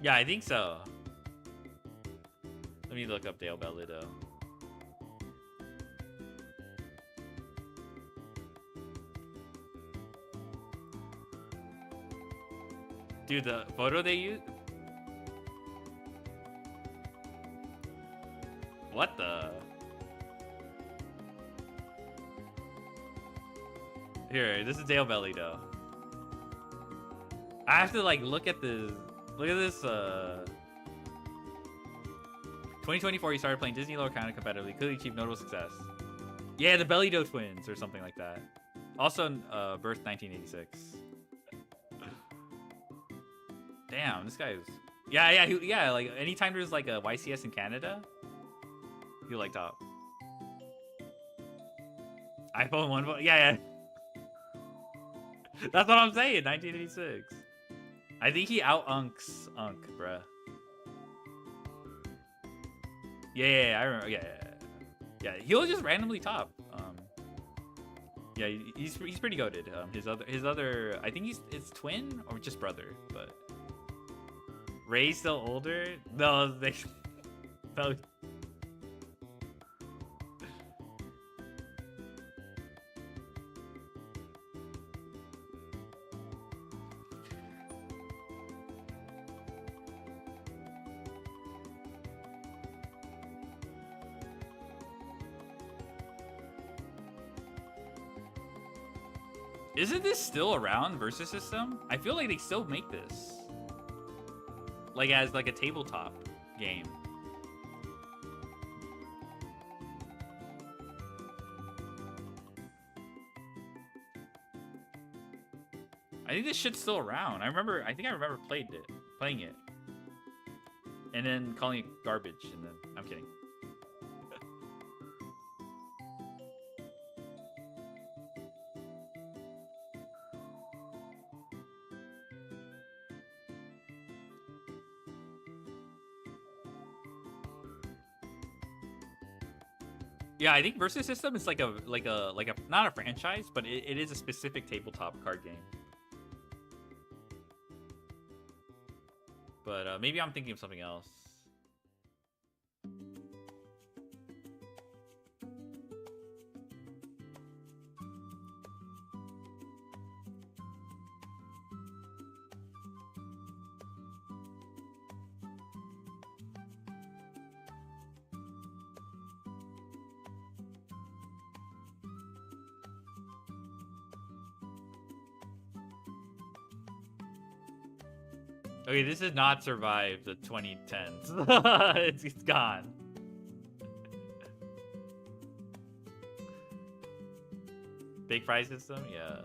Yeah, I think so. Let me look up Dale Bellido. Dude, the photo they use. What the? Here, this is Dale Bellido. I have to like look at this. Look at this. 2024, he started playing Disney Lower County competitively. Clearly achieved notable success. Yeah, the Bellido twins or something like that. Also, birth 1986. Damn, this guy is. Yeah. Like anytime there's like a YCS in Canada, he'll like top. iPhone 1. Yeah. That's what I'm saying. 1986. I think he out-unks Unk, bruh. Yeah, I remember. Yeah. He'll just randomly top. Yeah, he's pretty goated. His other, I think it's twin or just brother, but Ray's still older. No, no. Isn't this still around versus system? I feel like they still make this. Like as like a tabletop game. I think this shit's still around. I think I remember playing it. and then calling it garbage, and then I'm kidding. Yeah, I think Versus System is like a not a franchise, but it is a specific tabletop card game. But maybe I'm thinking of something else. Okay, this has not survived the 2010s. It's gone. Big Fry System? Yeah.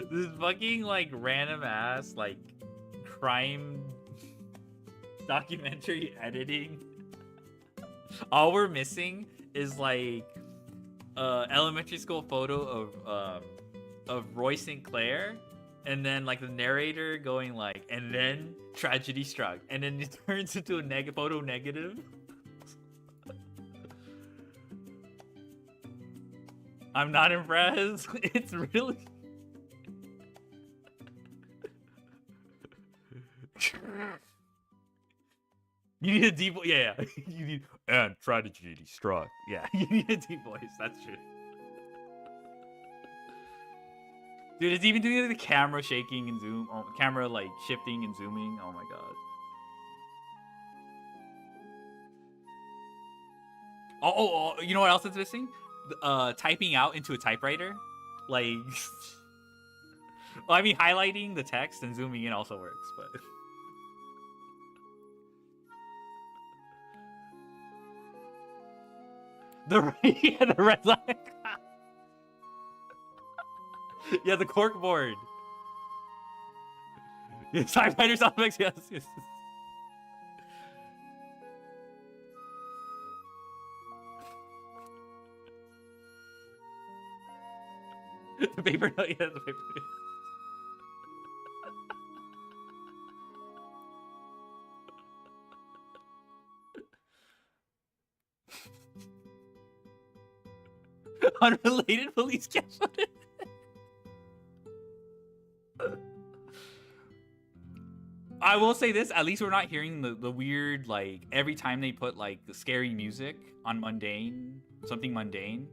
This fucking like random ass like crime documentary editing. All we're missing is like elementary school photo of Roy Sinclair, and then like the narrator going like, and then tragedy struck, and then it turns into a photo negative. I'm not impressed. It's really. You need a deep voice. Yeah, yeah. You need and tragedy struck. Yeah, you need a deep voice. That's true. Dude, it's even doing the camera shaking and zoom, camera like shifting and zooming. Oh my god. Oh, you know what else it's missing? Typing out into a typewriter, like. Well, I mean, highlighting the text and zooming in also works, but. Yeah, the red line. Yeah, the cork board. Yeah, typewriter sound effects, yes. The paper note, yeah, the paper note. Unrelated police cam footage. I will say this, at least we're not hearing the weird, like, every time they put, like, the scary music on mundane, something mundane,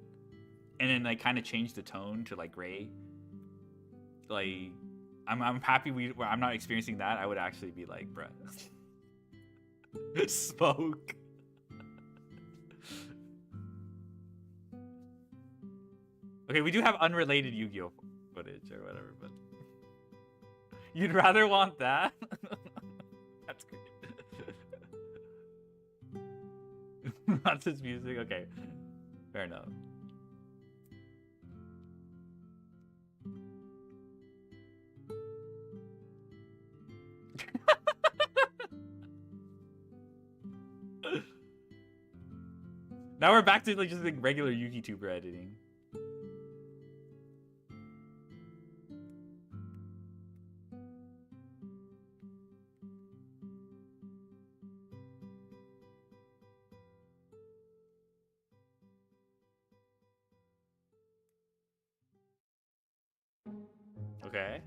and then, like, kind of change the tone to, like, gray. Like, I'm happy I'm not experiencing that. I would actually be like, bruh. Smoke. Okay, we do have unrelated Yu-Gi-Oh footage or whatever, but you'd rather want that? That's great. Not his music. Okay, fair enough. Now we're back to like just like regular YouTuber editing. Okay.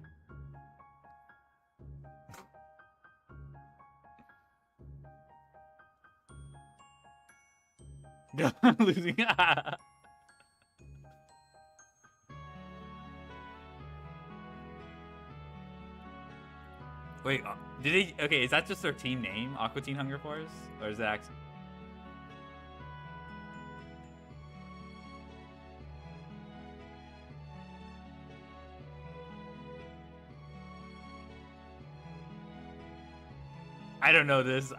Losing. Wait, did they? Okay, is that just their team name, Aqua Teen Hunger Force, or is that actually? I don't know this.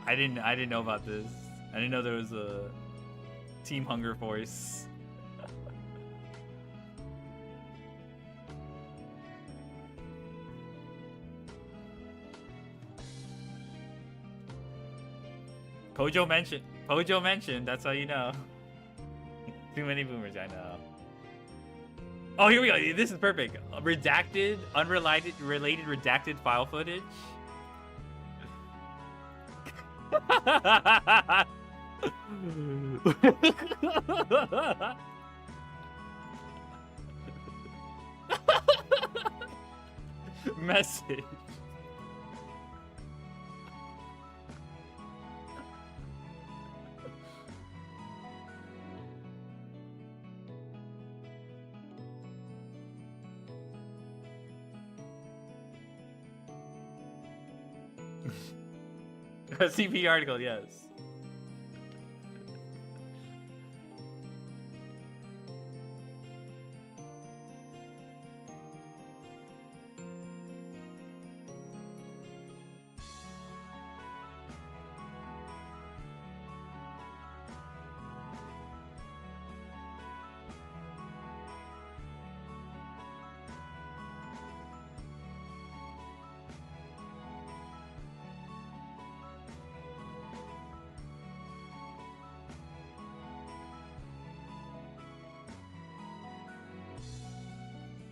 I didn't know about this. I didn't know there was a Team Hunger Force. Pojo mentioned. That's how you know. Too many boomers, I know. Oh, here we go. This is perfect. Redacted, unrelated, redacted file footage. Message. A CP article, yes.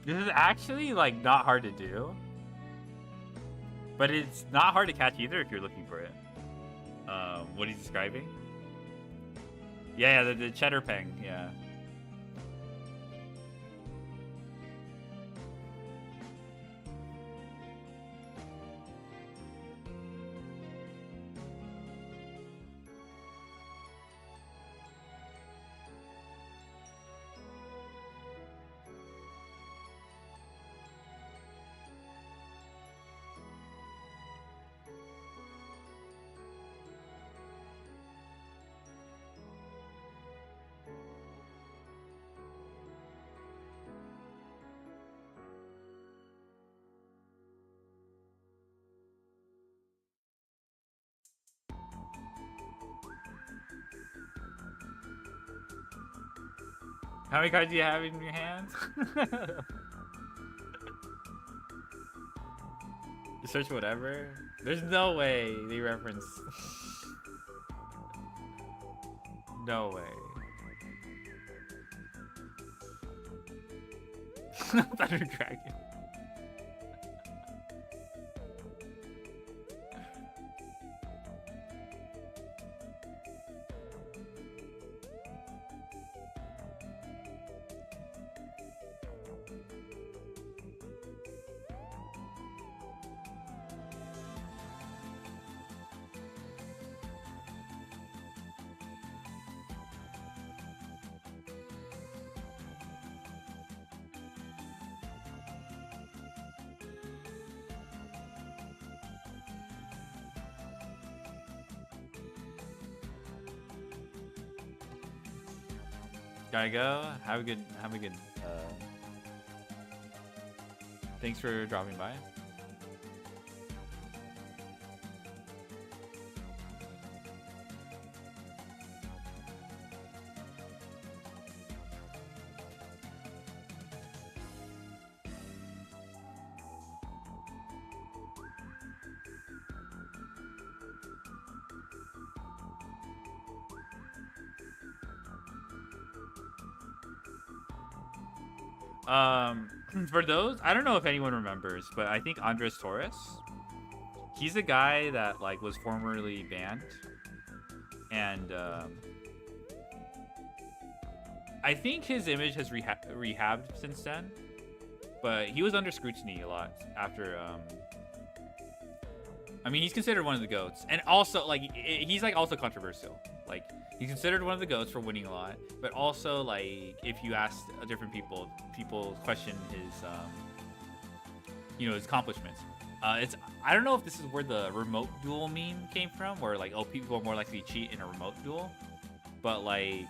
This is actually like not hard to do, but it's not hard to catch either if you're looking for it. What he's describing? Yeah, the cheddar peng, yeah. How many cards do you have in your hands? Search whatever. There's no way they reference. No way. Thunder Dragon. Gotta go. Have a good. Thanks for dropping by. For those, I don't know if anyone remembers, but I think Andres Torres, he's a guy that like was formerly banned, and I think his image has rehabbed since then, but he was under scrutiny a lot after. I mean, he's considered one of the GOATs, and also like he's like also controversial. Like He's considered one of the GOATs for winning a lot, but also like if you ask different people, people question his, his accomplishments. I don't know if this is where the remote duel meme came from, where like, oh, people are more likely to cheat in a remote duel, but like,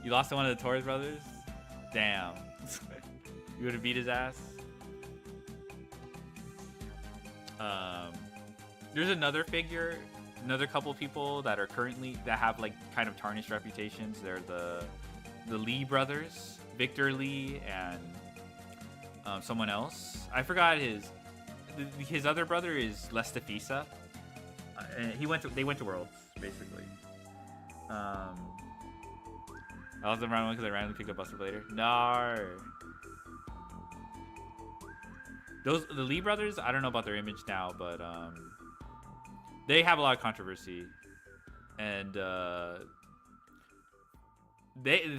you lost to one of the Torres brothers. Damn, you would have beat his ass. There's another couple people that are currently that have like kind of tarnished reputations. They're the Lee brothers, Victor Lee and someone else. I forgot his other brother is Les Defisa. They went to Worlds basically. I lost the round one because I randomly picked up Buster later. No. The Lee brothers, I don't know about their image now, but they have a lot of controversy, and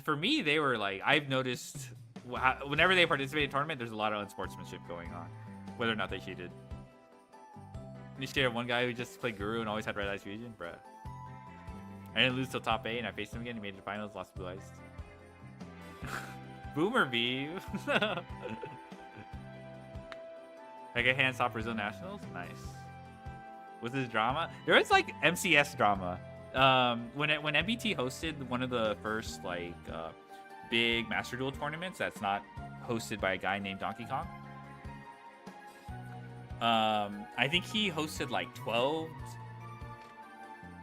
for me they were like, I've noticed whenever they participate in a tournament, there's a lot of unsportsmanship going on, whether or not they cheated. You share one guy who just played Guru and always had Red Eyes Fusion, bruh. I didn't lose till top 8, and I faced him again. He made it to finals, lost to Blue Eyes. Boomer Beef. Like a hand stop Brazil Nationals? Nice. Was this drama? There was like MCS drama. When MBT hosted one of the first like big Master Duel tournaments that's not hosted by a guy named Donkey Kong. I think he hosted like 12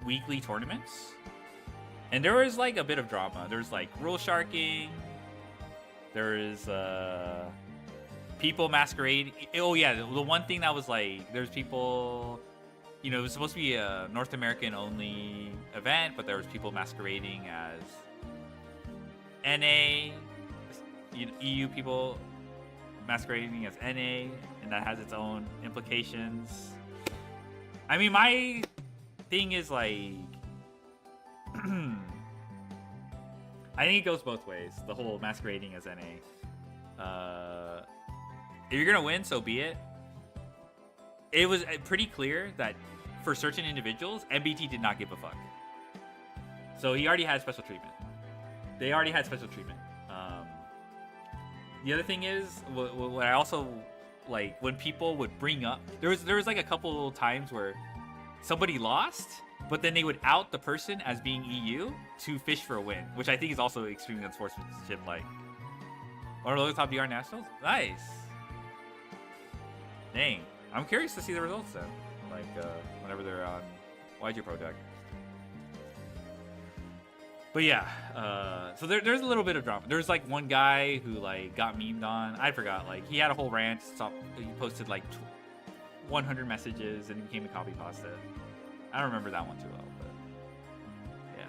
weekly tournaments. And there was like a bit of drama. There's like rule sharking. There is people masquerading. Oh yeah, the one thing that was like, there's people, it was supposed to be a North American only event, but there was people masquerading as NA, EU people masquerading as NA, and that has its own implications. I mean, my thing is like, I think it goes both ways, the whole masquerading as NA. If you're gonna win, so be it. It was pretty clear that for certain individuals, MBT did not give a fuck. So he already had special treatment. They already had special treatment. The other thing is, what I also like, when people would bring up, there was like a couple times where somebody lost, but then they would out the person as being EU to fish for a win, which I think is also extremely unsportsmanship. Like, one of those top DR nationals, nice. Dang, I'm curious to see the results then. Like, whenever they're on YG Pro Deck. But yeah, so there's a little bit of drama. There's like one guy who like got memed on. I forgot, like he had a whole rant. He posted like 100 messages and he became a copy pasta. I don't remember that one too well, but yeah.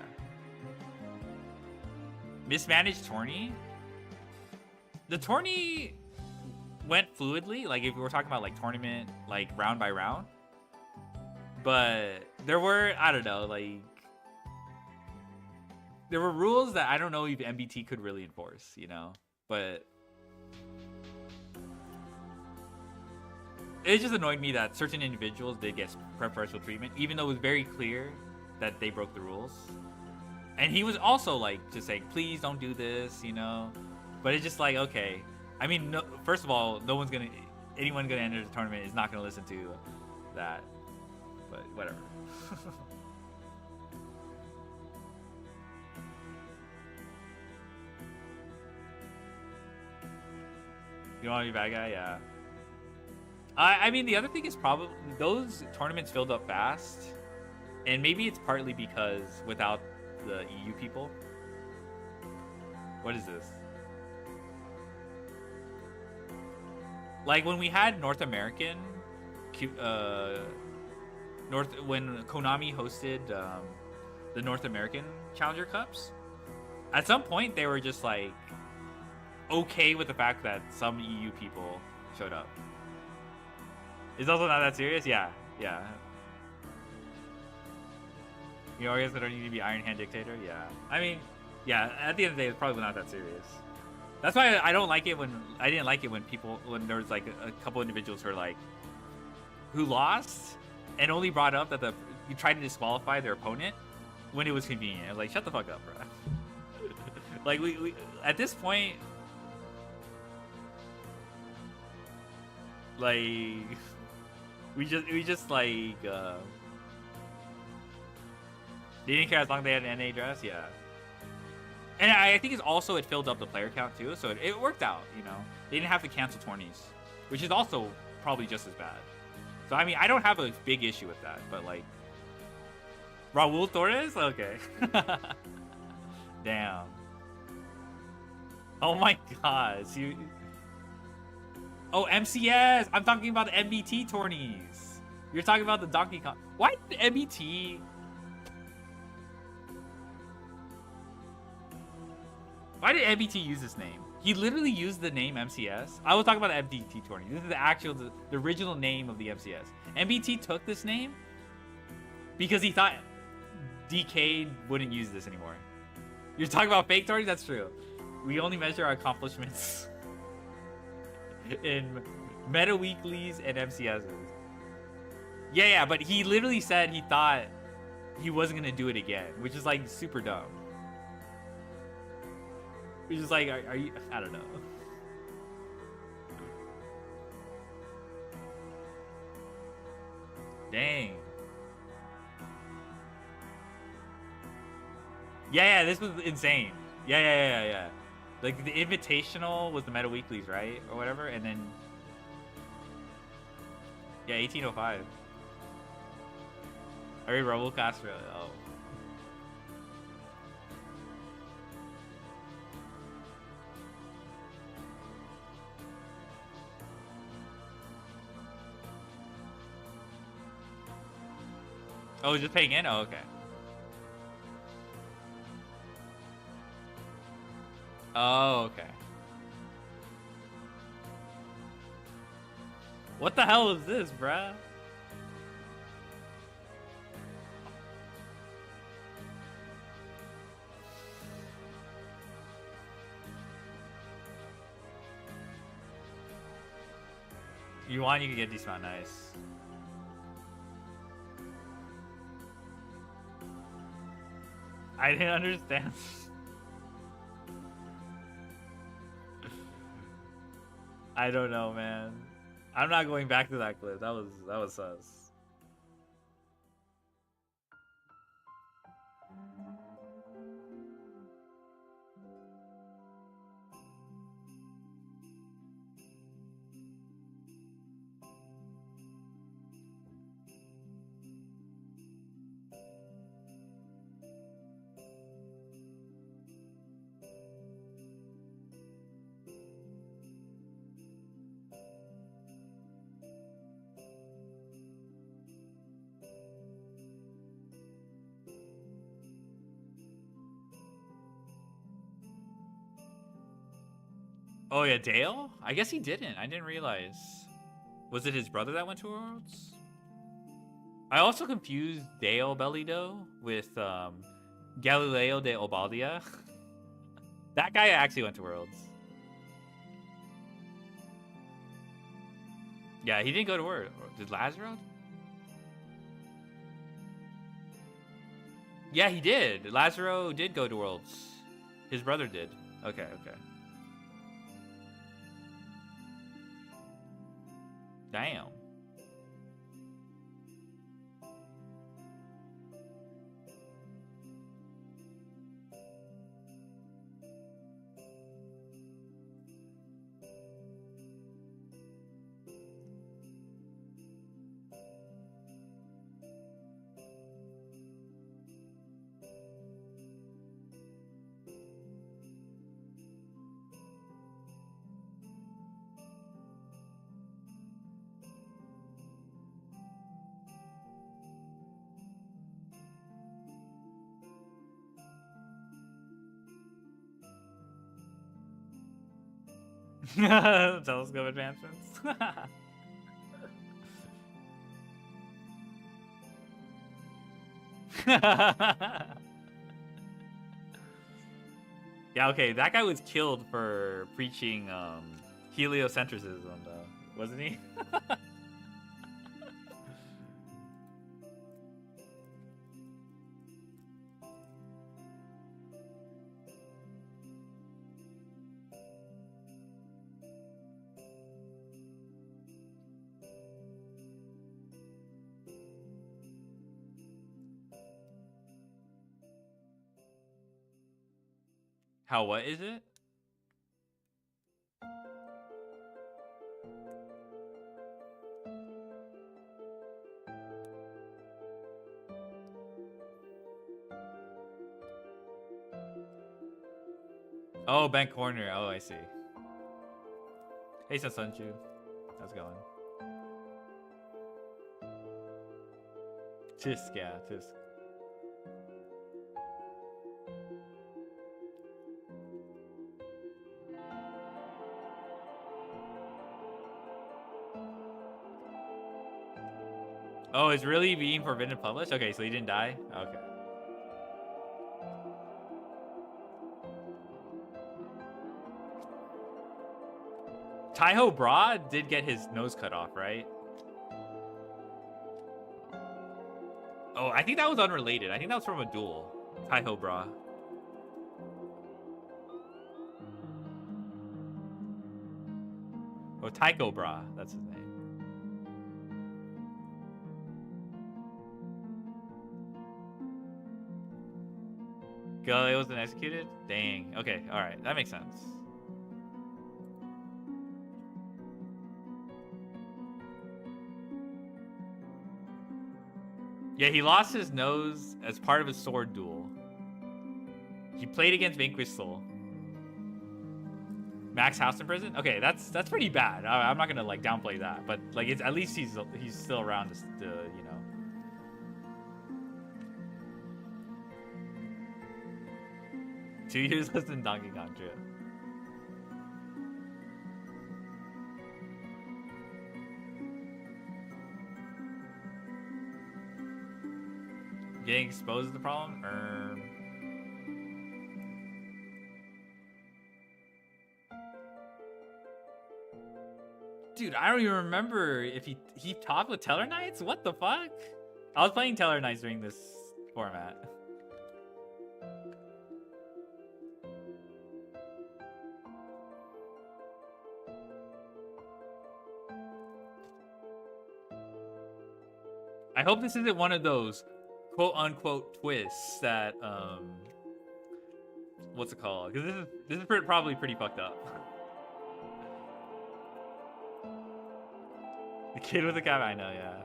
Mismanaged tourney. The tourney went fluidly. Like if we were talking about like tournament, like round by round. But there were, I don't know, like there were rules that I don't know if MBT could really enforce, but it just annoyed me that certain individuals did get preferential treatment, even though it was very clear that they broke the rules. And he was also like just saying, please don't do this, but it's just like, okay, I mean, no, first of all, anyone gonna enter the tournament is not gonna listen to that, but whatever. You want to be a bad guy? Yeah. I mean, the other thing is probably those tournaments filled up fast, and maybe it's partly because without the EU people. What is this? Like when we had North American, when Konami hosted the North American Challenger Cups, at some point they were just like okay with the fact that some EU people showed up. It's also not that serious? Yeah. I guess I don't need to be Iron Hand Dictator? Yeah. I mean, yeah, at the end of the day, it's probably not that serious. That's why I didn't like it when there was like a couple individuals who lost and only brought up that you try to disqualify their opponent when it was convenient. I was like, shut the fuck up, bro. Like we at this point, like we just like they didn't care as long as they had an NA dress, yeah. And I think it's also it filled up the player count too, so it worked out, you know. They didn't have to cancel tourneys, which is also probably just as bad. So I mean, I don't have a big issue with that, but like Raul Torres, okay. Damn. Oh my god. Oh, MCS! I'm talking about the MBT tourneys. You're talking about the Donkey Kong. Why did MBT... Why did MBT use this name? He literally used the name MCS. I was talking about the MBT tourney. This is the actual, the original name of the MCS. MBT took this name because he thought DK wouldn't use this anymore. You're talking about fake tourneys? That's true. We only measure our accomplishments in meta weeklies and MCSs. Yeah, but he literally said he thought he wasn't gonna do it again, which is like super dumb. Which is like, are you? I don't know. Dang. Yeah, this was insane. Yeah. Like the invitational was the meta weeklies, right, or whatever, and then yeah, 1805. I read Raul Castro. Oh. Oh, just paying in? Oh, okay. Oh, okay. What the hell is this, bruh? You want, you can get dismount, nice. I didn't understand. I don't know, man. I'm not going back to that clip. That was sus. Oh yeah, Dale? I guess he didn't. I didn't realize. Was it his brother that went to Worlds? I also confused Dale Bellido with Galileo de Obaldia. That guy actually went to Worlds. Yeah, he didn't go to Worlds. Did Lazaro? Yeah, he did. Lazaro did go to Worlds. His brother did. Okay. Damn. Telescope advancements. Yeah, okay, that guy was killed for preaching heliocentrism, though, wasn't he? How what is it? Oh, bank corner. Oh, I see. Hey, Sunju. How's it going? Tisk, yeah, tisk. Oh, it's really being forbidden to publish? Okay, so he didn't die? Okay. Taiho Bra did get his nose cut off, right? Oh, I think that was unrelated. I think that was from a duel. Taiho Bra. Oh, Tycho Bra. That's his name. Galileo wasn't executed? Dang. Okay, alright. That makes sense. Yeah, he lost his nose as part of a sword duel. He played against Vanquished Soul. Max house in prison? Okay, that's pretty bad. I'm not gonna like downplay that, but like it's at least he's still around to you know. Two years less than Donkey Kong, true. Getting exposed is the problem? Dude, I don't even remember if he talked with Teller Knights? What the fuck? I was playing Teller Knights during this format. I hope this isn't one of those quote-unquote twists that, what's it called? Because this is probably pretty fucked up. The kid with the cap, I know, yeah.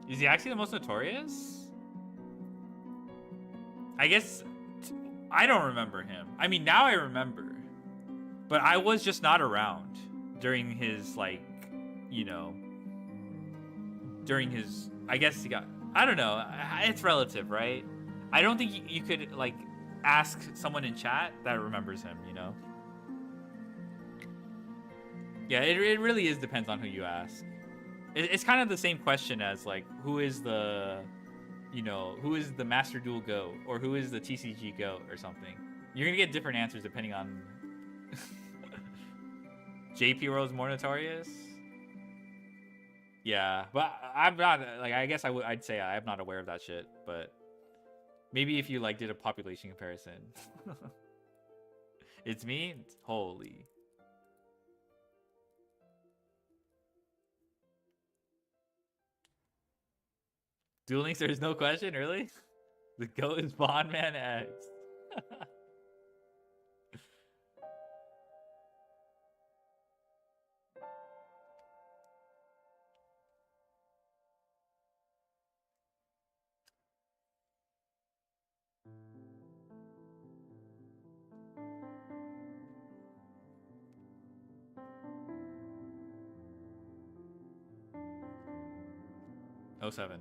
Is he actually the most notorious? I guess I don't remember him. I mean, now I remember. But I was just not around during his, like, you know, during his, I guess he got, I don't know. It's relative, right? I don't think you could, like, ask someone in chat that remembers him, you know? Yeah, it really is depends on who you ask. It's kind of the same question as, like, who is the, you know, who is the Master Duel GOAT? Or who is the TCG GOAT or something? You're going to get different answers depending on... JP World's more notorious? Yeah, but I'm not, like, I guess I'd say I'm not aware of that shit, but... Maybe if you, like, did a population comparison. It's me? Holy... Duel Links, there's no question, really? The GOAT is Bondman X. Oh, 07.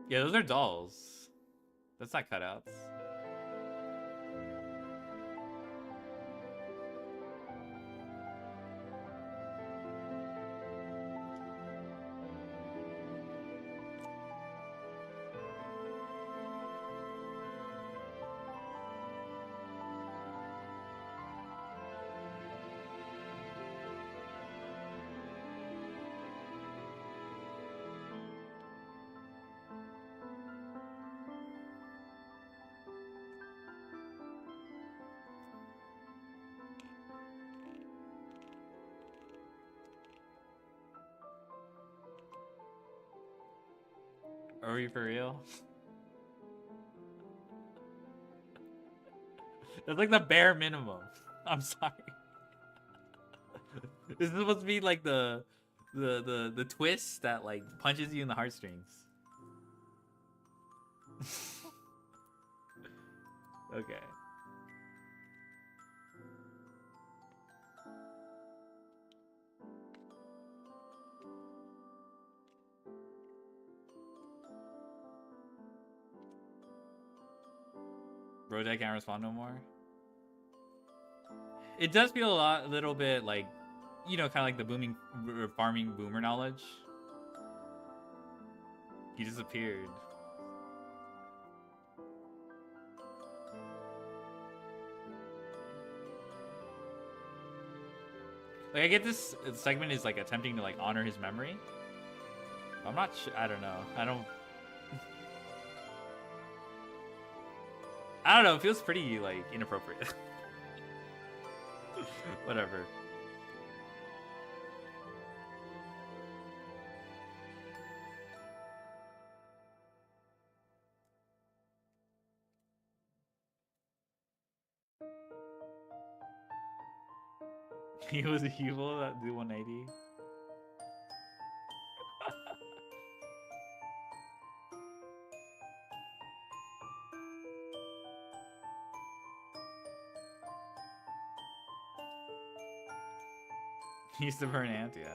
Yeah, those are dolls. That's not cutouts. Are we for real? That's like the bare minimum. I'm sorry. This is supposed to be like the twist that like punches you in the heartstrings. Okay. Brojack can't respond no more. It does feel a little bit like, you know, kind of like the farming boomer knowledge. He disappeared. Like, I get this segment is like attempting to like honor his memory. I'm not sure. I don't know. I don't know. It feels pretty like inappropriate. Whatever. He was evil that do 180. He used to burn ants, yeah.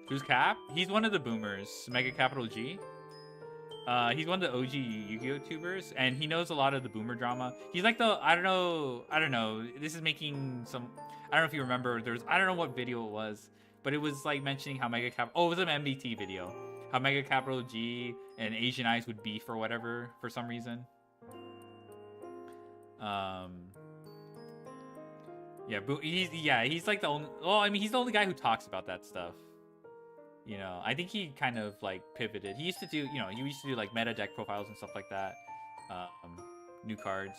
Who's Cap? He's one of the boomers. Mega Capital G. He's one of the OG Yu-Gi-Oh tubers, and he knows a lot of the boomer drama. He's like the I don't know. This is making some. I don't know if you remember. I don't know what video it was, but it was like mentioning how Mega Cap. Oh, it was an MBT video. How Mega Capital G and Asian Eyes would beef or whatever for some reason. Yeah, he's like the only. Well, I mean, he's the only guy who talks about that stuff. You know, I think he kind of like pivoted. He used to do, you know, he used to do like meta deck profiles and stuff like that. New cards.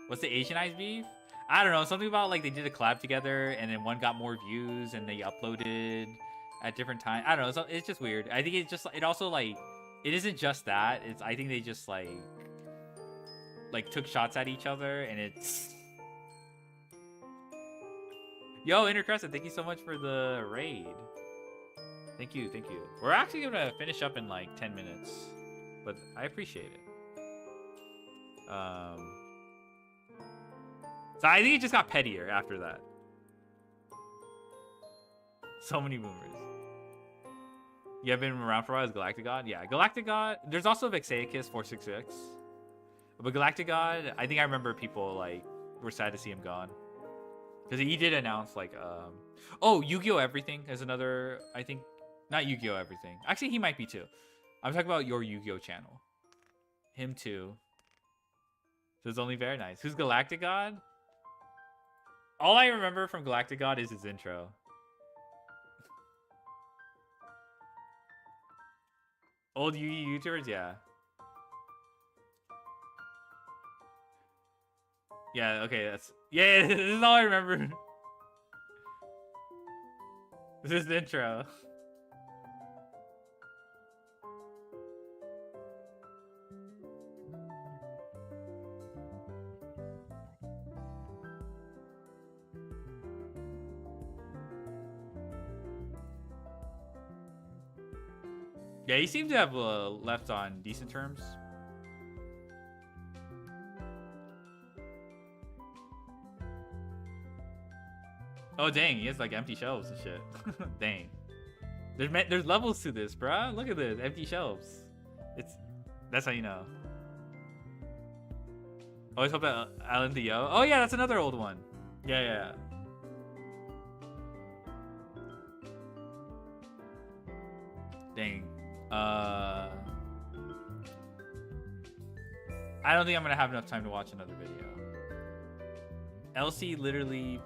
What's the Asian Eyes beef? I don't know. Something about like they did a collab together and then one got more views and they uploaded at different times. I don't know. It's just weird. I think it also like, it isn't just that. I think they just like took shots at each other and it's. Yo, Intercrescent, thank you so much for the raid. Thank you. We're actually gonna finish up in like 10 minutes, but I appreciate it. So I think it just got pettier after that. So many boomers. You have been around for a while as Galactic God? Yeah, Galactic God. There's also Vexaicus 466. But Galactic God, I think I remember people like were sad to see him gone. Because he did announce like oh, Yu-Gi-Oh! Everything is another, I think. Not Yu-Gi-Oh! Everything. Actually, he might be too. I'm talking about your Yu-Gi-Oh! Channel. Him too. So it's only very nice. Who's Galactic God? All I remember from Galactic God is his intro. Old Yu-Gi YouTubers? Yeah. Yeah, okay, yeah, this is all I remember. This is the intro. Yeah, he seemed to have left on decent terms. Oh dang, he has like empty shelves and shit. Dang. There's levels to this, bruh. Look at this, empty shelves. That's how you know. Always hope that Alan Dio. Oh yeah, that's another old one. Yeah. Dang. I don't think I'm gonna have enough time to watch another video. Elsie literally.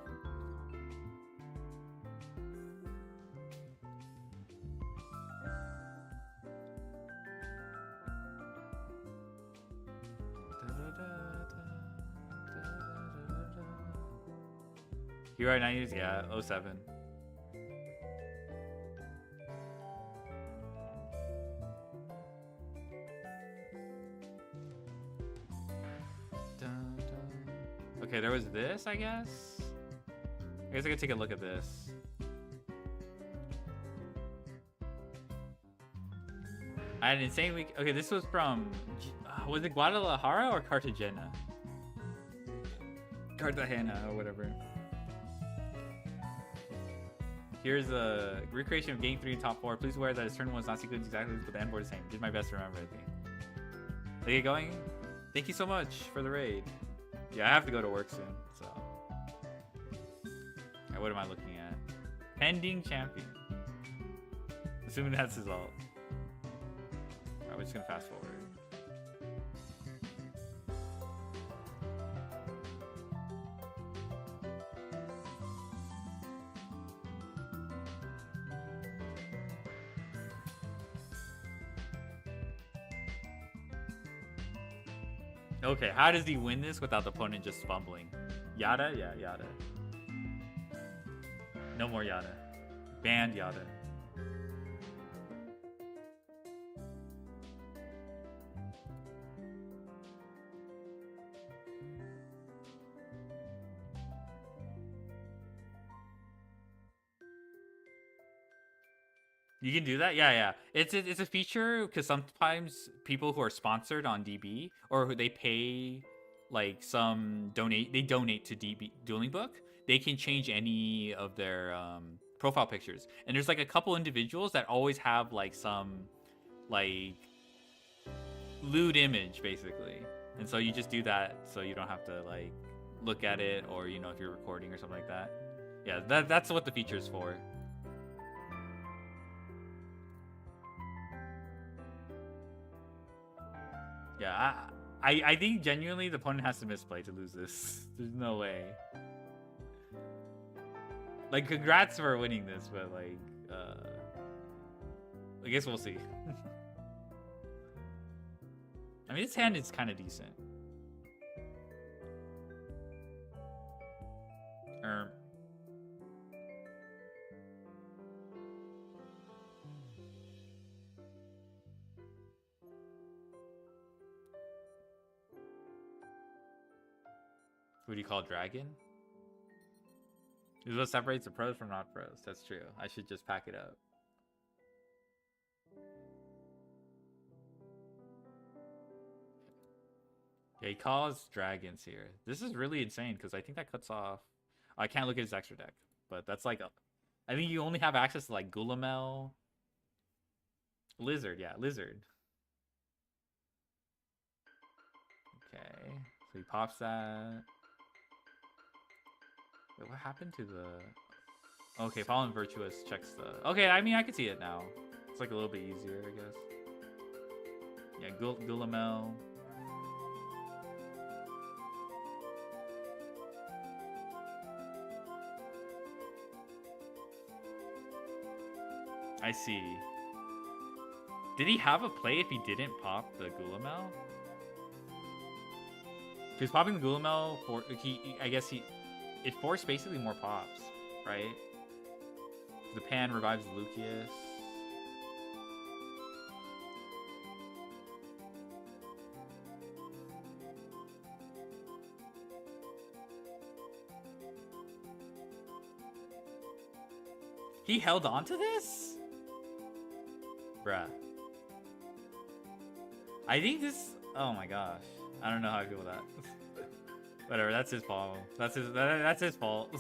Hero 90s, yeah, 07. Okay, there was this, I guess. I guess I could take a look at this. I had an insane week. Okay, this was from, was it Guadalajara or Cartagena? Cartagena or whatever. Here's a recreation of Game 3 in top 4. Please aware that his turn 1 is not sequenced exactly, but the end board is the same. Did my best to remember everything. They get going? Thank you so much for the raid. Yeah, I have to go to work soon, so. Alright, what am I looking at? Pending champion. Assuming that's his ult. Alright, we're just gonna fast forward. Okay, how does he win this without the opponent just fumbling? Yada? Yeah, Yada. No more Yada. Banned Yada. You can do that? Yeah. It's a feature because sometimes people who are sponsored on DB or who they pay like they donate to DB Dueling Book, they can change any of their profile pictures. And there's like a couple individuals that always have like some like lewd image basically. And so you just do that so you don't have to like look at it, or you know, if you're recording or something like that. Yeah, that's what the feature is for. Yeah, I think genuinely the opponent has to misplay to lose this. There's no way. Like, congrats for winning this, but like, I guess we'll see. I mean, this hand is kind of decent. Who do you call Dragon? This is what separates the pros from not pros. That's true. I should just pack it up. Yeah, he calls dragons here. This is really insane because I think that cuts off. I can't look at his extra deck, but that's like I think you only have access to like Gulamel. Lizard, yeah, Lizard. Okay, so he pops that. Wait, what happened to the... Okay, Fallen Virtuous checks the... Okay, I mean, I can see it now. It's like a little bit easier, I guess. Yeah, Gulamel. I see. Did he have a play if he didn't pop the Gulamel? Because popping the Gulamel, I guess it forced basically more pops, right? The Pan revives Lucius. He held on to this? Bruh. I think this... Oh my gosh. I don't know how I feel with that. Whatever, that's his fault. That's his fault.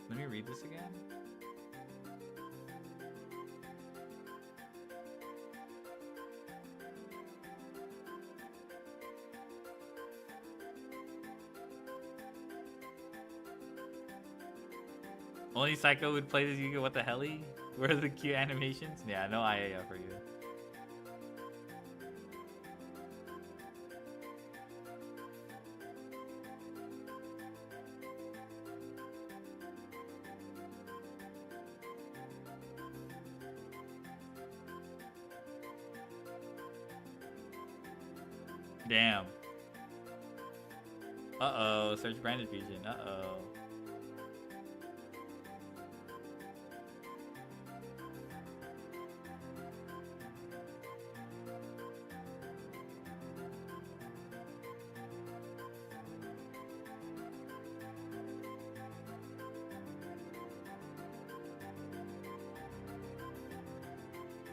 Let me read this again. Only Psycho would play this Yu-Gi-Oh! What the helly? Where are the cute animations? Yeah, no IAF for you. Damn. Uh-oh, search branded fusion. Uh-oh.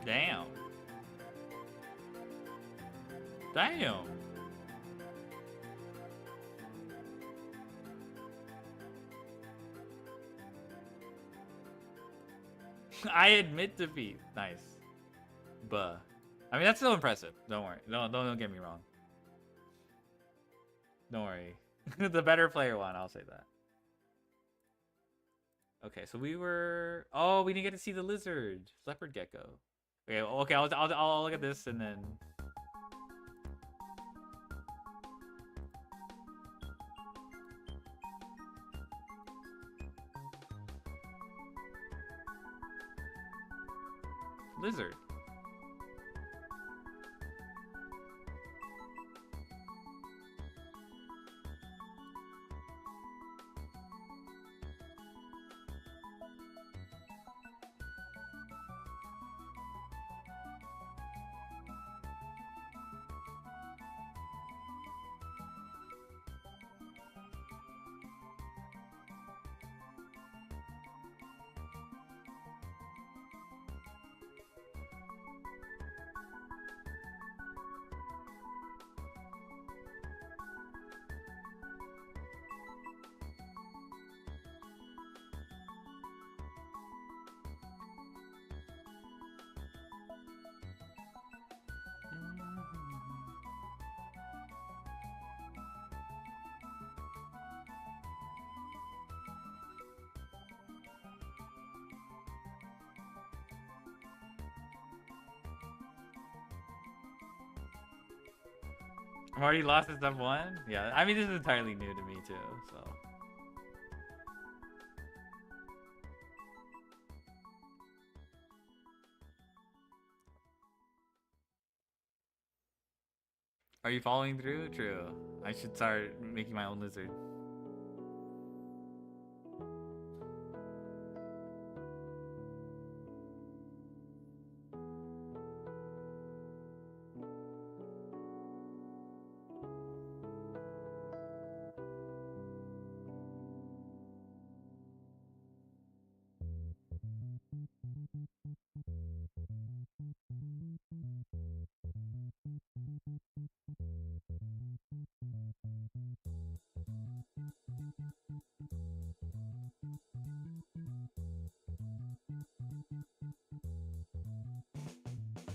Damn. Damn. I admit defeat. Nice. Buh. I mean, that's still impressive. Don't worry. Don't get me wrong. Don't worry. The better player won, I'll say that. Okay, so we were... Oh, we didn't get to see the lizard. Leopard gecko. Okay, I'll look at this and then... Lizard. I'm already lost at step 1? Yeah, I mean, this is entirely new to me, too, so... Are you following through? True. I should start making my own lizard.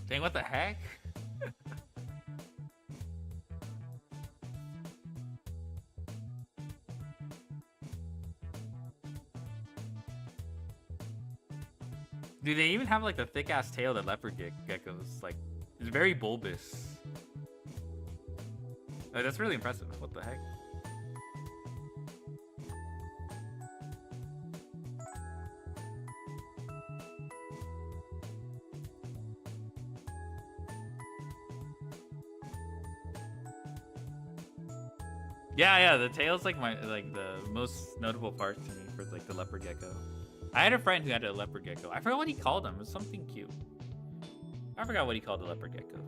Dang, what the heck? Do they even have like the thick ass tail that leopard geckos? Like, it's very bulbous. Like, that's really impressive. What the heck? Yeah, the tail's like the most notable part to me for like the leopard gecko. I had a friend who had a leopard gecko. I forgot what he called him. It was something cute. I forgot what he called the leopard gecko.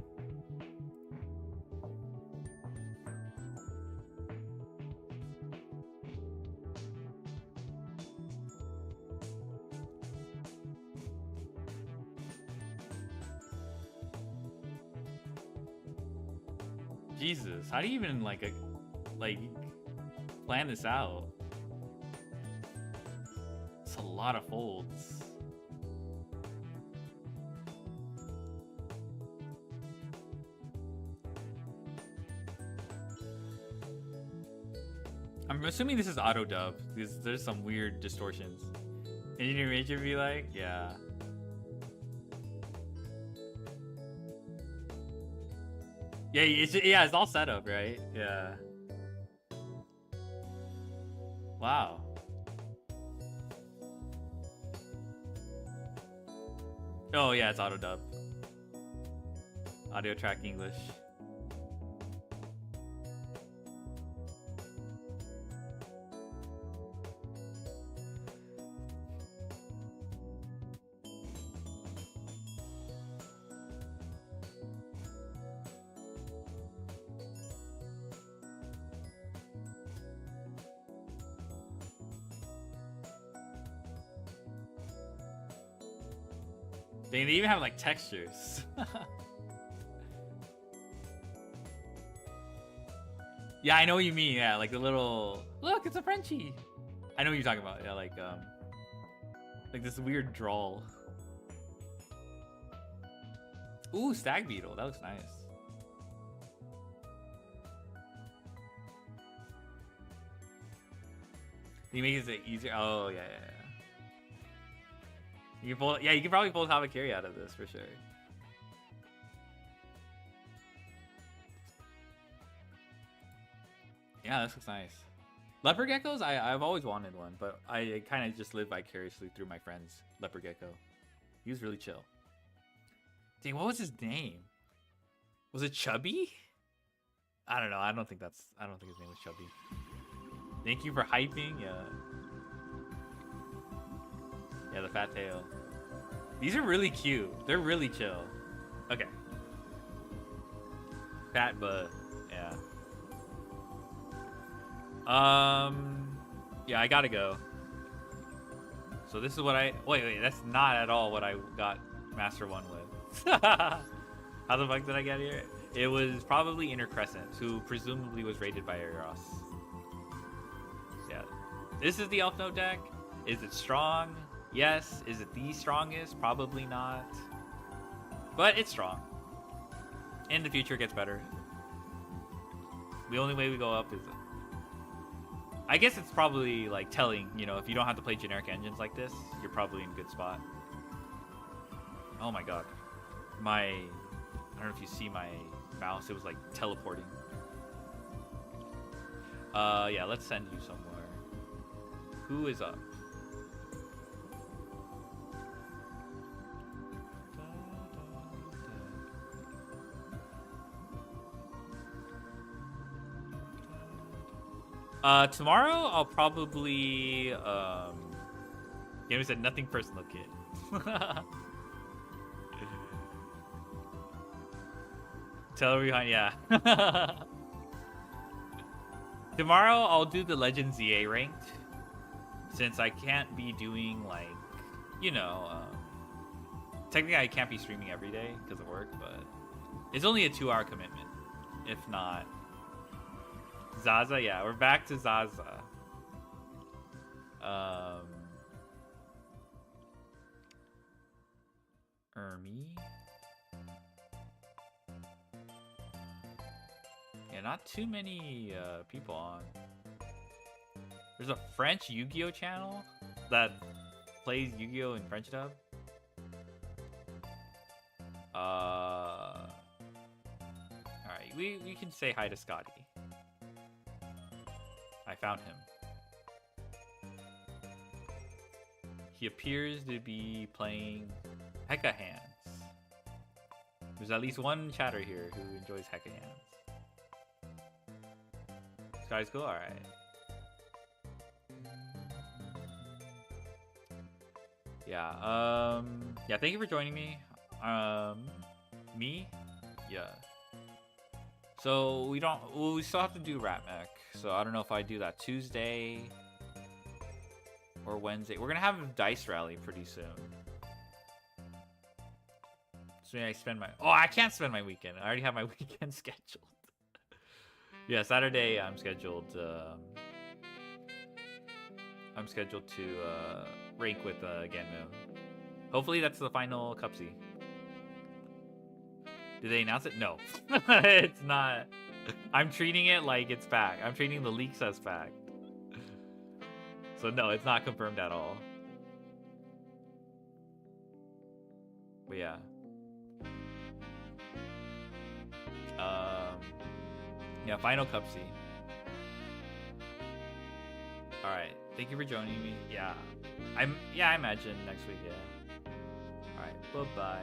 Jesus, how do you even like plan this out? It's a lot of folds. I'm assuming this is auto dub because there's some weird distortions. Engineer Major be like, yeah. Yeah, it's all set up, right? Yeah. Wow. Oh yeah, it's auto dub. Audio track English. They even have like textures. Yeah, I know what you mean. Yeah, like the little look, it's a Frenchie. I know what you're talking about. Yeah, like this weird drawl. Ooh, stag beetle. That looks nice. You make it easier. Oh yeah. You can pull, yeah, you can probably pull Habakiri out of this for sure. Yeah, this looks nice. Leopard geckos, I've always wanted one, but I kind of just live vicariously through my friend's leopard gecko. He was really chill. Dang, what was his name? Was it Chubby? I don't know. I don't think his name was Chubby. Thank you for hyping. Yeah. Yeah, the fat tail. These are really cute. They're really chill. Okay. Fat butt. Yeah. Yeah, I gotta go. So this is what I... Wait, that's not at all what I got Master 1 with. How the fuck did I get here? It was probably Inner Crescent, who presumably was rated by Eros. Yeah. This is the Elfnote deck. Is it strong? Yes. Is it the strongest? Probably not. But it's strong. In the future, it gets better. The only way we go up is... I guess it's probably like telling, you know, if you don't have to play generic engines like this, you're probably in a good spot. Oh my god. I don't know if you see my mouse, it was like teleporting. Yeah, let's send you somewhere. Who is up? Tomorrow I'll probably Gammy said nothing personal, kid. Tell everyone, yeah. Tomorrow I'll do the Legend ZA ranked, since I can't be doing like, you know, technically I can't be streaming every day because of work, but it's only a 2-hour commitment, if not. Zaza, yeah, we're back to Zaza. Ermi. Yeah, not too many people on. There's a French Yu-Gi-Oh channel that plays Yu-Gi-Oh in French dub. Alright, we can say hi to Scotty. I found him. He appears to be playing Heka Hands. There's at least one chatter here who enjoys Heka Hands. Scotty's cool? Alright. Yeah, yeah, thank you for joining me. Me? Yeah. So we still have to do Rat Mech. So I don't know if I do that Tuesday or Wednesday. We're gonna have a dice rally pretty soon. So I spend my... Oh, I can't spend my weekend. I already have my weekend scheduled. Yeah, Saturday I'm scheduled I'm scheduled to rank with Genmu. Hopefully that's the final Cup C. Did they announce it? No. It's not. I'm treating it like it's fact. I'm treating the leaks as fact. So no, it's not confirmed at all. But yeah. Yeah, final Cup C. Alright. Thank you for joining me. Yeah. I imagine next week, yeah. Alright, bye-bye.